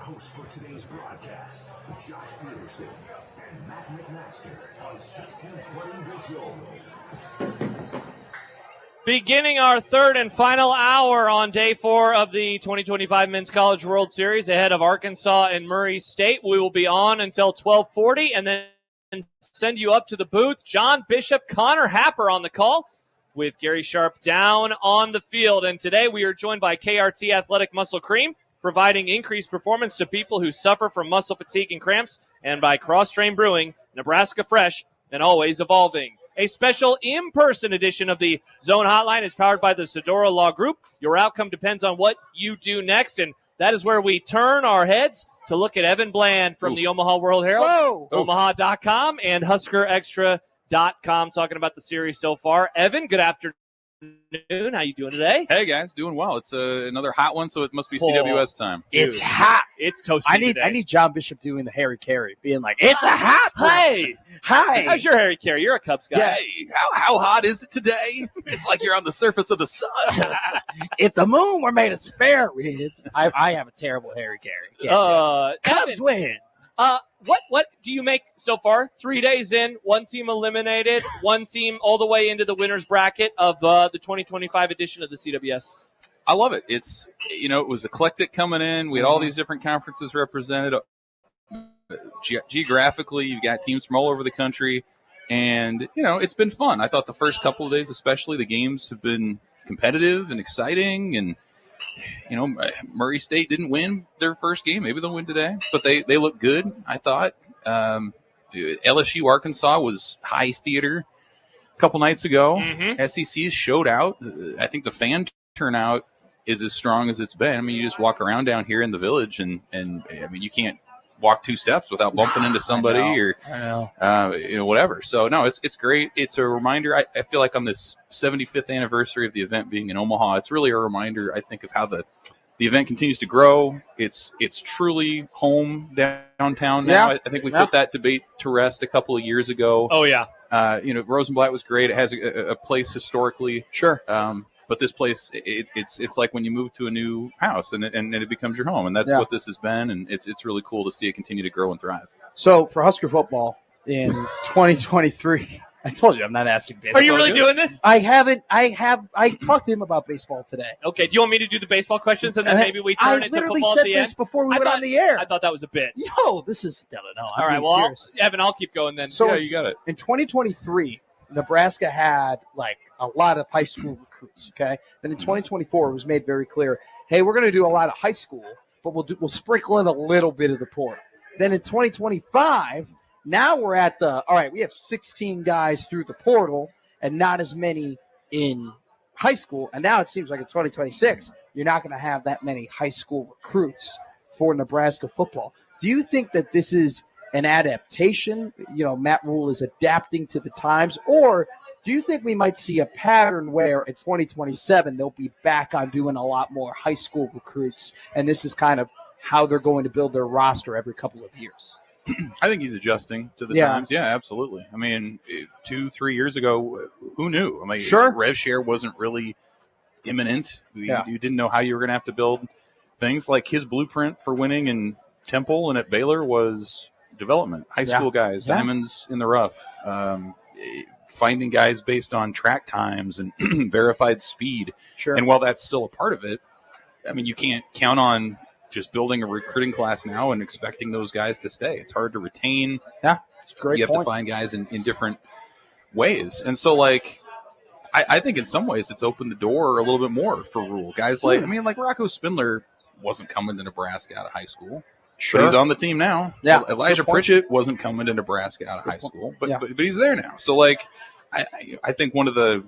Hosts for today's broadcast, Josh Peterson and Matt McMaster on 1620 The Zone. Beginning our third and final hour on day 4 of the 2025 Men's College World Series ahead of Arkansas and Murray State. We will be on until 12:40 and then send you up to the booth. John Bishop, Connor Happer on the call with Gary Sharp down on the field. And today we are joined by KRT Athletic Muscle Cream, providing increased performance to people who suffer from muscle fatigue and cramps, and by Cross Train Brewing, Nebraska Fresh and always evolving. A special in-person edition of the Zone Hotline is powered by the Sedora Law Group. Your outcome depends on what you do next, and that is where we turn our heads to look at Evan Bland from the Omaha World Herald, Omaha.com, and HuskerExtra.com, talking about the series so far. Evan, good afternoon. How you doing today? Hey, guys. Doing well. It's another hot one, so it must be CWS time. It's hot. It's toasty I need John Bishop doing the Harry Carey, being like, it's a hot one. Hey. Hi. How's your Harry Carey? You're a Cubs guy. Hey, how hot is it today? It's like you're on the surface of the sun. If the moon were made of spare ribs. I have a terrible Harry Carey. Cubs win. What do you make so far? 3 days in, one team eliminated, one team all the way into the winner's bracket of the 2025 edition of the CWS. I love it. It's, it was eclectic coming in. We had all these different conferences represented. Geographically, you've got teams from all over the country. And, it's been fun. I thought the first couple of days, especially, the games have been competitive and exciting. And, Murray State didn't win their first game. Maybe they'll win today. But they look good, I thought. LSU Arkansas was high theater a couple nights ago. SEC showed out. I think the fan turnout is as strong as it's been. I mean, you just walk around down here in the village, and you can't walk 2 steps without bumping into somebody whatever. So no, it's great. It's a reminder. I feel like on this 75th anniversary of the event being in Omaha, it's really a reminder, I think, of how the event continues to grow. It's truly home downtown now. I think we put that debate to rest a couple of years ago. Oh yeah. Rosenblatt was great. It has a place historically. Sure. But this place, it's like when you move to a new house and it becomes your home, and that's what this has been, and it's really cool to see it continue to grow and thrive. So for Husker football in 2023, I told you I'm not asking baseball. Are you really doing this? I haven't. I talked to him about baseball today. Okay. Do you want me to do the baseball questions and then maybe we turn it to football at the end? I literally said this before we went on the air. I thought that was a bit. No, this is no. All right. Well, Evan, I'll keep going then. So you got it. In 2023, Nebraska had like a lot of high school recruits. Okay. Then in 2024, it was made very clear, hey, we're going to do a lot of high school, but we'll sprinkle in a little bit of the portal. Then in 2025. Now we're at we have 16 guys through the portal and not as many in high school. And now it seems like in 2026, you're not going to have that many high school recruits for Nebraska football. Do you think that this is an adaptation? Matt Rule is adapting to the times, or do you think we might see a pattern where in 2027, they'll be back on doing a lot more high school recruits? And this is kind of how they're going to build their roster every couple of years. I think he's adjusting to the times. Yeah, absolutely. I mean, 2-3 years ago, who knew? I mean, sure. Rev share wasn't really imminent. You didn't know how you were going to have to build things. Like his blueprint for winning in Temple and at Baylor was development. High school guys, diamonds in the rough, finding guys based on track times and verified speed. Sure. And while that's still a part of it, I mean, you can't count on just building a recruiting class now and expecting those guys to stay. It's hard to retain. Yeah, it's a great You have to find guys in different ways. And so, I think in some ways it's opened the door a little bit more for Rule. Guys like Rocco Spindler wasn't coming to Nebraska out of high school. Sure. But he's on the team now. Yeah. Elijah Pritchett wasn't coming to Nebraska out of high school, but he's there now. So, I think one of the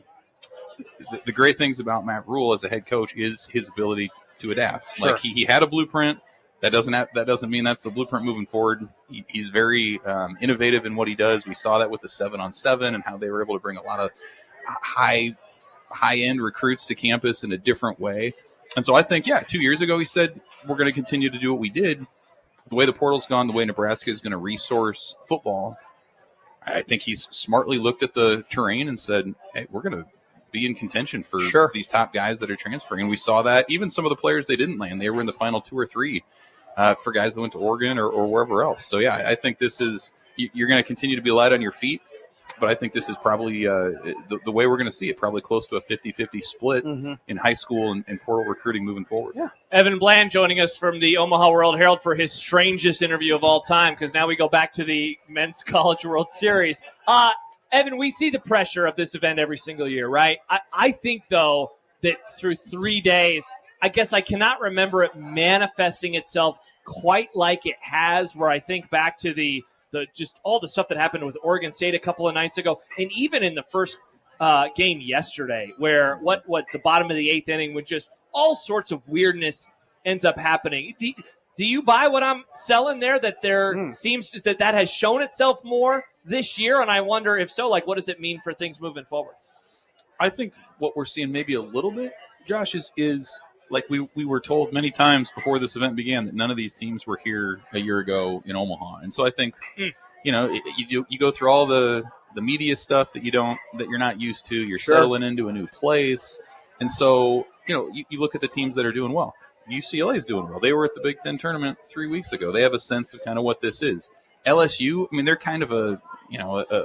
great things about Matt Rule as a head coach is his ability to adapt. Sure. Like he had a blueprint. That doesn't mean that's the blueprint moving forward. He's very innovative in what he does. We saw that with the 7-on-7 and how they were able to bring a lot of high end recruits to campus in a different way. And so I think 2 years ago he said we're going to continue to do what we did. The way the portal's gone, the way Nebraska is going to resource football, I think he's smartly looked at the terrain and said, hey, we're going to be in contention for these top guys that are transferring. And we saw that even some of the players they didn't land, they were in the final 2 or 3 for guys that went to Oregon or wherever else. So, yeah, I think this is – you're going to continue to be light on your feet, but I think this is probably the way we're going to see it, probably close to a 50-50 split in high school and portal recruiting moving forward. Yeah. Evan Bland joining us from the Omaha World Herald for his strangest interview of all time, because now we go back to the Men's College World Series. Evan, we see the pressure of this event every single year, right? I think, though, that through 3 days, I guess I cannot remember it manifesting itself quite like it has, where I think back to the just all the stuff that happened with Oregon State a couple of nights ago, and even in the first game yesterday, where what the bottom of the 8th inning, when just all sorts of weirdness ends up happening. Do you buy what I'm selling there, that there seems that has shown itself more this year? And I wonder, if so, like, what does it mean for things moving forward? I think what we're seeing maybe a little bit, Josh, is like we were told many times before this event began that none of these teams were here a year ago in Omaha. And so I think, you go through all the media stuff that you're not used to. You're settling into a new place. And so, you look at the teams that are doing well. UCLA is doing well. They were at the Big Ten tournament 3 weeks ago. They have a sense of kind of what this is. LSU, I mean, they're kind of a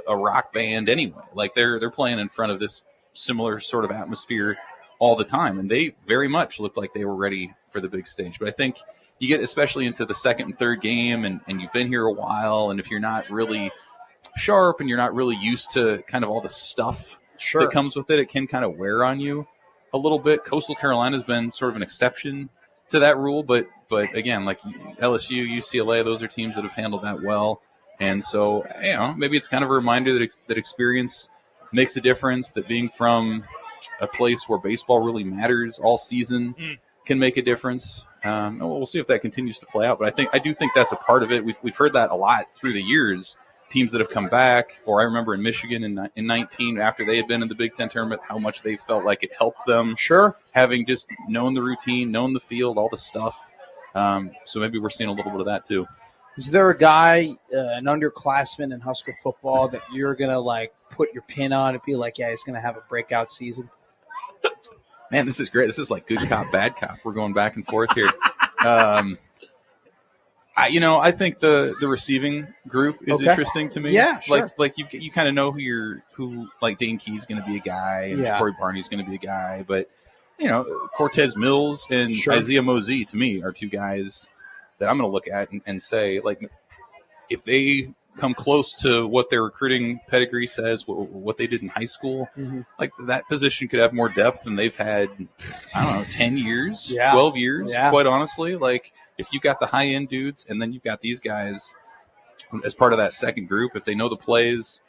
rock band anyway. Like they're playing in front of this similar sort of atmosphere all the time, and they very much looked like they were ready for the big stage. But I think you get especially into the second and third game, and you've been here a while, and if you're not really sharp and you're not really used to kind of all the stuff that comes with it, it can kind of wear on you a little bit. Coastal Carolina has been sort of an exception to that rule, but again, like LSU, UCLA, those are teams that have handled that well. And so, maybe it's kind of a reminder that experience makes a difference, that being from a place where baseball really matters all season can make a difference. We'll see if that continues to play out, but I do think that's a part of it. We've heard that a lot through the years. Teams that have come back, or I remember in Michigan in 19, after they had been in the Big Ten tournament, how much they felt like it helped them. Having just known the routine, known the field, all the stuff. So maybe we're seeing a little bit of that too. Is there a guy, an underclassman in Husker football, that you're going to like put your pin on and be like, yeah, he's going to have a breakout season? Man, this is great. This is like good cop, bad cop. We're going back and forth here. I think the receiving group is interesting to me. Yeah, sure. Like you kind of know who like Dane Key's going to be a guy, and Corey Barney's going to be a guy, but Cortez Mills and Isaiah Mosey to me are two guys that I'm going to look at and say, like, if they come close to what their recruiting pedigree says, what they did in high school, like that position could have more depth than they've had, 10 years, 12 years, quite honestly. Like, if you got the high-end dudes and then you've got these guys as part of that second group, if they know the plays,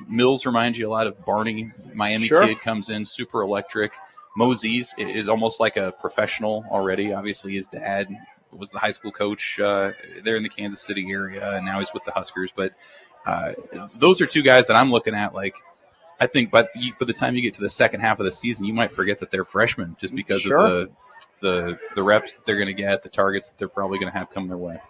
Mills reminds you a lot of Barney. Miami kid comes in, super electric. Mosey's is almost like a professional already. Obviously, his dad was the high school coach there in the Kansas City area, and now he's with the Huskers. But those are two guys that I'm looking at. Like, I think by the time you get to the second half of the season, you might forget that they're freshmen just because of the reps that they're going to get, the targets that they're probably going to have come their way.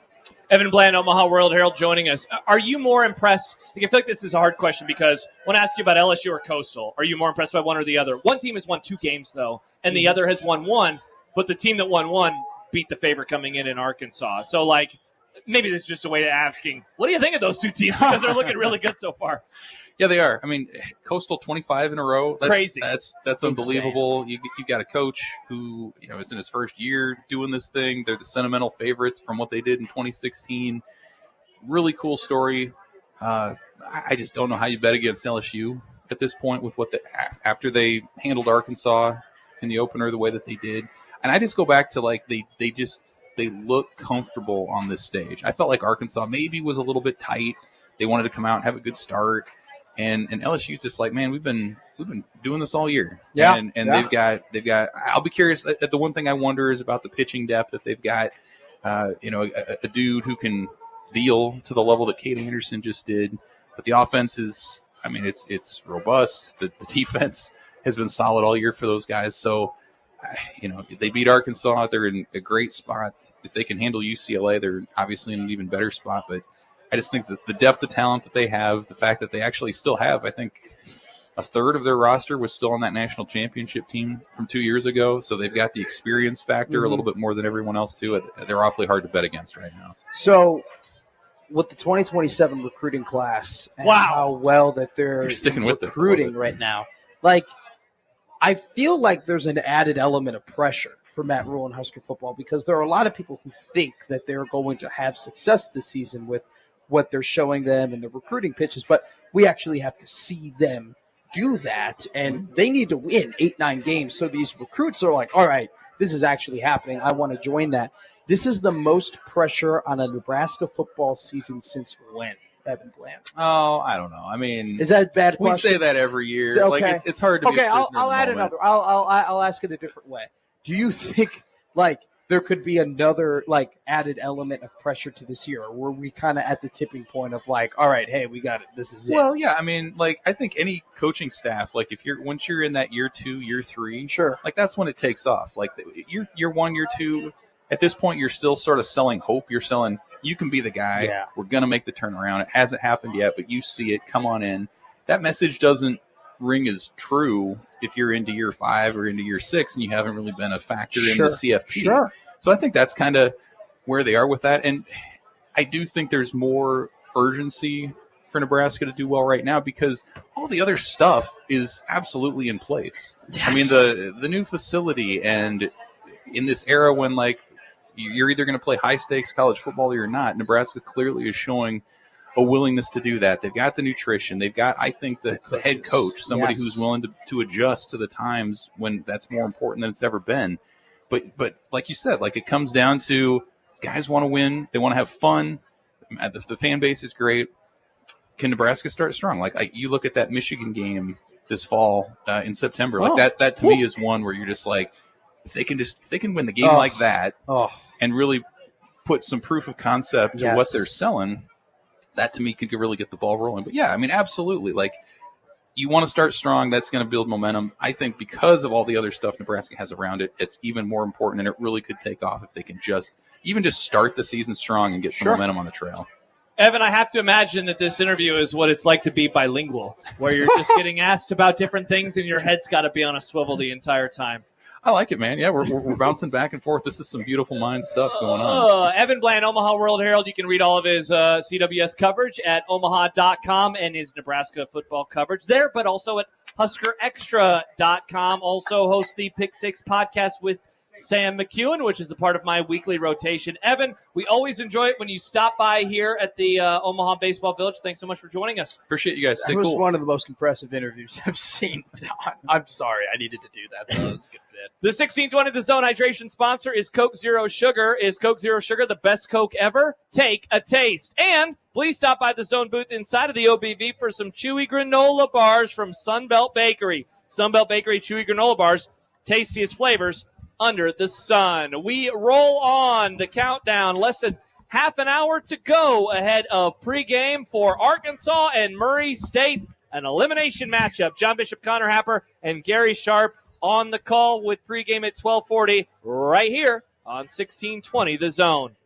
Evan Bland, Omaha World Herald, joining us. Are you more impressed? I feel like this is a hard question, because when I ask you about LSU or Coastal, are you more impressed by one or the other? One team has won 2 games, though, and the other has won 1, but the team that won 1 beat the favorite coming in Arkansas. So, like, maybe this is just a way of asking, what do you think of those two teams? Because they're looking really good so far. Yeah, they are. I mean, Coastal 25 in a row. That's crazy. That's unbelievable. You got a coach who is in his first year doing this thing. They're the sentimental favorites from what they did in 2016. Really cool story. I just don't know how you bet against LSU at this point with after they handled Arkansas in the opener the way that they did. And I just go back to, like, they look comfortable on this stage. I felt like Arkansas maybe was a little bit tight. They wanted to come out and have a good start. And LSU's just like, man, we've been doing this all year. And they've got. I'll be curious. The one thing I wonder is about the pitching depth. If they've got, a dude who can deal to the level that Cade Anderson just did. But the offense is, it's robust. The defense has been solid all year for those guys. So, they beat Arkansas. They're in a great spot. If they can handle UCLA, they're obviously in an even better spot. But I just think that the depth of talent that they have, the fact that they actually still have, I think, a third of their roster was still on that national championship team from 2 years ago. So they've got the experience factor a little bit more than everyone else, too. They're awfully hard to bet against right now. So with the 2027 recruiting class and how well that they're sticking with recruiting right now, like, I feel like there's an added element of pressure for Matt Rule and Husker football because there are a lot of people who think that they're going to have success this season with what they're showing them and the recruiting pitches, but we actually have to see them do that, and they need to win 8-9 games. So these recruits are like, all right, this is actually happening. I want to join that. This is the most pressure on a Nebraska football season since when, Evan Bland? Oh, I don't know. I mean, is that a bad question? We say that every year. Okay. Like it's hard to be. Okay, a prisoner I'll in the add moment. another. I'll ask it a different way. Do you think like there could be another like added element of pressure to this year, or were we kind of at the tipping point of like, all right, hey, we got it. This is it. Well, yeah. I mean, like I think any coaching staff, like if once you're in that year 2, year 3, sure, like that's when it takes off. Like year 1, year 2. At this point, you're still sort of selling hope. You're selling, you can be the guy. Yeah. We're going to make the turnaround. It hasn't happened yet, but you see it. Come on in. That message doesn't ring as true if you're into year 5 or into year 6 and you haven't really been a factor in the CFP. Sure. So I think that's kind of where they are with that. And I do think there's more urgency for Nebraska to do well right now because all the other stuff is absolutely in place. Yes. I mean, the new facility, and in this era when like you're either going to play high stakes college football or you're not, Nebraska clearly is showing a willingness to do that. They've got the nutrition. They've got, I think, the head coach, somebody who's willing to adjust to the times when that's more important than it's ever been. But like you said, like it comes down to guys want to win. They want to have fun. The fan base is great. Can Nebraska start strong? Like you look at that Michigan game this fall in September. Like that to me is one where you're just like, if they can win the game like that and really put some proof of concept to what they're selling, that to me could really get the ball rolling. But yeah, I mean, absolutely. Like you want to start strong. That's going to build momentum. I think because of all the other stuff Nebraska has around it, it's even more important, and it really could take off if they can just start the season strong and get some momentum on the trail. Evan, I have to imagine that this interview is what it's like to be bilingual, where you're just getting asked about different things and your head's got to be on a swivel the entire time. I like it, man. Yeah, we're bouncing back and forth. This is some beautiful mind stuff going on. Evan Bland, Omaha World Herald. You can read all of his CWS coverage at omaha.com and his Nebraska football coverage there, but also at huskerextra.com. Also hosts the Pick Six podcast with Sam McEwen, which is a part of my weekly rotation. Evan, we always enjoy it when you stop by here at the Omaha Baseball Village. Thanks so much for joining us. Appreciate you guys. That was one of the most impressive interviews I've seen. I'm sorry. I needed to do that. That was a good bit. The 1620 The Zone hydration sponsor is Coke Zero Sugar. Is Coke Zero Sugar the best Coke ever? Take a taste. And please stop by the Zone booth inside of the OBV for some chewy granola bars from Sunbelt Bakery. Sunbelt Bakery chewy granola bars, tastiest flavors under the sun. We roll on the countdown. Less than half an hour to go ahead of pregame for Arkansas and Murray State, an elimination matchup. John Bishop, Connor Happer, and Gary Sharp on the call with pregame at 1240 right here on 1620 The Zone.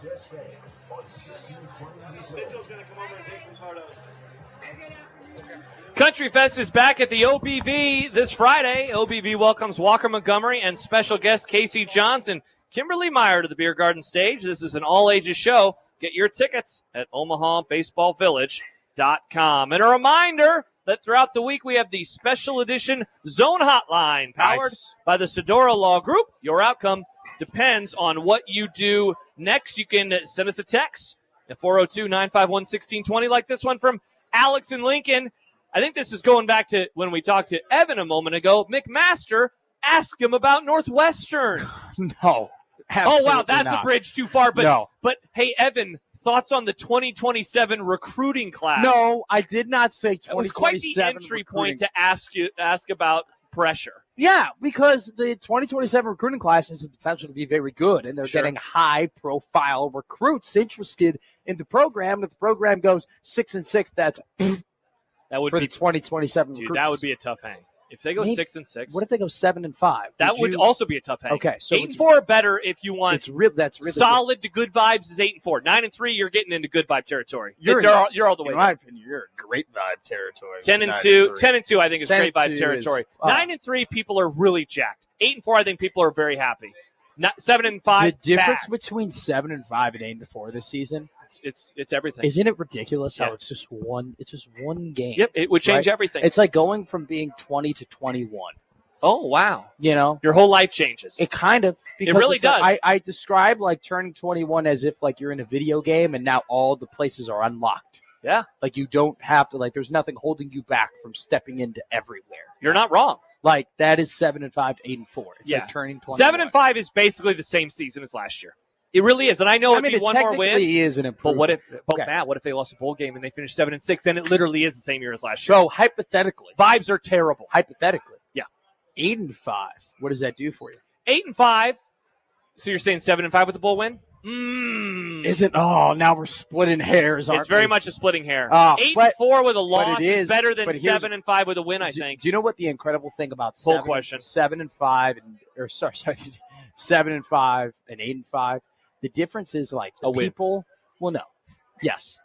Access Bank on 1620 Mitchell's going to come over and take some photos. Country Fest is back at the OBV this Friday. OBV welcomes Walker Montgomery and special guest Casey Johnson, Kimberly Meyer to the Beer Garden stage. This is an all-ages show. Get your tickets at OmahaBaseballVillage.com. And a reminder that throughout the week we have the special edition Zone Hotline powered by the Sedora Law Group. Your outcome depends on what you do next. You can send us a text at 402-951-1620 like this one from Alex in Lincoln. I think this is going back to when we talked to Evan a moment ago. McMaster, ask him about Northwestern. No. Oh, wow, that's not. a bridge too far. But, No. But hey, Evan, thoughts on the 2027 recruiting class? No, I did not say 2027. It was quite the entry point to ask about pressure. Yeah, because the 2027 recruiting class has the potential to be very good, and they're Sure. getting high-profile recruits interested in the program. If the program goes 6-6, that's That would for be the 2027 dude. recruits. That would be a tough hang. If they go Maybe- 6-6, What if they go 7-5? that would also be a tough hang. Okay, so 8-4 or better if you want. It's real. That's really solid to good vibes is 8-4. 9-3, you're getting into good vibe territory. You're You're all the way. In my opinion, you're in great vibe territory. 10-2, 10-2, I think is 10 great and vibe 2 territory. is- 9-3, people are really jacked. 8-4, I think people are very happy. 7-5, The difference bad. between 7-5 and 8-4 this season, It's everything. isn't it ridiculous? How Yeah. it's just one game. Yep, it would change right? everything. It's like going from being 20 to 21. Oh wow, You know, your whole life changes. it kind of because really it's like- does. I describe like turning 21 as if like you're in a video game and now all the places are unlocked. Yeah, Like you don't have to like. There's nothing holding you back from stepping into everywhere. you're not wrong. Like that is 7-5 to 8-4. It's Yeah. like turning 21. 7-5 is basically the same season as last year. It really is, and I know I it'd mean, be it one more win. technically is an But improvement. what if? But Okay. Matt, what if they lost a bowl game and they finished 7-6? Then it literally is the same year as last year. So hypothetically, Vibes are terrible. hypothetically, Yeah. 8-5. What does that do for you? 8-5. So you're saying 7-5 with the bowl win? Isn't now we're splitting hairs. Aren't It's very we? much a splitting hair. Oh, 8-4 with a but loss it is is- better than but here's- 7-5 with a win. I Do think. you know what the incredible thing about Full 7 question. 7-5 sorry 7-5 and 8-5? The difference is like the A win. people. Well, no, yes,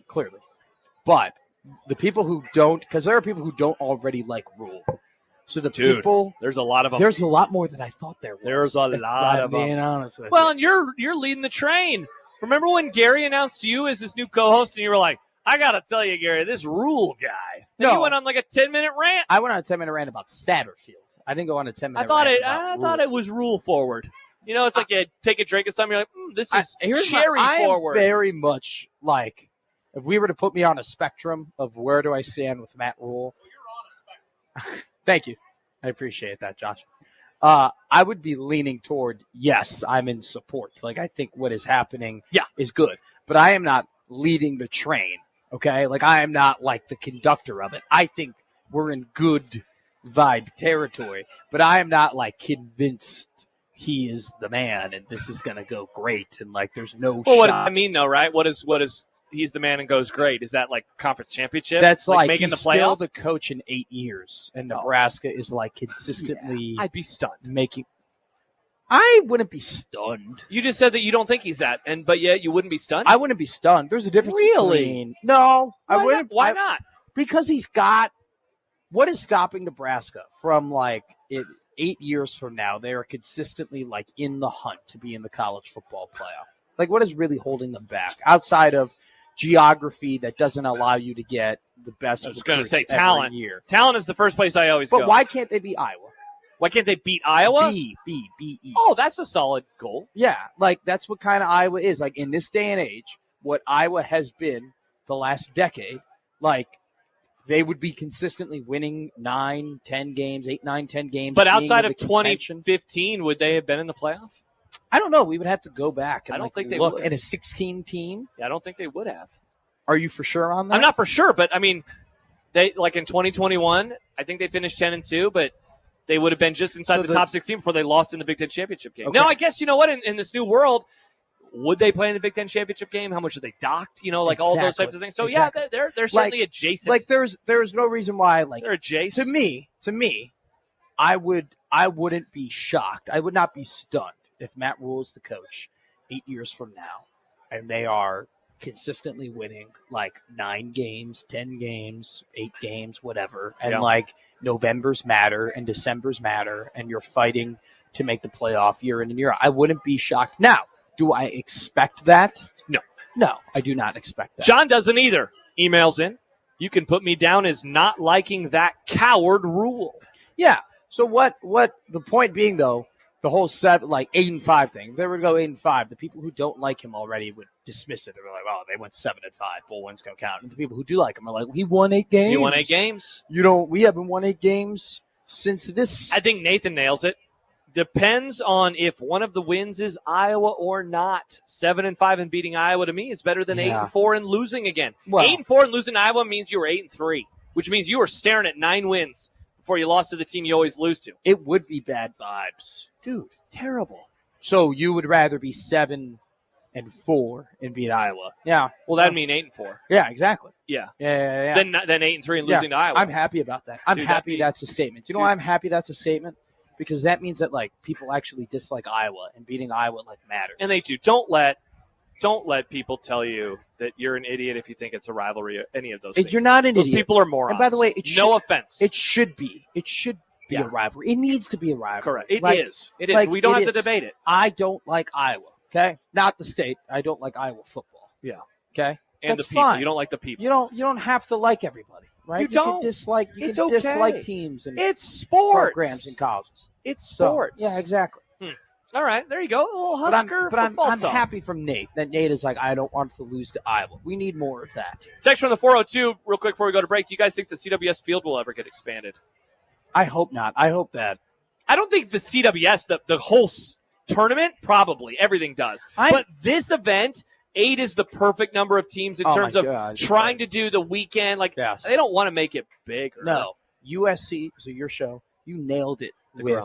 clearly, but the people who don't, because there are people who don't already like rule. So the Dude, people, There's a lot of them. there's a lot more than I thought there was. There's a if lot I'm of 'em. being honest with Well, and you're leading the train. Remember when Gary announced you as his new co-host, and you were like, "I gotta tell you, Gary, this rule guy." And No. you went on like a 10-minute rant. I went on a 10-minute rant about Satterfield. I didn't go on a 10-minute. I thought rant it. about I rule. thought it was rule forward. You know, it's like you take a drink of something. You're like, this is cherry I am forward. very much like, if we were to put me on a spectrum of where do I stand with Matt Rule. Thank you. I appreciate that, Josh. I would be leaning toward, yes, I'm in support. Like, I think what is happening is good. But I am not leading the train, okay? Like, I am not, like, the conductor of it. I think we're in good vibe territory. But I am not, like, convinced he is the man and this is going to go great. And, like, there's no Well, what does shot. that mean, though, right? What is he's the man and goes great? Is that like conference championship? That's like making he's the playoff? still the coach in 8 years, and Nebraska is like consistently I'd be stunned. making. I wouldn't be stunned. You just said that you don't think he's that, but yet you wouldn't be stunned. I wouldn't be stunned. There's a difference. Really? Between, no, I Why wouldn't. not? Why I- not? Because he's got. What is stopping Nebraska from like 8 years from now? They are consistently like in the hunt to be in the college football playoff. Like, what is really holding them back outside of geography that doesn't allow you to get the best? I was going to recruits say every talent. year. Talent is the first place I always But go. why can't they beat Iowa? Why can't they beat Iowa? B-E. Oh, that's a solid goal. Yeah, like that's what kind of Iowa is. Like in this day and age, what Iowa has been the last decade, like they would be consistently winning 9, 10 games, 8, 9, 10 games. But being outside in of the contention. 2015, would they have been in the playoff? I don't know. We would have to go back and I don't like, think they look would. at a 16 team. Yeah, I don't think they would have. Are you for sure on that? I'm not for sure, but I mean, they like in 2021, I think they finished 10-2, but they would have been just inside the top 16 before they lost in the Big Ten championship game. Okay. Now, I guess you know what? In this new world, would they play in the Big Ten championship game? How much are they docked? You know, like all those types of things. So Exactly. yeah, they're certainly adjacent. Like there's no reason why like they're adjacent. to me, I wouldn't be shocked. I would not be stunned if Matt Rule is the coach 8 years from now, and they are consistently winning like 9 games, 10 games, 8 games, whatever, and like Novembers matter and Decembers matter, and you're fighting to make the playoff year in and year out, I wouldn't be shocked. Now, do I expect that? No, I do not expect that. John doesn't either. Emails in. You can put me down as not liking that coward rule. Yeah. So what the point being, though, the whole 8-5 thing, if they were to go 8-5, the people who don't like him already would dismiss it. They were like, oh, they went 7-5. Bowl wins don't count. And the people who do like him are like, he won 8 games. He won 8 games. We haven't won 8 games since this. I think Nathan nails it. Depends on if one of the wins is Iowa or not. 7-5 and beating Iowa to me is better than 8-4 and losing again. Well, 8-4 and losing Iowa means you were 8-3, which means you were staring at 9 wins before you lost to the team you always lose to. It would be bad vibes. Dude, terrible. So you would rather be 7-4 and beat Iowa? Yeah. Well, that'd mean 8-4. Yeah, exactly. Yeah. Yeah. Then 8-3 and losing to Iowa. I'm happy about that. I'm happy that's a statement. You know why I'm happy that's a statement? Because that means that like people actually dislike Iowa, and beating Iowa like matters. And they do. Don't let people tell you that you're an idiot if you think it's a rivalry or any of those things. You're not an idiot. Those people are morons. And by the way, no offense. It should be. It should be a rivalry. It needs to be a rivalry. Correct. It is. It is. Like, We don't have to debate it. I don't like Iowa. Okay, not the state. I don't like Iowa football. Yeah. Okay. And That's the people. fine. You don't like the people. You don't have to like everybody, right? You don't. Can dislike. You It's can okay. dislike teams and It's sports. programs and colleges. It's So, sports. yeah, exactly. All right, there you go. A little But Husker football I'm talk. happy from Nate that Nate is like, I don't want to lose to Iowa. We need more of that. Text from the 402, real quick before we go to break. Do you guys think the CWS field will ever get expanded? I hope not. I hope that. I don't think the CWS, the whole tournament, probably. Everything does. But this event, 8 is the perfect number of teams in terms of trying to do the weekend. Like, they don't want to make it bigger. No. USC, so your show, you nailed it with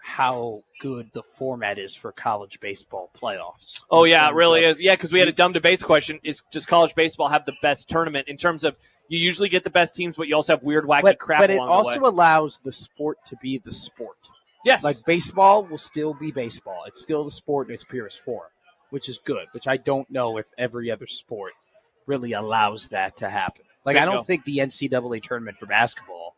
how good the format is for college baseball playoffs. Oh, yeah, it really is. Yeah, because we had a dumb debates question. Does college baseball have the best tournament in terms of you usually get the best teams, but you also have weird, wacky crap But it along the also way? allows the sport to be the sport. Yes. Like baseball will still be baseball. It's still the sport in its purest form, which is good, which I don't know if every other sport really allows that to happen. Like, I don't think the NCAA tournament for basketball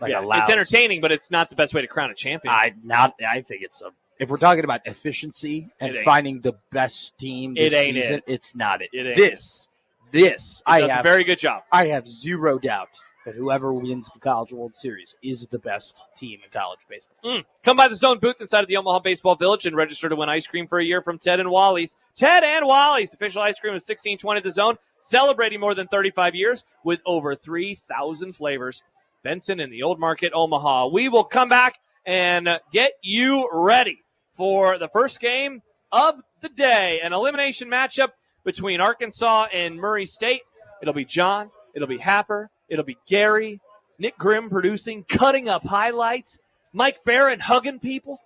allows. It's entertaining, but it's not the best way to crown a champion. I think it's if we're talking about efficiency and finding the best team this season, it's not it. This It does a very good job. I have zero doubt that whoever wins the College World Series is the best team in college baseball. Come by the Zone booth inside of the Omaha Baseball Village and register to win ice cream for a year from Ted and Wally's. Ted and Wally's, official ice cream of 1620 The Zone, celebrating more than 35 years with over 3,000 flavors. Benson in the Old Market, Omaha. We will come back and get you ready for the first game of the day, an elimination matchup between Arkansas and Murray State. It'll be John. It'll be Happer. It'll be Gary. Nick Grimm producing, cutting up highlights. Mike Barron hugging people,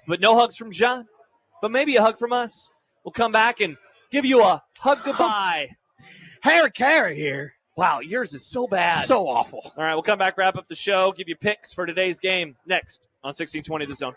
but no hugs from John. But maybe a hug from us. We'll come back and give you a hug goodbye. Harry here. Wow, yours is so bad. So awful. All right, we'll come back, wrap up the show, give you picks for today's game next on 1620 The Zone.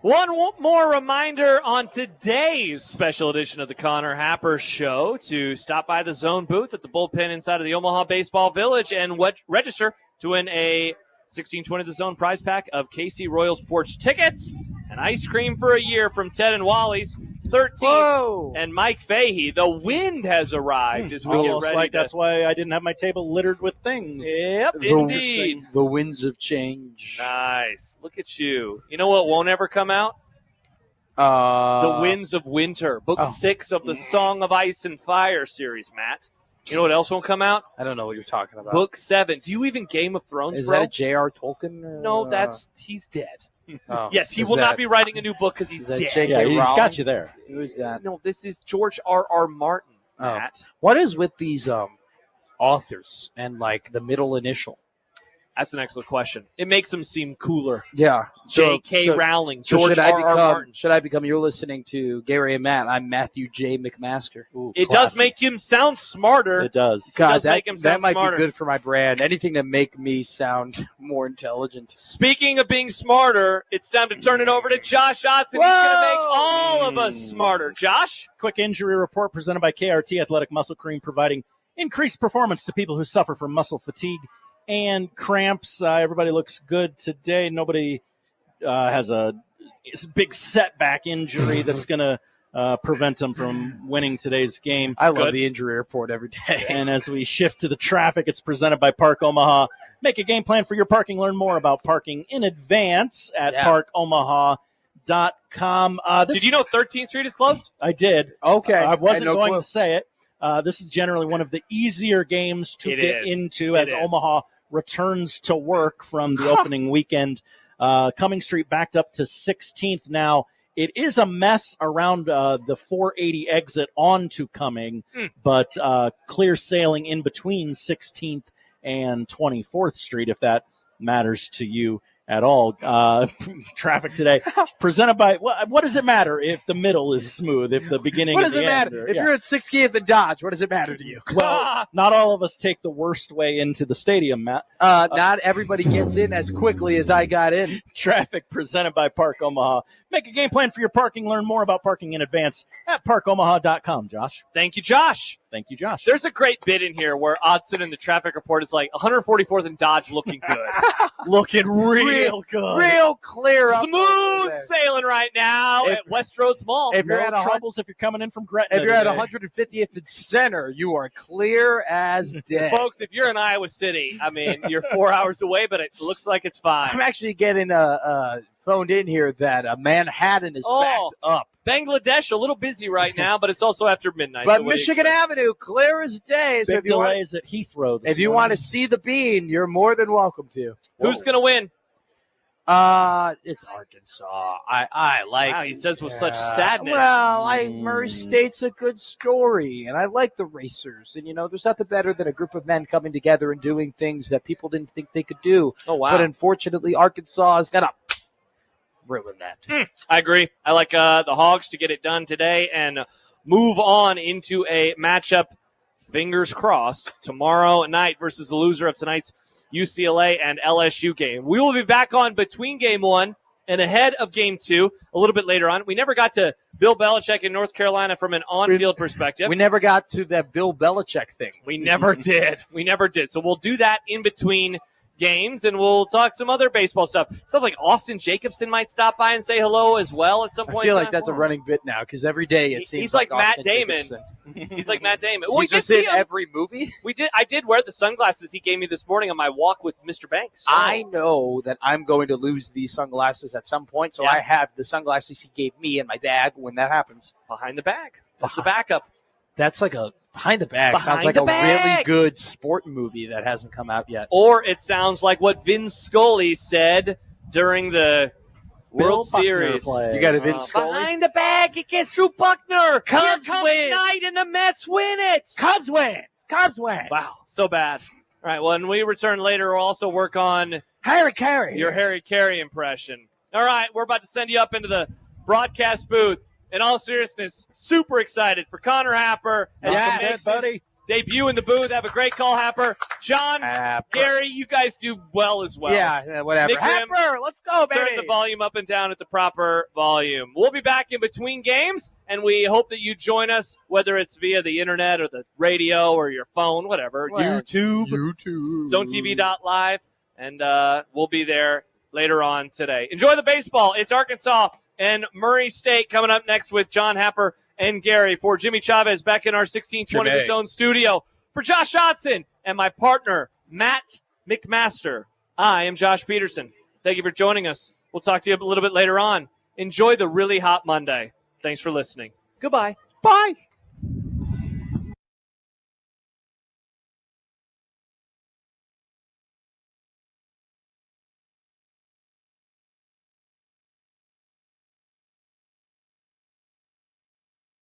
One more reminder on today's special edition of the Connor Happer Show to stop by the Zone booth at the bullpen inside of the Omaha Baseball Village and register to win a 1620 The Zone prize pack of KC Royals Porch tickets and ice cream for a year from Ted and Wally's. 13th and Mike Fahey. The wind has arrived as we get ready. Like that's why I didn't have my table littered with things. Yep, indeed. The winds of change. Nice. Look at you. You know what won't ever come out? The Winds of Winter, book 6 of the Song of Ice and Fire series, Matt. You know what else won't come out? I don't know what you're talking about. Book 7. Do you even Game of Thrones, Is bro? that a J.R. Tolkien? No, he's dead. Oh. Yes, he will not be writing a new book because he's dead. Yeah, he's got you there. Who is that? No, this is George R.R. Martin, Matt. What is with these authors and like the middle initial? That's an excellent question. It makes them seem cooler. Yeah. J.K. Rowling, George R.R. Martin. Should I become, you're listening to Gary and Matt, I'm Matthew J. McMaster. Ooh, it classic. does make him sound smarter. It does. God, make him sound that might smarter. be good for my brand. Anything to make me sound more intelligent. Speaking of being smarter, it's time to turn it over to Josh Otson. He's going to make all of us smarter. Josh? Quick injury report presented by KRT Athletic Muscle Cream, providing increased performance to people who suffer from muscle fatigue and cramps. Everybody looks good today. Nobody has a big setback injury that's going to prevent them from winning today's game. I love the injury report every day. And as we shift to the traffic, it's presented by Park Omaha. Make a game plan for your parking. Learn more about parking in advance at parkomaha.com. Did you know 13th Street is closed? I did. Okay. I wasn't going to say it. This is generally one of the easier games to get into as Omaha returns to work from the opening weekend. Cumming Street backed up to 16th now. It is a mess around the 480 exit onto Cumming, but clear sailing in between 16th and 24th Street, if that matters to you at all. Traffic today presented by what does it matter if the middle is smooth, if the beginning what is does it matter if you're at 60th and Dodge? What does it matter to you? Well, not all of us take the worst way into the stadium, Matt. Not everybody gets in as quickly as I got in. Traffic presented by Park Omaha. Make a game plan for your parking. Learn more about parking in advance at parkomaha.com. Josh. Thank you, Josh. Thank you, Josh. There's a great bit in here where Otson in the traffic report is like 144th and Dodge looking good. Looking real good. Real clear. Smooth sailing right now at Westroads Mall. If you're no at troubles if you're coming in from Gretna. If you're at today. 150th and Center, you are clear as day. Folks, if you're in Iowa City, I mean, you're 4 hours away, but it looks like it's fine. I'm actually getting phoned in here that Manhattan is backed up. Bangladesh, a little busy right now, but it's also after midnight. But Michigan Avenue, clear as day. So Big delays at Heathrow. If you want to see the bean, you're more than welcome to. Who's going to win? It's Arkansas. I like. Wow, he says with such sadness. Well, Murray State's a good story, and I like the racers. And there's nothing better than a group of men coming together and doing things that people didn't think they could do. Oh wow! But unfortunately, Arkansas is gonna ruin that. I agree. I like the Hogs to get it done today and move on into a matchup. Fingers crossed tomorrow night versus the loser of tonight's UCLA and LSU game. We will be back on between game 1 and ahead of game 2 a little bit later on. We never got to Bill Belichick in North Carolina from an on-field perspective. We never got to that Bill Belichick thing. We never did. We never did. So we'll do that in between games, and we'll talk some other baseball stuff. It sounds like Austin Jacobson might stop by and say hello as well at some point. I feel like that's a running bit now because every day it seems he's like Matt Austin Damon. Jacobson. He's like Matt Damon. Well, we just did every movie. We did. I did wear the sunglasses he gave me this morning on my walk with Mr. Banks. I know that I'm going to lose these sunglasses at some point, so I have the sunglasses he gave me in my bag when that happens. Behind the bag. That's the backup. That's like a behind the bag. Sounds like a really good sport movie that hasn't come out yet. Or it sounds like what Vin Scully said during the World Series. You got a Vin Scully? Behind the bag, it gets through Buckner. Cubs Here comes win. Knight, and the Mets win it. Cubs win. Cubs win. Wow, so bad. All right, when we return later, we'll also work on Harry Carey. Your Harry Carey impression. All right, we're about to send you up into the broadcast booth. In all seriousness, super excited for Connor Happer. Buddy. debut in the booth. Have a great call, Happer. John, Gary, you guys do well as well. Yeah, whatever. Nick Grimm, Happer, let's go, baby. turn the volume up and down at the proper volume. We'll be back in between games, and we hope that you join us, whether it's via the internet or the radio or your phone, whatever. YouTube. ZoneTV.live, and we'll be there later on today. Enjoy the baseball. It's Arkansas and Murray State coming up next with John Happer and Gary. For Jimmy Chavez back in our 1620 The Zone studio. For Josh Hodson and my partner, Matt McMaster, I am Josh Peterson. Thank you for joining us. We'll talk to you a little bit later on. Enjoy the really hot Monday. Thanks for listening. Goodbye. Bye.